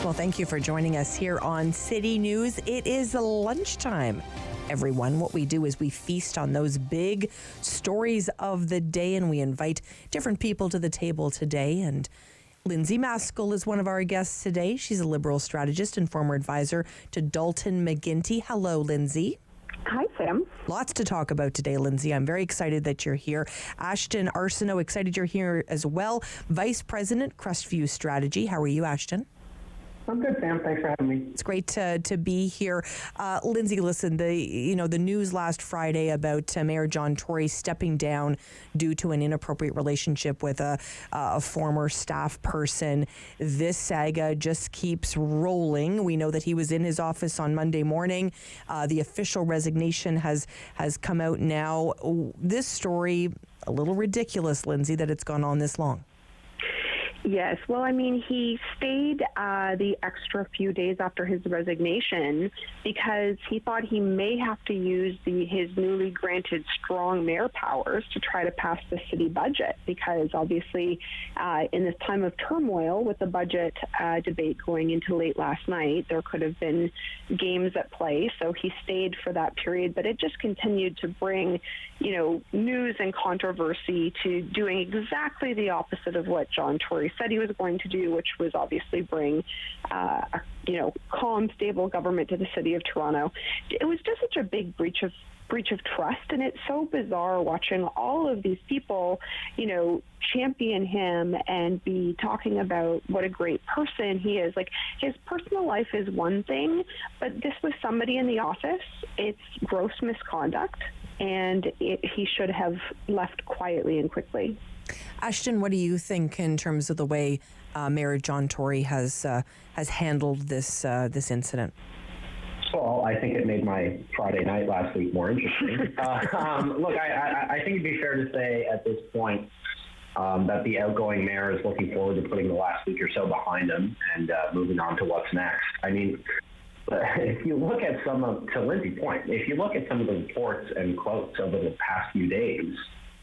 Well, thank you for joining us here on City News. It is lunchtime, everyone. What we do is we feast on those big stories of the day, and we invite different people to the table today. And Lindsay Maskell is one of our guests today. She's a Liberal strategist and former advisor to Dalton McGuinty. Hello, Lindsay. Hi, Sam. Lots to talk about today, Lindsay. I'm very excited that you're here. Ashton Arsenault, excited you're here as well. Vice President, Crestview Strategy. How are you, Ashton? I'm good, Sam. Thanks for having me. It's great to be here. Lindsay, listen, the news last Friday about Mayor John Tory stepping down due to an inappropriate relationship with a former staff person. This saga just keeps rolling. We know that he was in his office on Monday morning. The official resignation has come out now. This story, a little ridiculous, Lindsay, that it's gone on this long. Yes. Well, I mean, he stayed the extra few days after his resignation because he thought he may have to use his newly granted strong mayor powers to try to pass the city budget, because obviously in this time of turmoil with the budget debate going into late last night, there could have been games at play. So he stayed for that period, but it just continued to bring, news and controversy to doing exactly the opposite of what John Tory said he was going to do, which was obviously bring a calm, stable government to the city of Toronto. It was just such a big breach of trust, and it's so bizarre watching all of these people, champion him and be talking about what a great person he is. Like, his personal life is one thing, but this was somebody in the office. It's gross misconduct, and he should have left quietly and quickly. Ashton, what do you think in terms of the way Mayor John Tory has handled this incident? Well, I think it made my Friday night last week more interesting. Look, I think it'd be fair to say at this point that the outgoing mayor is looking forward to putting the last week or so behind him and moving on to what's next. I mean, if you look at to Lindsay's point, if you look at some of the reports and quotes over the past few days,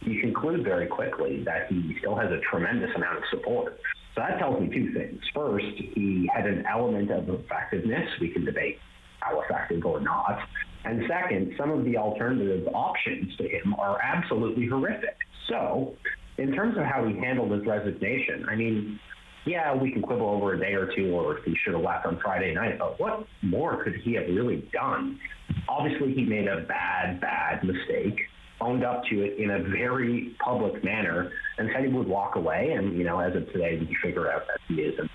you conclude very quickly that he still has a tremendous amount of support. So that tells me two things. First, he had an element of effectiveness. We can debate how effective or not. And second, some of the alternative options to him are absolutely horrific. So in terms of how he handled his resignation, I mean, yeah, we can quibble over a day or two or if he should have left on Friday night, but what more could he have really done? Obviously, he made a bad mistake, owned up to it in a very public manner, and said he would walk away. And, as of today, we figure out that he isn't.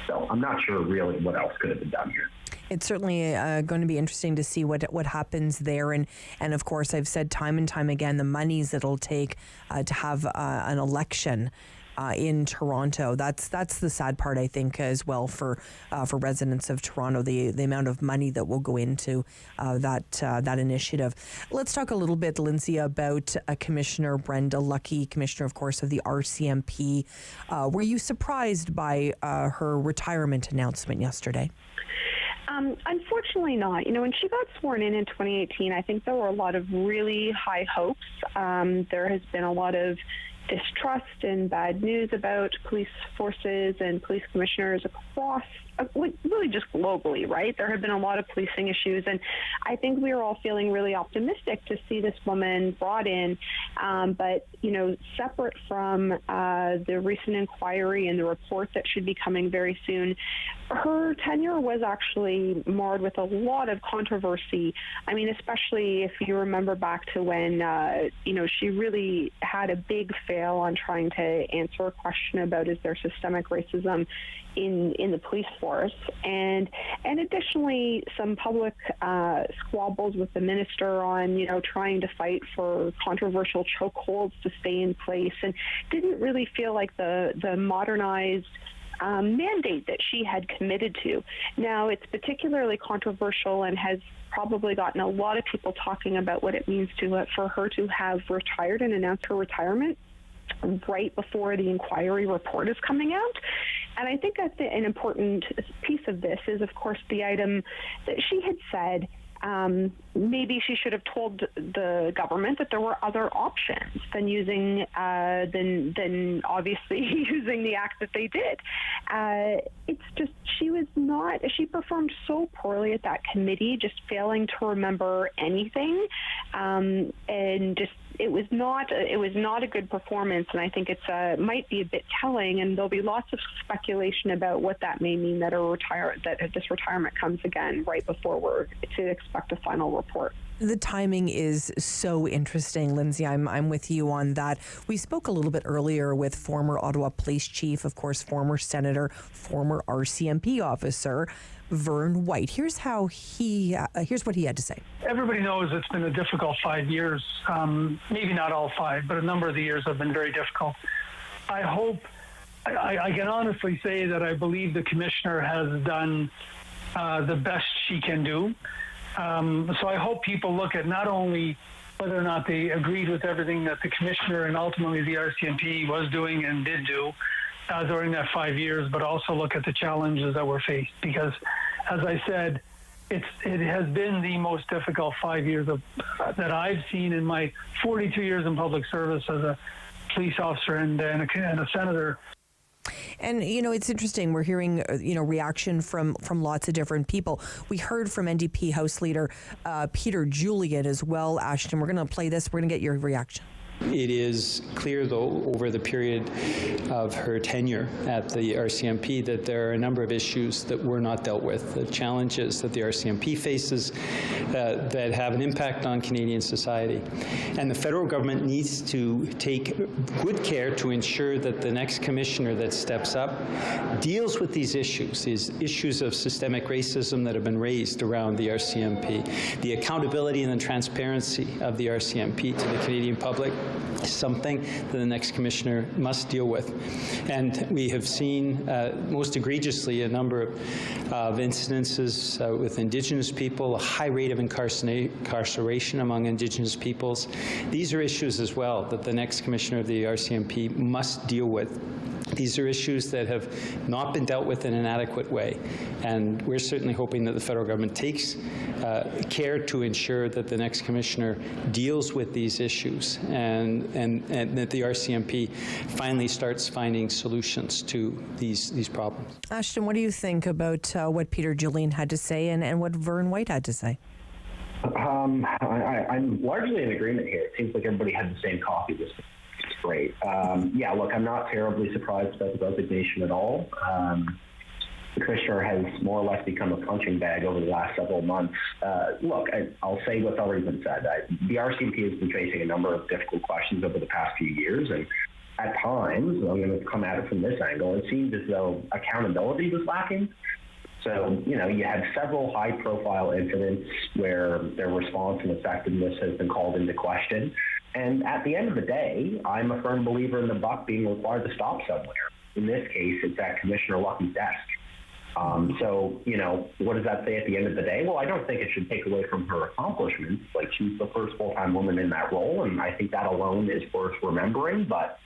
So I'm not sure really what else could have been done here. It's certainly going to be interesting to see what happens there. And of course, I've said time and time again, the monies it'll take to have an election in Toronto. That's the sad part, I think, as well for residents of Toronto, the amount of money that will go into that initiative. Let's talk a little bit, Lindsay, about Commissioner Brenda Lucki, Commissioner, of course, of the RCMP. Were you surprised by her retirement announcement yesterday? Unfortunately not. When she got sworn in 2018, I think there were a lot of really high hopes. There has been a lot of distrust and bad news about police forces and police commissioners across, really just globally, right? There have been a lot of policing issues, and I think we are all feeling really optimistic to see this woman brought in. But, separate from the recent inquiry and the report that should be coming very soon, her tenure was actually marred with a lot of controversy. I mean, especially if you remember back to when, she really had a big fail on trying to answer a question about is there systemic racism in the police force, and additionally some public squabbles with the minister on trying to fight for controversial chokeholds to stay in place, and didn't really feel like the modernized mandate that she had committed to. Now, it's particularly controversial and has probably gotten a lot of people talking about what it means for her to have retired and announced her retirement right before the inquiry report is coming out. And I think an important piece of this is, of course, the item that she had said maybe she should have told the government that there were other options than using than obviously using the act that they did. It's just she performed so poorly at that committee, just failing to remember anything, and just it was not a good performance. And I think it's might be a bit telling, and there'll be lots of speculation about what that may mean that this retirement comes again right before we're to expect a final report. The timing is so interesting, Lindsay. I'm with you on that. We spoke a little bit earlier with former Ottawa Police Chief, of course, former Senator, former RCMP officer, Vern White. Here's what he had to say. Everybody knows it's been a difficult 5 years. Maybe not all 5, but a number of the years have been very difficult. I hope, I can honestly say that I believe the commissioner has done the best she can do. So I hope people look at not only whether or not they agreed with everything that the commissioner and ultimately the RCMP was doing and did do during that 5 years, but also look at the challenges that were faced. Because, as I said, it has been the most difficult 5 years that I've seen in my 42 years in public service as a police officer and a senator. And, it's interesting. We're hearing, reaction from lots of different people. We heard from NDP House Leader Peter Julian as well, Ashton. We're going to play this. We're going to get your reaction. It is clear, though, over the period of her tenure at the RCMP that there are a number of issues that were not dealt with, the challenges that the RCMP faces that have an impact on Canadian society. And the federal government needs to take good care to ensure that the next commissioner that steps up deals with these issues of systemic racism that have been raised around the RCMP. The accountability and the transparency of the RCMP to the Canadian public is something that the next commissioner must deal with. And we have seen, most egregiously, a number of incidences with Indigenous people, a high rate of incarceration among Indigenous peoples. These are issues as well that the next commissioner of the RCMP must deal with. These are issues that have not been dealt with in an adequate way, and we're certainly hoping that the federal government takes care to ensure that the next commissioner deals with these issues and that the RCMP finally starts finding solutions to these problems. Ashton, what do you think about what Peter Julian had to say and what Vern White had to say? I'm largely in agreement here. It seems like everybody had the same coffee this morning. Great. Look, I'm not terribly surprised about the resignation at all. The commissioner has more or less become a punching bag over the last several months. Look, I'll say what's already been said. The RCMP has been facing a number of difficult questions over the past few years, and at times, I'm going to come at it from this angle, it seemed as though accountability was lacking. So, you had several high-profile incidents where their response and effectiveness has been called into question. And at the end of the day, I'm a firm believer in the buck being required to stop somewhere. In this case, it's at Commissioner Lucky's desk. So, what does that say at the end of the day? Well, I don't think it should take away from her accomplishments. Like, she's the first full-time woman in that role, and I think that alone is worth remembering. But,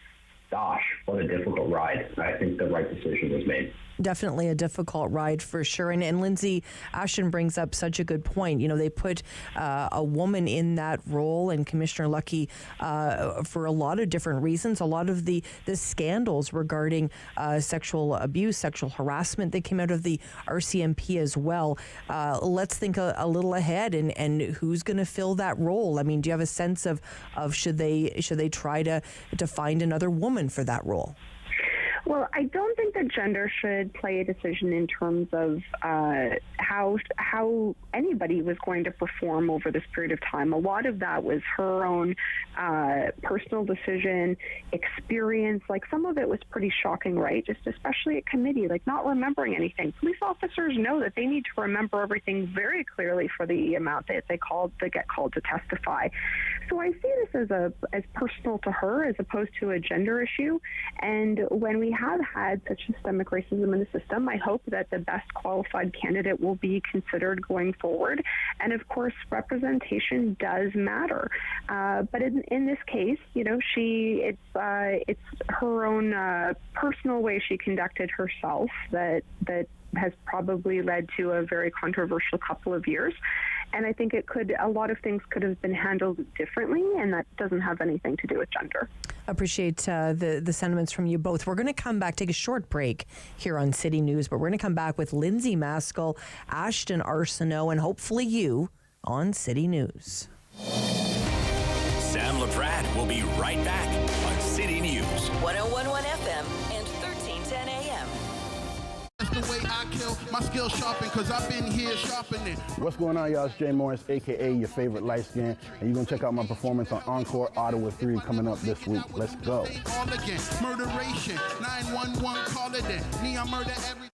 gosh, what a difficult ride. I think the right decision was made. Definitely a difficult ride for sure. And Lindsay, Ashton brings up such a good point. They put a woman in that role, and Commissioner Lucky, for a lot of different reasons, a lot of the scandals regarding sexual abuse, sexual harassment that came out of the RCMP as well. Let's think a little ahead and who's going to fill that role. I mean, do you have a sense of should they try to find another woman for that role? Well, I don't think that gender should play a decision in terms of how anybody was going to perform over this period of time. A lot of that was her own personal decision, experience. Like, some of it was pretty shocking, right? Just especially at committee, like not remembering anything. Police officers know that they need to remember everything very clearly for the amount that they get called to testify. So I see this as personal to her as opposed to a gender issue. And when we have had such systemic racism in the system, I hope that the best qualified candidate will be considered going forward. And of course, representation does matter. But in this case, it's her own personal way she conducted herself that has probably led to a very controversial couple of years. And I think a lot of things could have been handled differently, and that doesn't have anything to do with gender. Appreciate the sentiments from you both. We're going to come back, take a short break here on City News, but we're going to come back with Lindsay Maskell, Ashton Arsenault, and hopefully you on City News. Sam Laprade will be right back on City News. 101.1 FM and 1310 AM. That's the way I kill my skill sharpen, because I've been here sharpening. What's going on, y'all? It's Jay Morris, a.k.a. your favorite light skin, and you're going to check out my performance on Encore Ottawa 3 coming up this week. Let's go. All again, murderation, 911, call it in. Me, I murder every...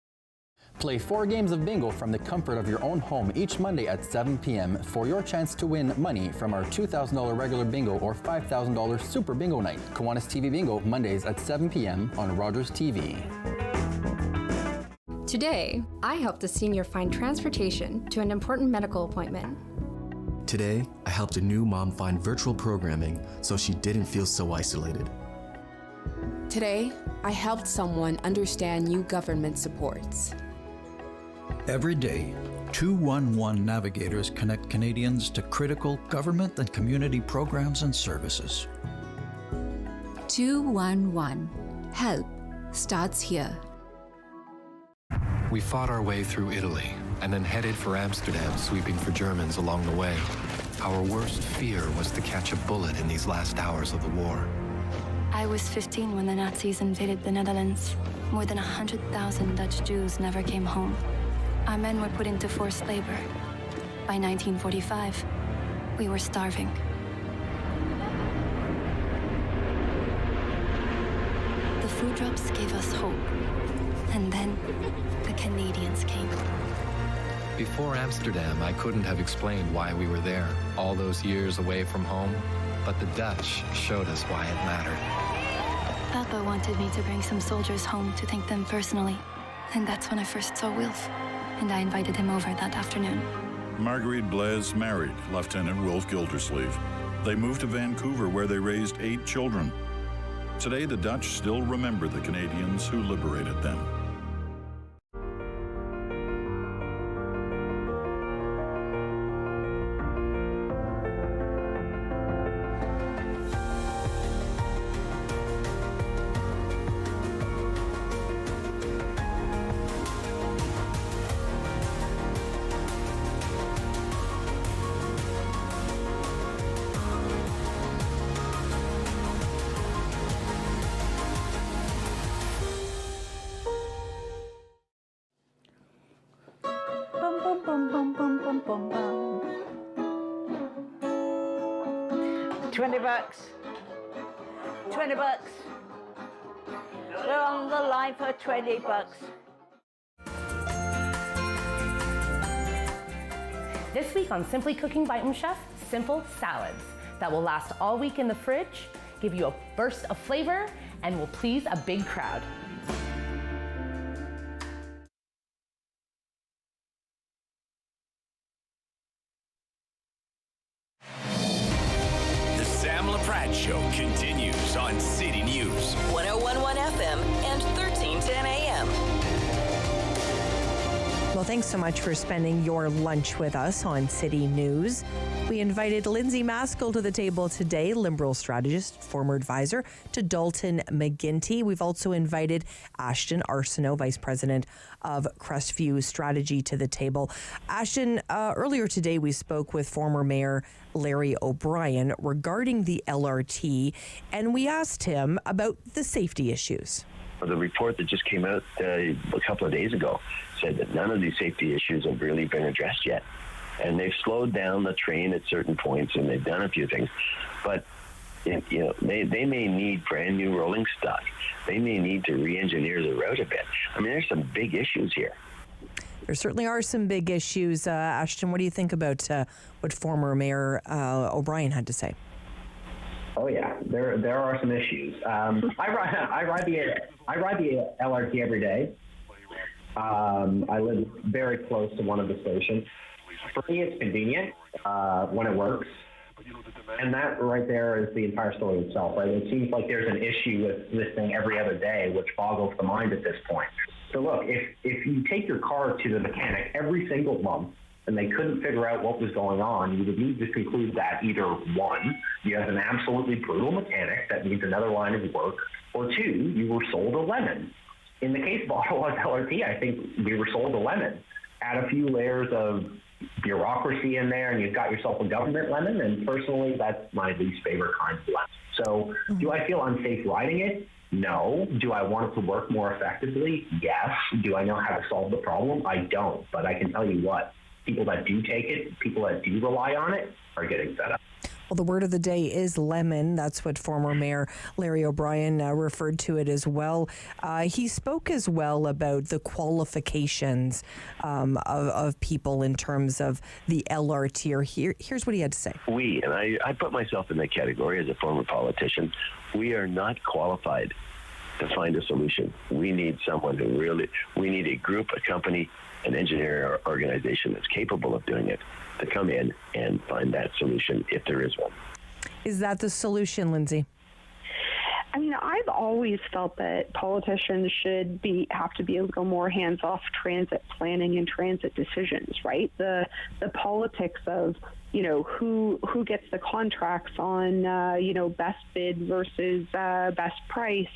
Play 4 games of bingo from the comfort of your own home each Monday at 7 p.m. for your chance to win money from our $2,000 regular bingo or $5,000 super bingo night. Kiwanis TV Bingo, Mondays at 7 p.m. on Rogers TV. Today, I helped a senior find transportation to an important medical appointment. Today, I helped a new mom find virtual programming so she didn't feel so isolated. Today, I helped someone understand new government supports. Every day, 211 navigators connect Canadians to critical government and community programs and services. 211. Help starts here. We fought our way through Italy and then headed for Amsterdam, sweeping for Germans along the way. Our worst fear was to catch a bullet in these last hours of the war. I was 15 when the Nazis invaded the Netherlands. More than 100,000 Dutch Jews never came home. Our men were put into forced labor. By 1945, we were starving. The food drops gave us hope. And then, the Canadians came. Before Amsterdam, I couldn't have explained why we were there, all those years away from home, but the Dutch showed us why it mattered. Papa wanted me to bring some soldiers home to thank them personally. And that's when I first saw Wilf. And I invited him over that afternoon. Marguerite Blaise married Lieutenant Wilf Gildersleeve. They moved to Vancouver, where they raised 8 children. Today, the Dutch still remember the Canadians who liberated them. $20. $20. We're on the line for $20. This week on Simply Cooking by Chef, simple salads that will last all week in the fridge, give you a burst of flavor, and will please a big crowd. The Sam Laprade Show continues on City News. 101.1 FM and 1310 AM. Well, thanks so much for spending your lunch with us on City News. We invited Lindsay Maskell to the table today, Liberal strategist, former advisor to Dalton McGuinty. We've also invited Ashton Arsenault, Vice President of Crestview Strategy, to the table. Ashton, earlier today we spoke with former Mayor Larry O'Brien regarding the LRT, and we asked him about the safety issues. The report that just came out a couple of days ago said that none of these safety issues have really been addressed yet. And they've slowed down the train at certain points, and they've done a few things. But they may need brand new rolling stock. They may need to re-engineer the route a bit. I mean, there's some big issues here. There certainly are some big issues. Ashton, what do you think about what former Mayor O'Brien had to say? Oh yeah, there are some issues. I ride the LRT every day. I live very close to one of the stations. For me, it's convenient when it works. And that right there is the entire story itself, right? It seems like there's an issue with this thing every other day, which boggles the mind at this point. So look, if you take your car to the mechanic every single month and they couldn't figure out what was going on, you would need to conclude that either one, you have an absolutely brutal mechanic that needs another line of work, or two, you were sold a lemon. In the case of Ottawa's LRT, I think we were sold a lemon. Add a few layers of bureaucracy in there and you've got yourself a government lemon, and personally that's my least favorite kind of lemon. So do I feel unsafe riding it? No. Do I want it to work more effectively? Yes. Do I know how to solve the problem? I don't, but I can tell you what, people that do take it, people that do rely on it are getting fed up. Well, the word of the day is lemon. That's what former Mayor Larry O'Brien referred to it as well. He spoke as well about the qualifications of people in terms of the LRT. Here's what he had to say. We, and I put myself in that category as a former politician, we are not qualified to find a solution. We need someone we need a group, a company, an engineer or organization that's capable of doing it, to come in and find that solution if there is one. Is that the solution, Lindsay? I mean, I've always felt that politicians should have to be a little more hands-off transit planning and transit decisions, right? The politics of, who gets the contracts on, best bid versus best price,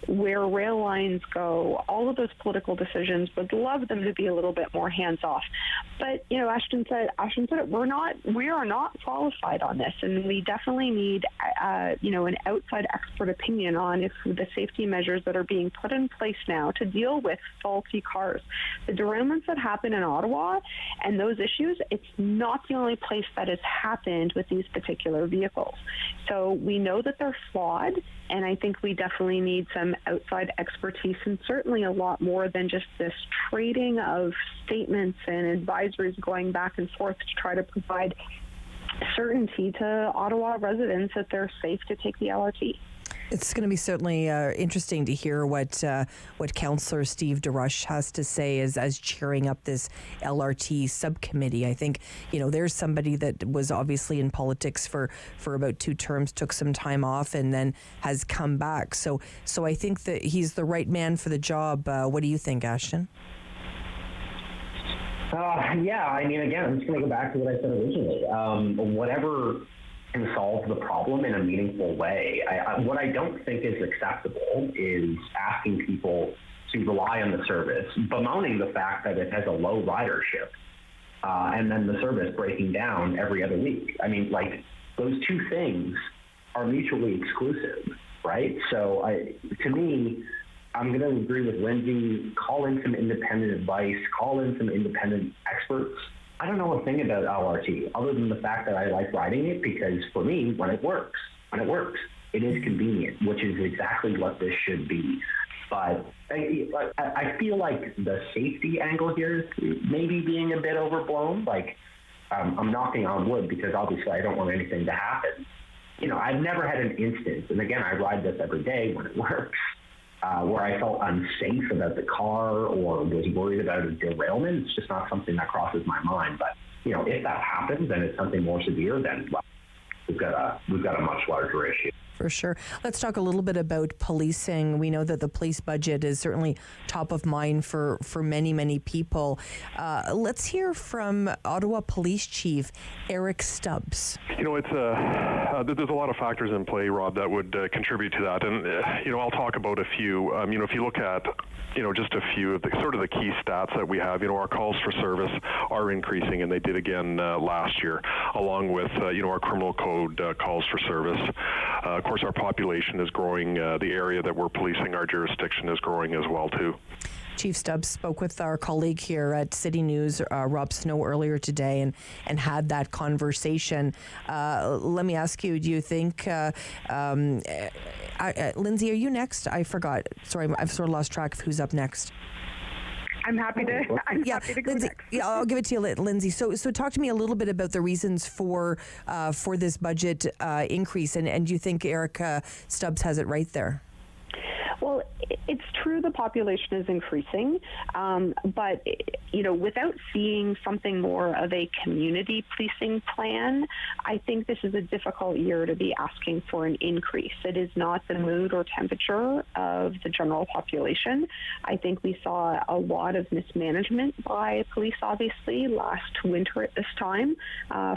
where rail lines go, all of those political decisions, would love them to be a little bit more hands-off. But, Ashton said it, we are not qualified on this, and we definitely need, an outside expert opinion on if the safety measures that are being put in place now to deal with faulty cars. The derailments that happen in Ottawa and those issues, it's not the only place that has happened with these particular vehicles. So we know that they're flawed, and I think we definitely need some outside expertise, and certainly a lot more than just this trading of statements and advisories going back and forth to try to provide certainty to Ottawa residents that they're safe to take the LRT. It's going to be certainly interesting to hear what Councillor Steve DeRush has to say as chairing up this LRT subcommittee. I think, there's somebody that was obviously in politics for about 2 terms, took some time off, and then has come back. So I think that he's the right man for the job. What do you think, Ashton? Yeah, I mean, again, I'm just going to go back to what I said originally. Whatever can solve the problem in a meaningful way. What I don't think is acceptable is asking people to rely on the service, bemoaning the fact that it has a low ridership, and then the service breaking down every other week. I mean, those two things are mutually exclusive, right? So to me, I'm going to agree with Lindsay, call in some independent advice, call in some independent experts. I don't know a thing about LRT other than the fact that I like riding it, because for me, when it works, it is convenient, which is exactly what this should be. But I feel like the safety angle here is maybe being a bit overblown. I'm knocking on wood because obviously I don't want anything to happen. I've never had an instance, and again, I ride this every day when it works, where I felt unsafe about the car or was worried about a derailment. It's just not something that crosses my mind. But, if that happens and it's something more severe, then we've got a much larger issue. For sure. Let's talk a little bit about policing. We know that the police budget is certainly top of mind for many, many people. Let's hear from Ottawa Police Chief Eric Stubbs. It's there's a lot of factors in play, Rob, that would contribute to that. And, I'll talk about a few. If you look at, just a few of the key stats that we have, our calls for service are increasing, and they did again last year, along with, our criminal code calls for service. Of course, our population is growing. The area that we're policing, our jurisdiction, is growing as well, too. Chief Stubbs spoke with our colleague here at City News, Rob Snow, earlier today and had that conversation. Let me ask you, do you think, Lindsay, are you next? I forgot. Sorry, I've sort of lost track of who's up next. I'm happy to. I'm happy to go Lindsay, next. yeah, I'll give it to you, Lindsay. So talk to me a little bit about the reasons for this budget increase, and do you think Eric Stubbs has it right there? Well, it's true the population is increasing, but, without seeing something more of a community policing plan, I think this is a difficult year to be asking for an increase. It is not the mood or temperature of the general population. I think we saw a lot of mismanagement by police, obviously, last winter at this time,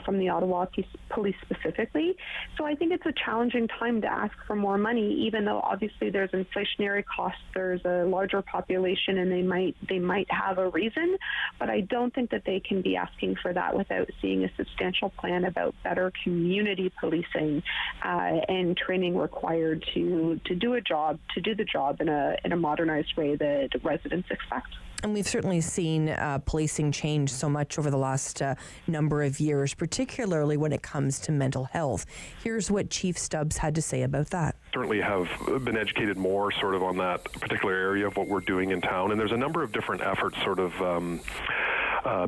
from the Ottawa Police specifically. So I think it's a challenging time to ask for more money, even though obviously there's inflationary costs, there's a larger population, and they might have a reason, but I don't think that they can be asking for that without seeing a substantial plan about better community policing and training required to do the job in a modernized way that residents expect. And we've certainly seen policing change so much over the last number of years, particularly when it comes to mental health. Here's what Chief Stubbs had to say about that. Certainly have been educated more sort of on that particular area of what we're doing in town, and there's a number of different efforts sort of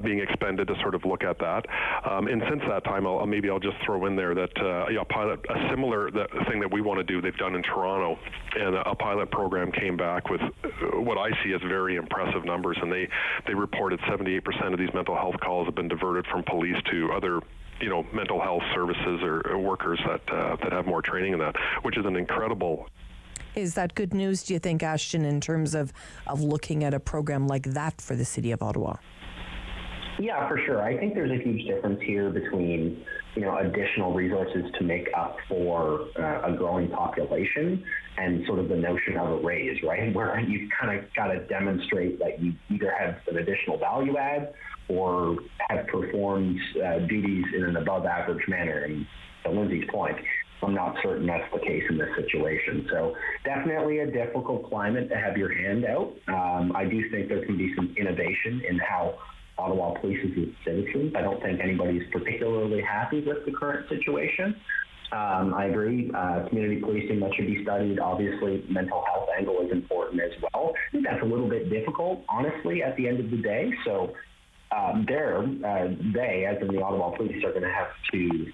being expended to sort of look at that. And since that time, I'll just throw in there that a similar thing that we want to do, they've done in Toronto, and a pilot program came back with what I see as very impressive numbers, and they reported 78% of these mental health calls have been diverted from police to other mental health services or workers that have more training in that, which is an incredible. Is that good news, do you think, Ashton, in terms of looking at a program like that for the City of Ottawa? Yeah, for sure. I think there's a huge difference here between, additional resources to make up for a growing population and sort of the notion of a raise, right? Where you kind of got to demonstrate that you either have an additional value add or have performed duties in an above average manner. And to Lindsay's point, I'm not certain that's the case in this situation. So definitely a difficult climate to have your hand out. I do think there can be some innovation in how Ottawa polices its citizens. I don't think anybody's particularly happy with the current situation. I agree. Community policing, that should be studied. Obviously, mental health angle is important as well. I think that's a little bit difficult, honestly, at the end of the day. So they, as in the Ottawa Police, are going to have to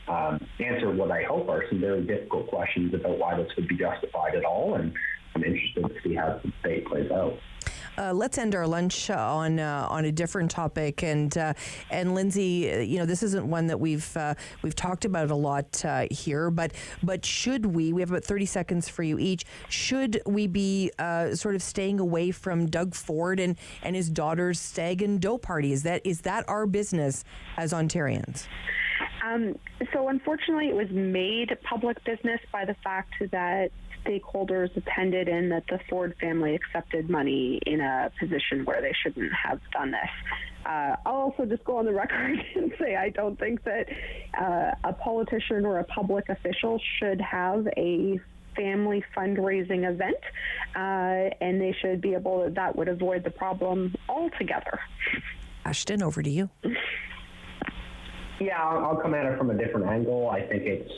answer what I hope are some very difficult questions about why this would be justified at all. And I'm interested to see how the debate plays out. Let's end our lunch on a different topic, and Lindsay, this isn't one that we've talked about a lot here, but should we have about 30 seconds for you each, should we be sort of staying away from Doug Ford and his daughter's Stag and Doe party? Is that our business as Ontarians? So unfortunately, it was made public business by the fact that stakeholders attended and that the Ford family accepted money in a position where they shouldn't have done this. I'll also just go on the record and say I don't think that a politician or a public official should have a family fundraising event, and they should be able that would avoid the problem altogether. Ashton, over to you. Yeah, I'll come at it from a different angle. I think it's,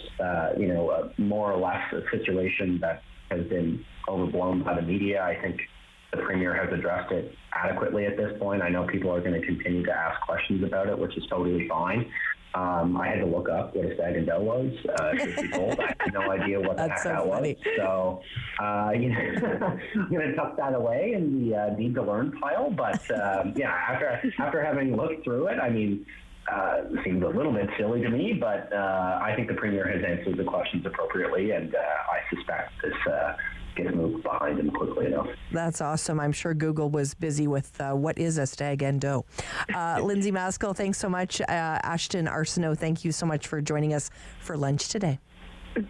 more or less a situation that has been overblown by the media. I think the Premier has addressed it adequately at this point. I know people are going to continue to ask questions about it, which is totally fine. I had to look up what a Stag and Doe was, truth be told. I had no idea what the heck that was. So, I'm going to tuck that away in the need to learn pile. But, after having looked through it, I mean, seems a little bit silly to me, but I think the Premier has answered the questions appropriately, and I suspect this gets moved behind him quickly enough. That's awesome. I'm sure Google was busy with what is a Stag and Doe. Lindsay Maskell, thanks so much. Ashton Arsenault, thank you so much for joining us for lunch today.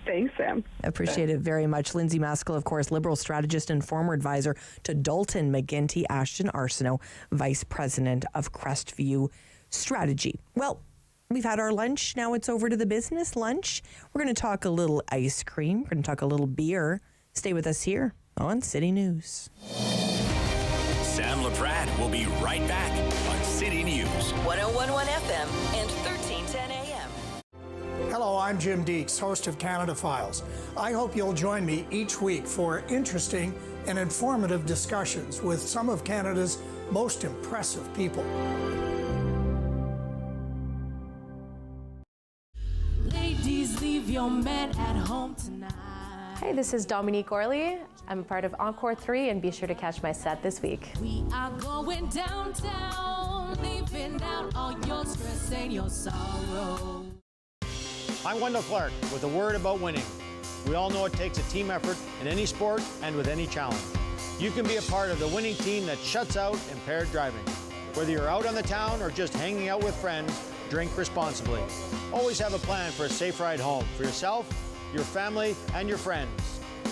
Thanks, Sam. Appreciate it very much. Lindsay Maskell, of course, Liberal strategist and former advisor to Dalton McGuinty. Ashton Arsenault, Vice President of Crestview Strategy. Well, we've had our lunch. Now it's over to the business lunch. We're going to talk a little ice cream. We're going to talk a little beer. Stay with us here on City News. Sam Laprade will be right back on City News. 101.1 FM and 1310 AM. Hello, I'm Jim Deeks, host of Canada Files. I hope you'll join me each week for interesting and informative discussions with some of Canada's most impressive people. Ladies, leave your man at home tonight. Hey, this is Dominique Orley. I'm a part of Encore 3, and be sure to catch my set this week. We are going downtown, leaving out all your stress and your sorrow. I'm Wendell Clark with a word about winning. We all know it takes a team effort in any sport and with any challenge. You can be a part of the winning team that shuts out impaired driving. Whether you're out on the town or just hanging out with friends, drink responsibly. Always have a plan for a safe ride home for yourself, your family, and your friends.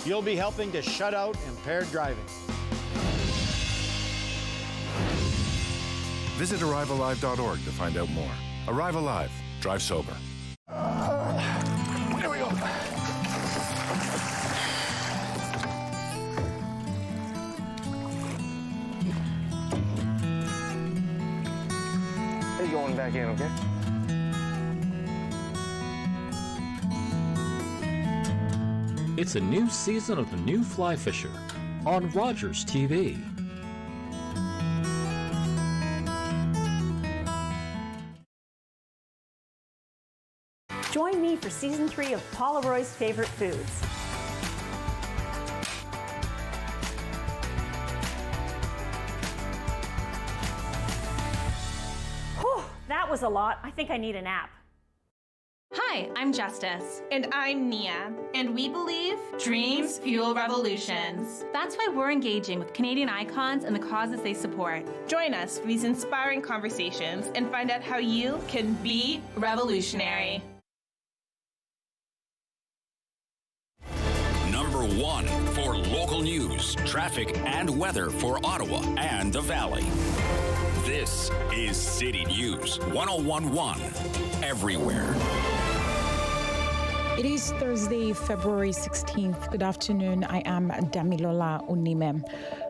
You'll be helping to shut out impaired driving. Visit ArriveAlive.org to find out more. Arrive Alive. Drive sober. Here we go. Hey, going back in, okay? It's a new season of The New Fly Fisher on Rogers TV. Join me for Season 3 of Paula Roy's Favorite Foods. Whew, that was a lot. I think I need a nap. Hi, I'm Justice. And I'm Nia. And we believe dreams fuel revolutions. That's why we're engaging with Canadian icons and the causes they support. Join us for these inspiring conversations and find out how you can be revolutionary. Number 1 for local news, traffic, and weather for Ottawa and the Valley. This is City News 1011 everywhere. It is Thursday, February 16th. Good afternoon. I am Damilola Unime.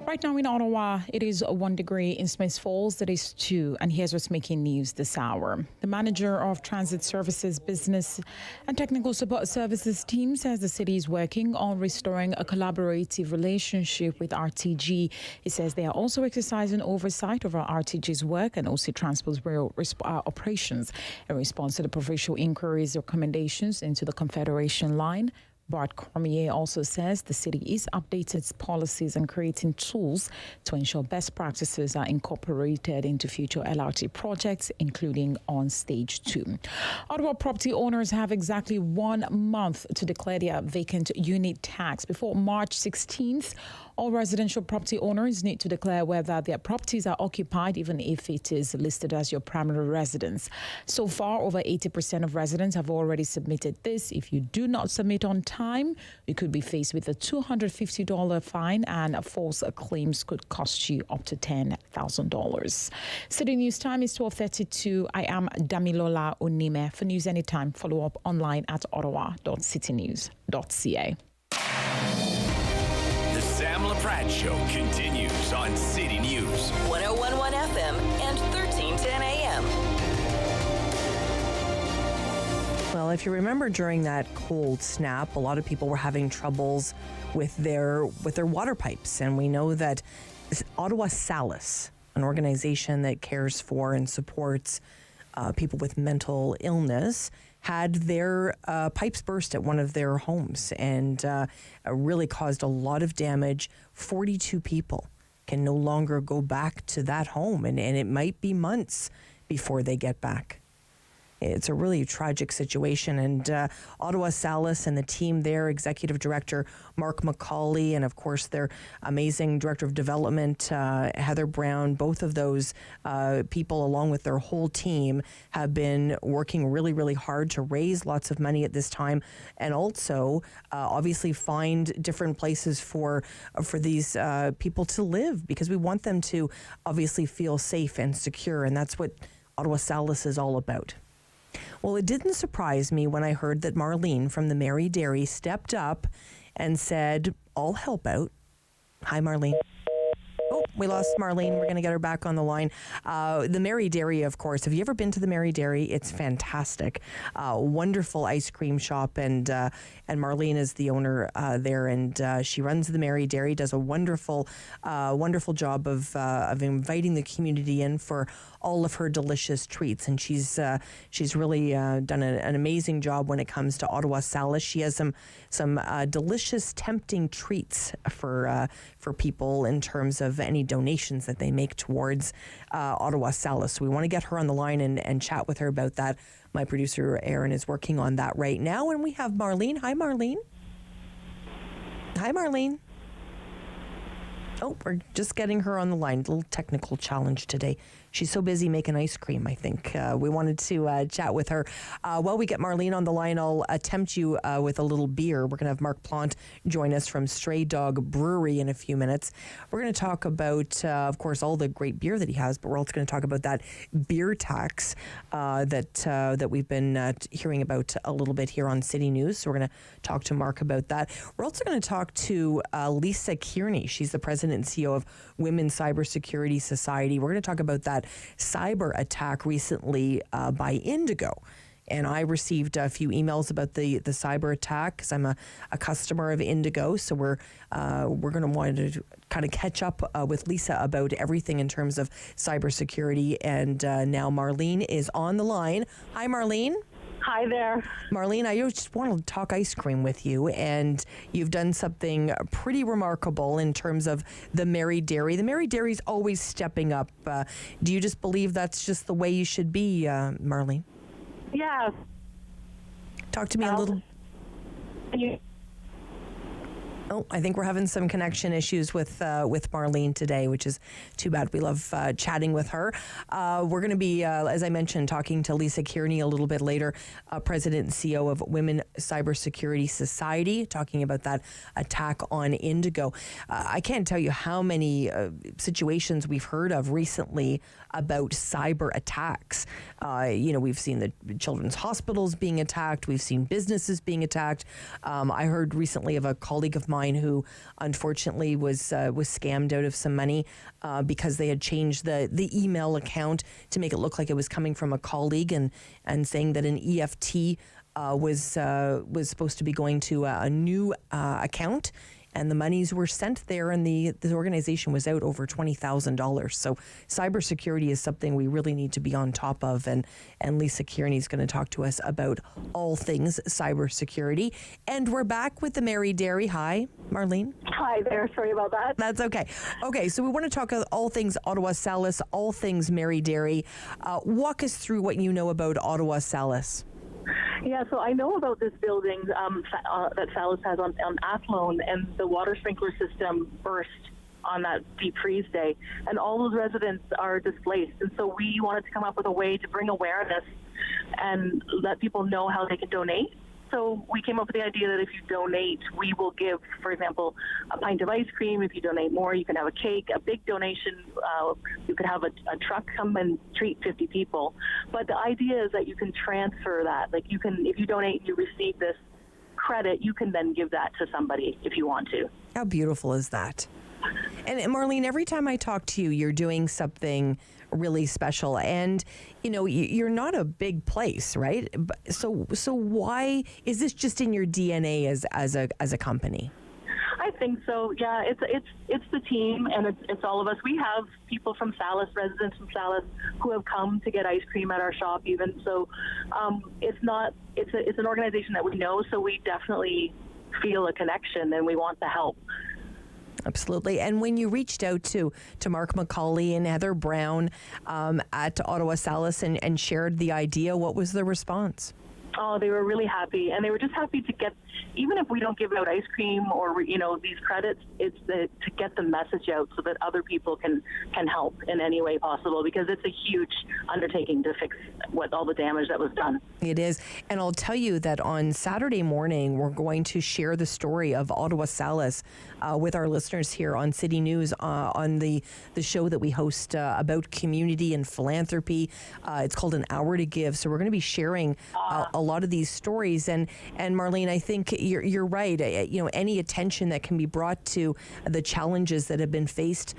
Right now in Ottawa, it is 1 degree. In Smiths Falls, that is 2. And here's what's making news this hour. The manager of Transit Services Business and Technical Support Services team says the city is working on restoring a collaborative relationship with RTG. He says they are also exercising oversight over RTG's work and OC Transport's rail operations in response to the provincial inquiry's recommendations into the Confederation line. Bart Cormier also says the city is updating its policies and creating tools to ensure best practices are incorporated into future LRT projects, including on Stage 2. Ottawa property owners have exactly 1 month to declare their vacant unit tax. Before March 16th, all residential property owners need to declare whether their properties are occupied, even if it is listed as your primary residence. So far, over 80% of residents have already submitted this. If you do not submit on time, you could be faced with a $250 fine, and false claims could cost you up to $10,000. City News time is 12:32. I am Damilola Unime. For news anytime, follow up online at ottawa.citynews.ca. The Sam Laprad Show continues on City News 1011 FM and 1310 AM. Well, if you remember during that cold snap, a lot of people were having troubles with their water pipes. And we know that Ottawa Salus, an organization that cares for and supports people with mental illness, had their pipes burst at one of their homes and really caused a lot of damage. 42 people can no longer go back to that home, and it might be months before they get back. It's a really tragic situation, and Ottawa Salus and the team there, Executive Director Mark McCauley, and of course their amazing Director of Development, Heather Brown, both of those people along with their whole team have been working really, really hard to raise lots of money at this time, and also obviously find different places for these people to live, because we want them to obviously feel safe and secure, and that's what Ottawa Salus is all about. Well, it didn't surprise me when I heard that Marlene from the Mary Dairy stepped up and said, I'll help out. Hi, Marlene. Oh, we lost Marlene. We're going to get her back on the line. The Mary Dairy, of course. Have you ever been to the Mary Dairy? It's fantastic. Wonderful ice cream shop, and Marlene is the owner there, and she runs the Mary Dairy. Does a wonderful job of inviting the community in for all of her delicious treats, and she's really done an amazing job when it comes to Ottawa Salis. She has some delicious, tempting treats for people in terms of any donations that they make towards Ottawa Salis. So we want to get her on the line and chat with her about that. My producer Aaron is working on that right now, and we have Marlene. Hi, Marlene. Hi, Marlene. Oh, we're just getting her on the line. A little technical challenge today. She's so busy making ice cream, I think. We wanted to chat with her. While we get Marlene on the line, I'll tempt you with a little beer. We're going to have Mark Plant join us from Stray Dog Brewery in a few minutes. We're going to talk about, of course, all the great beer that he has, but we're also going to talk about that beer tax that we've been hearing about a little bit here on City News. So we're going to talk to Mark about that. We're also going to talk to Lisa Kearney. She's the president and CEO of Women's Cybersecurity Society. We're going to talk about that cyber attack recently by Indigo. And I received a few emails about the cyber attack because I'm a customer of Indigo. So we're going to want to kind of catch up with Lisa about everything in terms of cybersecurity. And now Marlene is on the line. Hi, Marlene. Hi there. Marlene, I just want to talk ice cream with you, and you've done something pretty remarkable in terms of the Mary Dairy. The Mary Dairy's always stepping up. Do you just believe that's just the way you should be, Marlene? Yeah. Talk to me a little. Oh, I think we're having some connection issues with Marlene today, which is too bad. We love chatting with her. We're going to be, as I mentioned, talking to Lisa Kearney a little bit later, President and CEO of Women Cybersecurity Society, talking about that attack on Indigo. I can't tell you how many situations we've heard of recently about cyber attacks. We've seen the children's hospitals being attacked. We've seen businesses being attacked. I heard recently of a colleague of mine who unfortunately was scammed out of some money because they had changed the email account to make it look like it was coming from a colleague and saying that an EFT was supposed to be going to a new account. And the monies were sent there, and the organization was out over $20,000. So cybersecurity is something we really need to be on top of. And Lisa Kearney is going to talk to us about all things cybersecurity. And we're back with the Mary Dairy. Hi, Marlene. Hi there. Sorry about that. That's okay. Okay, so we want to talk all things Ottawa Salis, all things Mary Dairy. Walk us through what you know about Ottawa Salis. Yeah, so I know about this building that Salis has on Athlone, and the water sprinkler system burst on that deep freeze day, and all those residents are displaced. And so we wanted to come up with a way to bring awareness and let people know how they can donate. So we came up with the idea that if you donate, we will give, for example, a pint of ice cream. If you donate more, you can have a cake. A big donation, you could have a truck come and treat 50 people. But the idea is that you can transfer that. Like you can, if you donate and you receive this credit, you can then give that to somebody if you want to. How beautiful is that? And Marlene, every time I talk to you, you're doing something really special, and you're not a big place, right? So why is this just in your DNA as a company? I think so. Yeah, it's the team, and it's all of us. We have people from Salis, residents from Salis, who have come to get ice cream at our shop. Even so, it's an organization that we know, so we definitely feel a connection, and we want the help. Absolutely. And when you reached out to Mark McCauley and Heather Brown at Ottawa Salis and shared the idea, what was the response? Oh, they were really happy, and they were just happy to get, even if we don't give out ice cream or these credits, it's to get the message out so that other people can help in any way possible, because it's a huge undertaking to fix all the damage that was done. It is, and I'll tell you that on Saturday morning we're going to share the story of Ottawa Salis with our listeners here on City News on the show that we host about community and philanthropy. It's called An Hour to Give, so we're going to be sharing a lot of these stories. And Marlene, I think you're right. Any attention that can be brought to the challenges that have been faced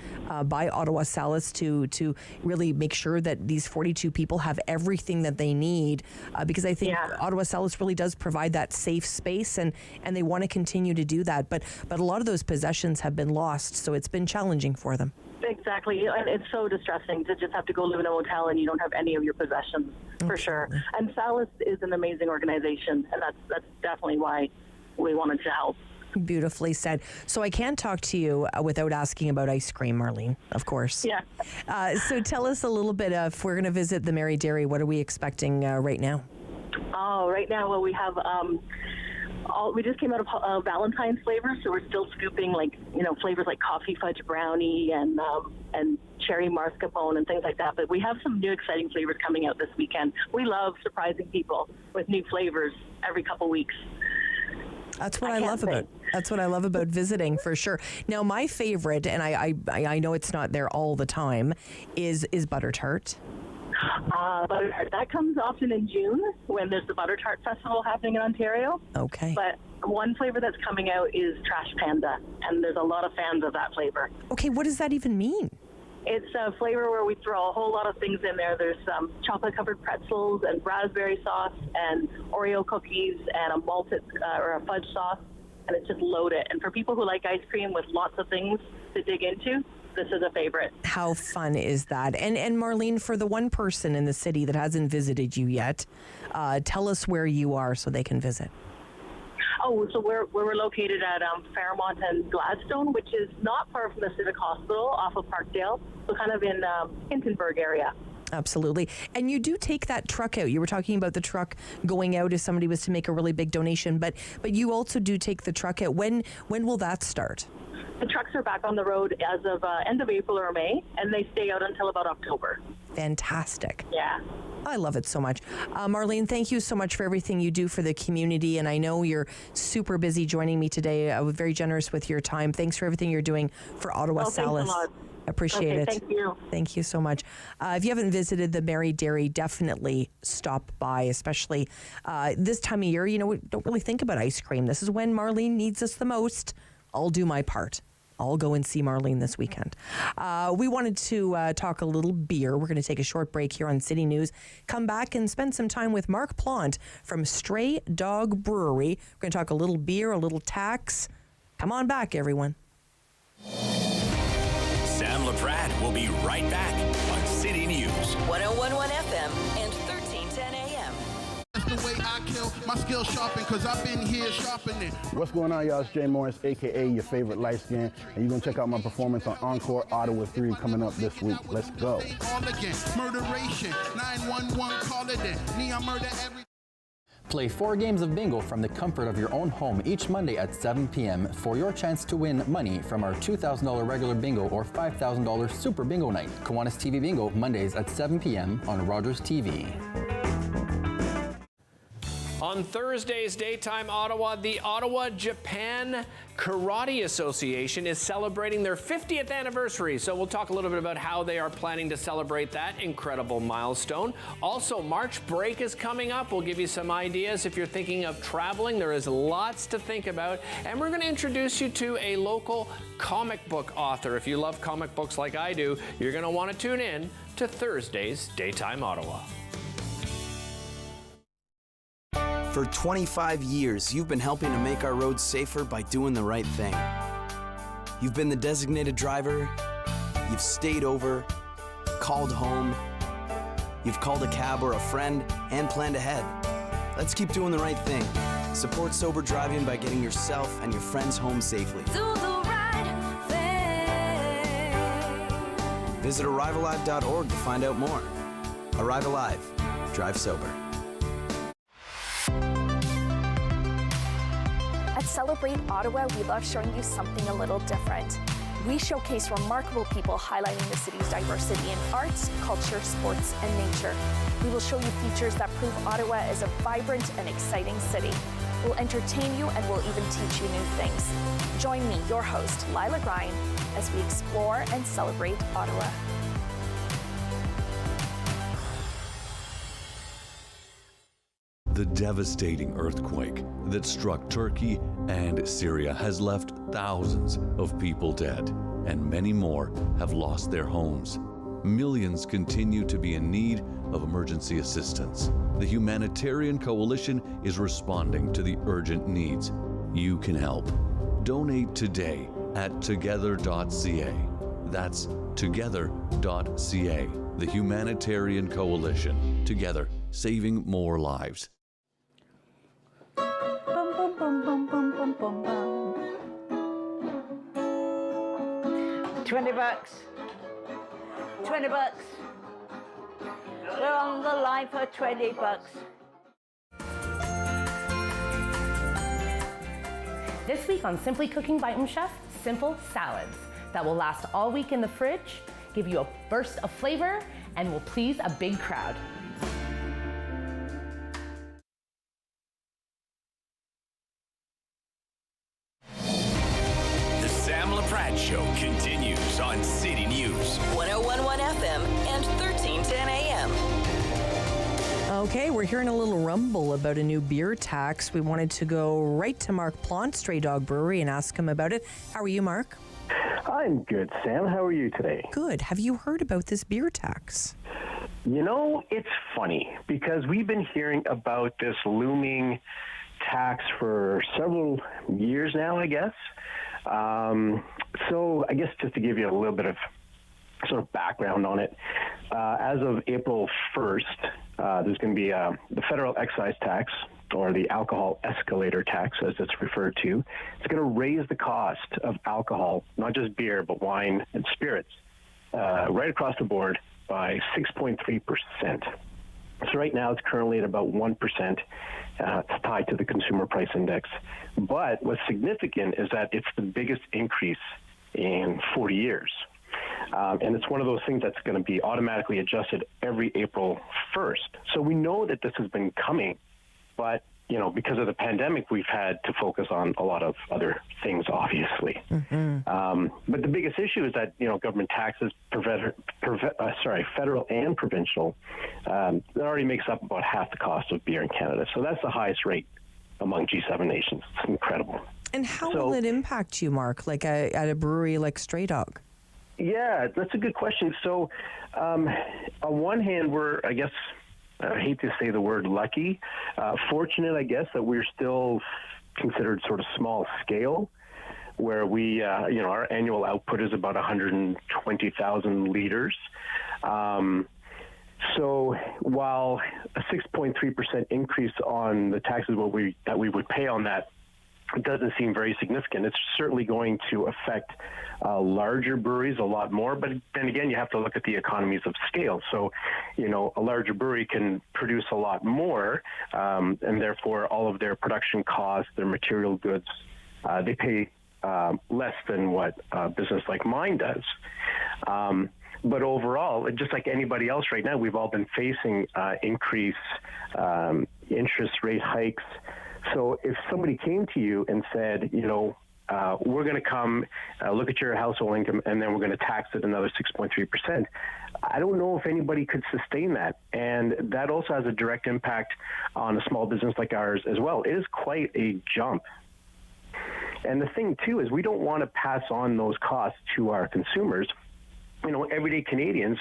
by Ottawa Sallus to really make sure that these 42 people have everything that they need, because I think Ottawa Sallus really does provide that safe space, and they want to continue to do that. But a lot of those possessions have been lost, so it's been challenging for them. Exactly, and it's so distressing to just have to go live in a motel and you don't have any of your possessions, for sure. And Sallus is an amazing organization, and that's definitely why we wanted to help. Beautifully said. So I can't talk to you without asking about ice cream, Marlene, of course. Yeah. So tell us a little bit if we're going to visit the Mary Dairy, what are we expecting right now? Oh, right now, well, we have... we just came out of Valentine's flavors, so we're still scooping flavors like coffee fudge brownie and cherry mascarpone and things like that. But we have some new exciting flavors coming out this weekend. We love surprising people with new flavors every couple weeks. That's what I love about. That's what I love about visiting, for sure. Now, my favorite, and I know it's not there all the time, is butter tart. Butter tart. That comes often in June when there's the Butter Tart Festival happening in Ontario. Okay. But one flavor that's coming out is Trash Panda, and there's a lot of fans of that flavor. Okay, what does that even mean? It's a flavor where we throw a whole lot of things in there. There's chocolate-covered pretzels and raspberry sauce and Oreo cookies and a malted or a fudge sauce, and it's just loaded. And for people who like ice cream with lots of things to dig into, this is a favorite. How fun is that? And Marlene, for the one person in the city that hasn't visited you yet, tell us where you are so they can visit. Oh, so we're located at Fairmont and Gladstone, which is not far from the Civic Hospital off of Parkdale, so kind of in Hintonburg area. Absolutely. And you do take that truck out. You were talking about the truck going out if somebody was to make a really big donation, but you also do take the truck out. When will that start? The trucks are back on the road as of end of April or May, and they stay out until about October. Fantastic. Yeah. I love it so much. Marlene, thank you so much for everything you do for the community, and I know you're super busy joining me today. I was very generous with your time. Thanks for everything you're doing for Ottawa Sallus. Thanks a lot. Appreciate it. Thank you. Thank you so much. If you haven't visited the Mary Dairy, definitely stop by, especially this time of year. We don't really think about ice cream. This is when Marlene needs us the most. I'll do my part. I'll go and see Marlene this weekend. We wanted to talk a little beer. We're going to take a short break here on City News. Come back and spend some time with Mark Plant from Stray Dog Brewery. We're going to talk a little beer, a little tax. Come on back, everyone. Sam Laprade will be right back on City News. 101.1 FM and 1310 AM. That's the way I kill my skill sharpen, because I've been here sharpening. What's going on, y'all? It's Jay Morris, a.k.a. your favorite light skin, and you're going to check out my performance on Encore Ottawa 3 coming up this week. Let's go. All again, murderation, 911, call it in. Me, I murder every... Play 4 games of bingo from the comfort of your own home each Monday at 7 p.m. for your chance to win money from our $2,000 regular bingo or $5,000 super bingo night. Kiwanis TV Bingo, Mondays at 7 p.m. on Rogers TV. On Thursday's Daytime Ottawa, the Ottawa Japan Karate Association is celebrating their 50th anniversary. So we'll talk a little bit about how they are planning to celebrate that incredible milestone. Also, March break is coming up. We'll give you some ideas if you're thinking of traveling. There is lots to think about. And we're going to introduce you to a local comic book author. If you love comic books like I do, you're going to want to tune in to Thursday's Daytime Ottawa. For 25 years, you've been helping to make our roads safer by doing the right thing. You've been the designated driver, you've stayed over, called home, you've called a cab or a friend, and planned ahead. Let's keep doing the right thing. Support sober driving by getting yourself and your friends home safely. Do the right thing. Visit ArriveAlive.org to find out more. Arrive Alive. Drive sober. At Celebrate Ottawa, we love showing you something a little different. We showcase remarkable people highlighting the city's diversity in arts, culture, sports, and nature. We will show you features that prove Ottawa is a vibrant and exciting city. We'll entertain you and we'll even teach you new things. Join me, your host, Lila Grine, as we explore and celebrate Ottawa. The devastating earthquake that struck Turkey and Syria has left thousands of people dead, and many more have lost their homes. Millions continue to be in need of emergency assistance. The humanitarian coalition is responding to the urgent needs. You can help. Donate today at together.ca. That's together.ca. The Humanitarian Coalition. Together, saving more lives. Bum, bum, bum, bum, bum, bum, bum, bum. $20. $20. We're on the line for $20. This week on Simply Cooking by Chef, simple salads that will last all week in the fridge, give you a burst of flavor, and will please a big crowd. The Sam Laprade Show continues on City News. 1011 FM and 1310 AM. Okay, we're hearing a little rumble about a new beer tax. We wanted to go right to Mark Plant, Stray Dog Brewery, and ask him about it. How are you, Mark? I'm good, Sam. How are you today? Good. Have you heard about this beer tax? You know, it's funny because we've been hearing about this looming tax for several years now, I guess. So I guess just to give you a little bit of sort of background on it, as of April 1st, there's going to be the federal excise tax, or the alcohol escalator tax, as it's referred to. It's going to raise the cost of alcohol, not just beer, but wine and spirits, right across the board by 6.3%. So right now it's currently at about 1%. It's tied to the consumer price index. But what's significant is that it's the biggest increase in 40 years. And it's one of those things that's going to be automatically adjusted every April 1st. So we know that this has been coming, but, you know, because of the pandemic, we've had to focus on a lot of other things, obviously. But the biggest issue is that, you know, government taxes, federal and provincial, that already makes up about half the cost of beer in Canada. So that's the highest rate among G7 nations. It's incredible. And how will it impact you, Mark, like at a brewery like Stray Dog? Yeah, that's a good question. So on one hand, we're, I guess, I hate to say the word lucky, fortunate, I guess, that we're still considered sort of small scale, where we, our annual output is about 120,000 liters. So while a 6.3% increase on the taxes that we would pay on that, it doesn't seem very significant. It's certainly going to affect larger breweries a lot more, but then again, you have to look at the economies of scale. So, you know, a larger brewery can produce a lot more, and therefore all of their production costs, their material goods, they pay less than what a business like mine does. But overall, just like anybody else right now, we've all been facing increased interest rate hikes. So if somebody came to you and said, you know, we're going to come look at your household income and then we're going to tax it another 6.3%, I don't know if anybody could sustain that. And that also has a direct impact on a small business like ours as well. It is quite a jump. And the thing, too, is we don't want to pass on those costs to our consumers. You know, everyday Canadians,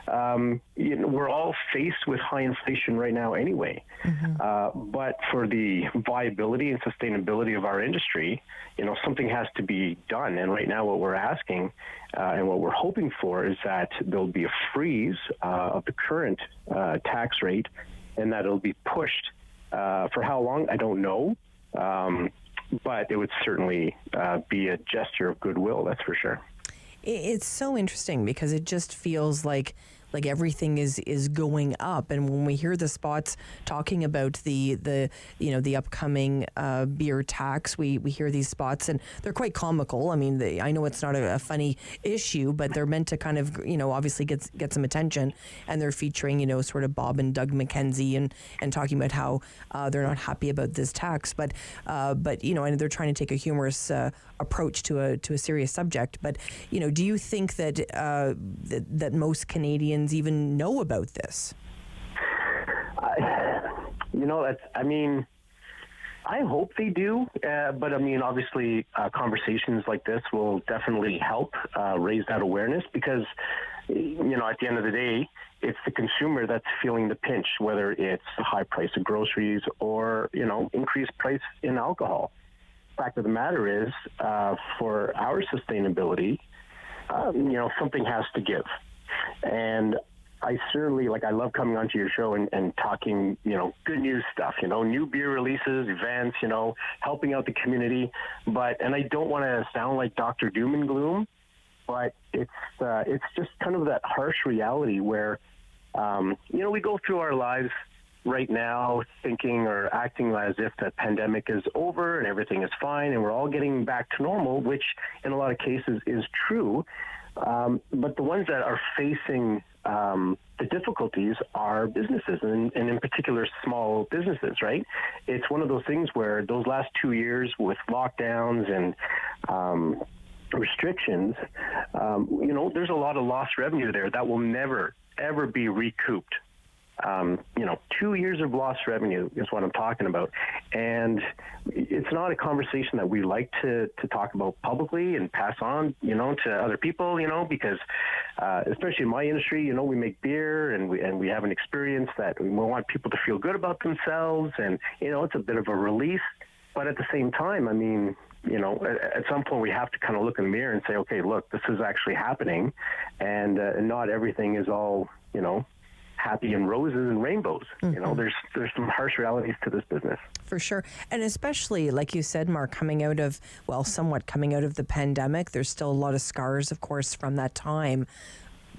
we're all faced with high inflation right now anyway. But for the viability and sustainability of our industry, you know, something has to be done. And right now what we're asking and what we're hoping for is that there'll be a freeze of the current tax rate, and that it'll be pushed for how long, I don't know. But it would certainly be a gesture of goodwill, that's for sure. It's so interesting because it just feels like everything is going up, and when we hear the spots talking about the upcoming beer tax, we hear these spots and they're quite comical. I mean, I know it's not a funny issue, but they're meant to kind of, you know, obviously get some attention, and they're featuring, you know, sort of Bob and Doug McKenzie and talking about how they're not happy about this tax, but you know, and they're trying to take a humorous approach to a serious subject. But, you know, do you think that that most Canadians even know about this? I hope they do, but obviously conversations like this will definitely help raise that awareness because, at the end of the day, it's the consumer that's feeling the pinch, whether it's the high price of groceries or, increased price in alcohol. Fact of the matter is, for our sustainability, something has to give. And I certainly, I love coming onto your show and talking, good news stuff, new beer releases, events, helping out the community. And I don't want to sound like Dr. Doom and Gloom, but it's just kind of that harsh reality where, we go through our lives right now thinking or acting as if the pandemic is over and everything is fine and we're all getting back to normal, which in a lot of cases is true. But the ones that are facing the difficulties are businesses, and in particular small businesses, right? It's one of those things where those last 2 years with lockdowns and restrictions, there's a lot of lost revenue there that will never, ever be recouped. 2 years of lost revenue is what I'm talking about. And it's not a conversation that we like to talk about publicly and pass on, to other people, because especially in my industry, we make beer and we have an experience that we want people to feel good about themselves. And, it's a bit of a release. But at the same time, at some point we have to kind of look in the mirror and say, okay, look, this is actually happening. And not everything is all, happy and roses and rainbows. Mm-hmm. There's some harsh realities to this business. For sure. And especially, like you said, Mark, somewhat coming out of the pandemic, there's still a lot of scars, of course, from that time.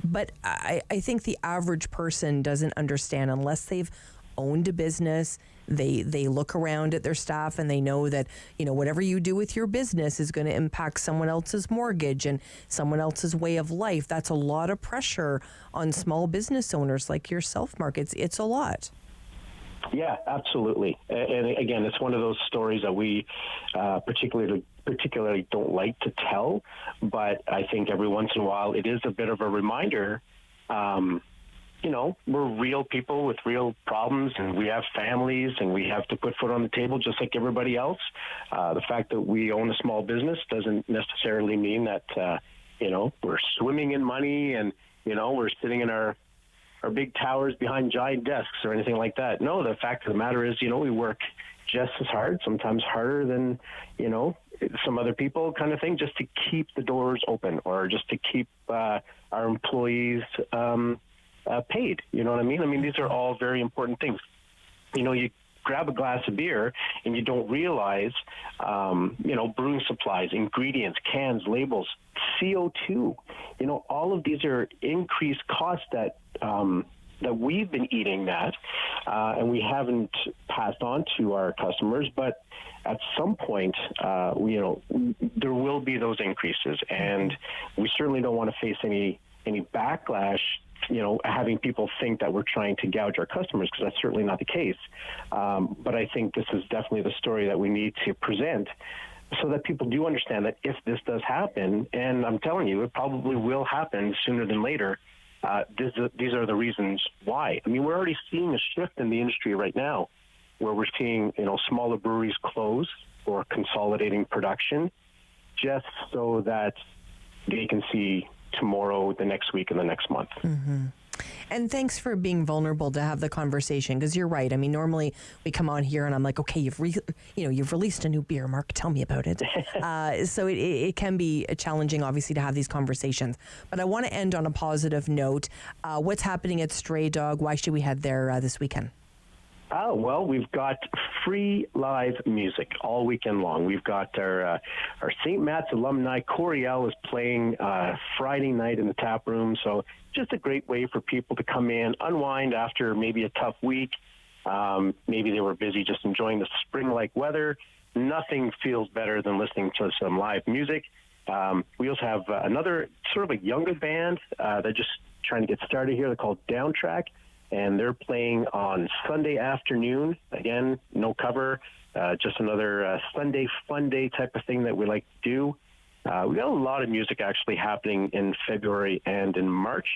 But I think the average person doesn't understand unless they've owned a business. They look around at their staff and they know that, whatever you do with your business is going to impact someone else's mortgage and someone else's way of life. That's a lot of pressure on small business owners like yourself, Mark. It's a lot. Yeah, absolutely. And again, it's one of those stories that we particularly don't like to tell, but I think every once in a while it is a bit of a reminder. We're real people with real problems, and we have families, and we have to put food on the table just like everybody else. The fact that we own a small business doesn't necessarily mean that, we're swimming in money and, we're sitting in our big towers behind giant desks or anything like that. No, the fact of the matter is, we work just as hard, sometimes harder than, some other people kind of thing, just to keep the doors open or just to keep our employees paid. You know what I mean? These are all very important things. You grab a glass of beer and you don't realize, brewing supplies, ingredients, cans, labels, CO2, all of these are increased costs that we've been eating that, and we haven't passed on to our customers, but at some point, there will be those increases, and we certainly don't want to face any backlash, having people think that we're trying to gouge our customers, because that's certainly not the case. But I think this is definitely the story that we need to present so that people do understand that if this does happen, and I'm telling you, it probably will happen sooner than later, these are the reasons why. We're already seeing a shift in the industry right now where we're seeing, smaller breweries close or consolidating production just so that they can see tomorrow, the next week, and the next month. Mm-hmm. And thanks for being vulnerable to have the conversation, because you're right. Normally we come on here and I'm like, okay, you've released a new beer, Mark, tell me about it. So it can be challenging, obviously, to have these conversations. But I want to end on a positive note. What's happening at Stray Dog? Why should we head there this weekend? Oh, well, we've got free live music all weekend long. We've got our St. Matt's alumni, Coriel, is playing Friday night in the tap room. So just a great way for people to come in, unwind after maybe a tough week. Maybe they were busy just enjoying the spring-like weather. Nothing feels better than listening to some live music. We also have another sort of a younger band. They're just trying to get started here. They're called Downtrack. And they're playing on Sunday afternoon. Again, no cover, just another Sunday fun day type of thing that we like to do. We got a lot of music actually happening in February and in March.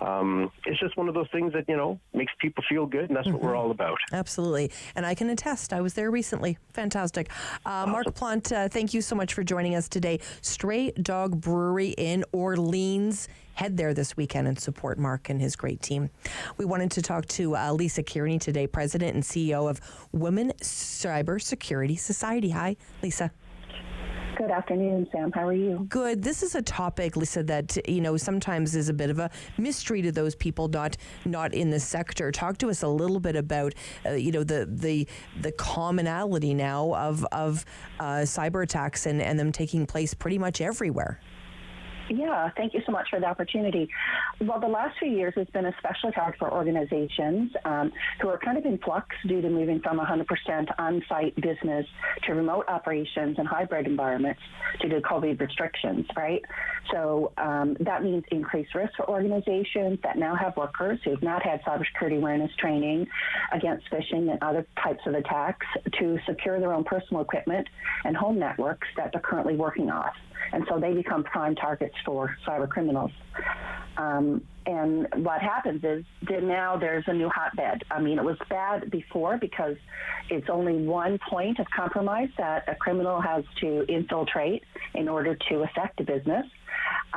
it's just one of those things that, makes people feel good, and that's what we're all about. Absolutely. And I can attest, I was there recently. Fantastic. Awesome. Mark Plant, thank you so much for joining us today. Stray Dog Brewery in Orleans. Head there this weekend and support Mark and his great team. We wanted to talk to Lisa Kearney today, President and CEO of Women Cybersecurity Society. Hi, Lisa. Good afternoon, Sam. How are you? Good. This is a topic, Lisa, that sometimes is a bit of a mystery to those people not in the sector. Talk to us a little bit about the commonality now of cyber attacks and them taking place pretty much everywhere. Yeah, thank you so much for the opportunity. Well, the last few years has been especially hard for organizations who are kind of in flux due to moving from 100% on-site business to remote operations and hybrid environments due to COVID restrictions, right? So that means increased risk for organizations that now have workers who have not had cybersecurity awareness training against phishing and other types of attacks to secure their own personal equipment and home networks that they're currently working off. And so they become prime targets for cyber criminals. And what happens is that now there's a new hotbed. I mean, it was bad before because it's only one point of compromise that a criminal has to infiltrate in order to affect a business.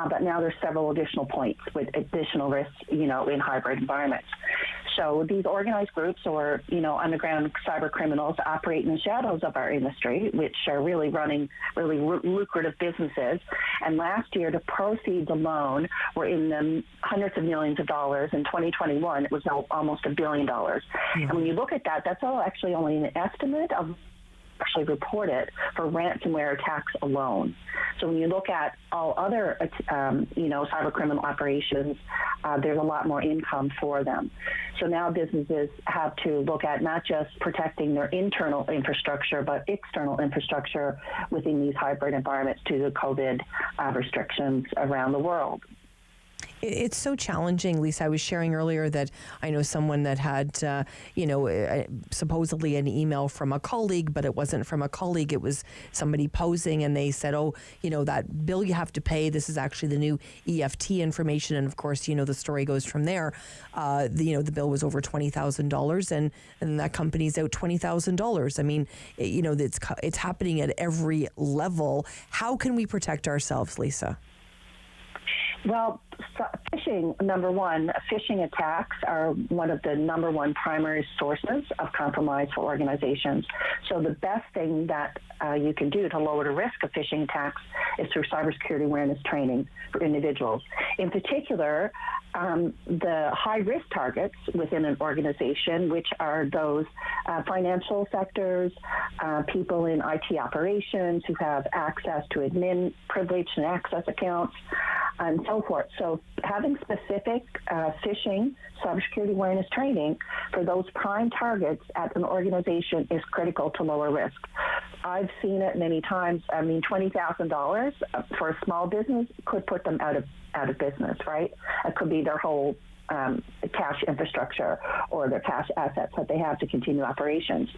But now there's several additional points with additional risks, in hybrid environments. So these organized groups or, underground cyber criminals operate in the shadows of our industry, which are really running really lucrative businesses. And last year, the proceeds alone were in the hundreds of millions of dollars. In 2021, it was almost $1 billion. Mm-hmm. And when you look at that, that's all actually only an estimate of actually reported for ransomware attacks alone. So when you look at all other, cyber criminal operations, there's a lot more income for them. So now businesses have to look at not just protecting their internal infrastructure, but external infrastructure within these hybrid environments due to COVID restrictions around the world. It's so challenging, Lisa. I was sharing earlier that I know someone that had, supposedly an email from a colleague, but it wasn't from a colleague. It was somebody posing, and they said, that bill you have to pay, this is actually the new EFT information. And of course, the story goes from there. The bill was over $20,000 and that company's out $20,000. I mean, it's happening at every level. How can we protect ourselves, Lisa? Well, phishing attacks are one of the number one primary sources of compromise for organizations. So the best thing that you can do to lower the risk of phishing attacks is through cybersecurity awareness training for individuals. In particular, the high-risk targets within an organization, which are those financial sectors, people in IT operations who have access to admin privilege and access accounts, and so forth. So having specific phishing cybersecurity awareness training for those prime targets at an organization is critical to lower risk. I've seen it many times. I mean, $20,000 for a small business could put them out of business, right? It could be their whole cash infrastructure or their cash assets that they have to continue operations.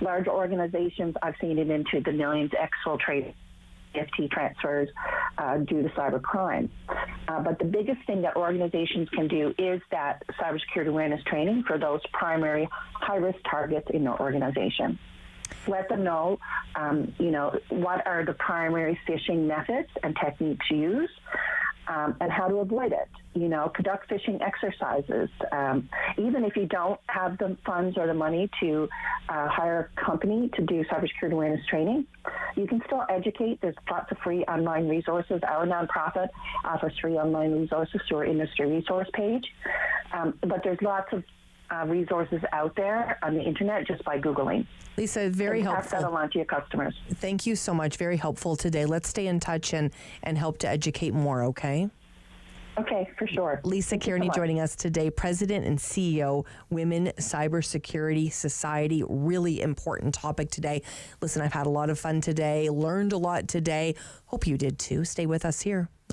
Large organizations, I've seen it into the millions exfiltrate EFT transfers due to cybercrime. But the biggest thing that organizations can do is that cybersecurity awareness training for those primary high-risk targets in their organization. Let them know, what are the primary phishing methods and techniques used, and how to avoid it. Conduct phishing exercises. Even if you don't have the funds or the money to hire a company to do cybersecurity awareness training, you can still educate. There's lots of free online resources. Our nonprofit offers free online resources through our industry resource page. But there's lots of resources out there on the internet just by Googling. Lisa, very helpful. Pass that along to your customers. Thank you so much. Very helpful today. Let's stay in touch and help to educate more, okay? Okay, for sure. Lisa Kearney joining us today, President and CEO, Women Cybersecurity Society. Really important topic today. Listen, I've had a lot of fun today, learned a lot today. Hope you did too. Stay with us here.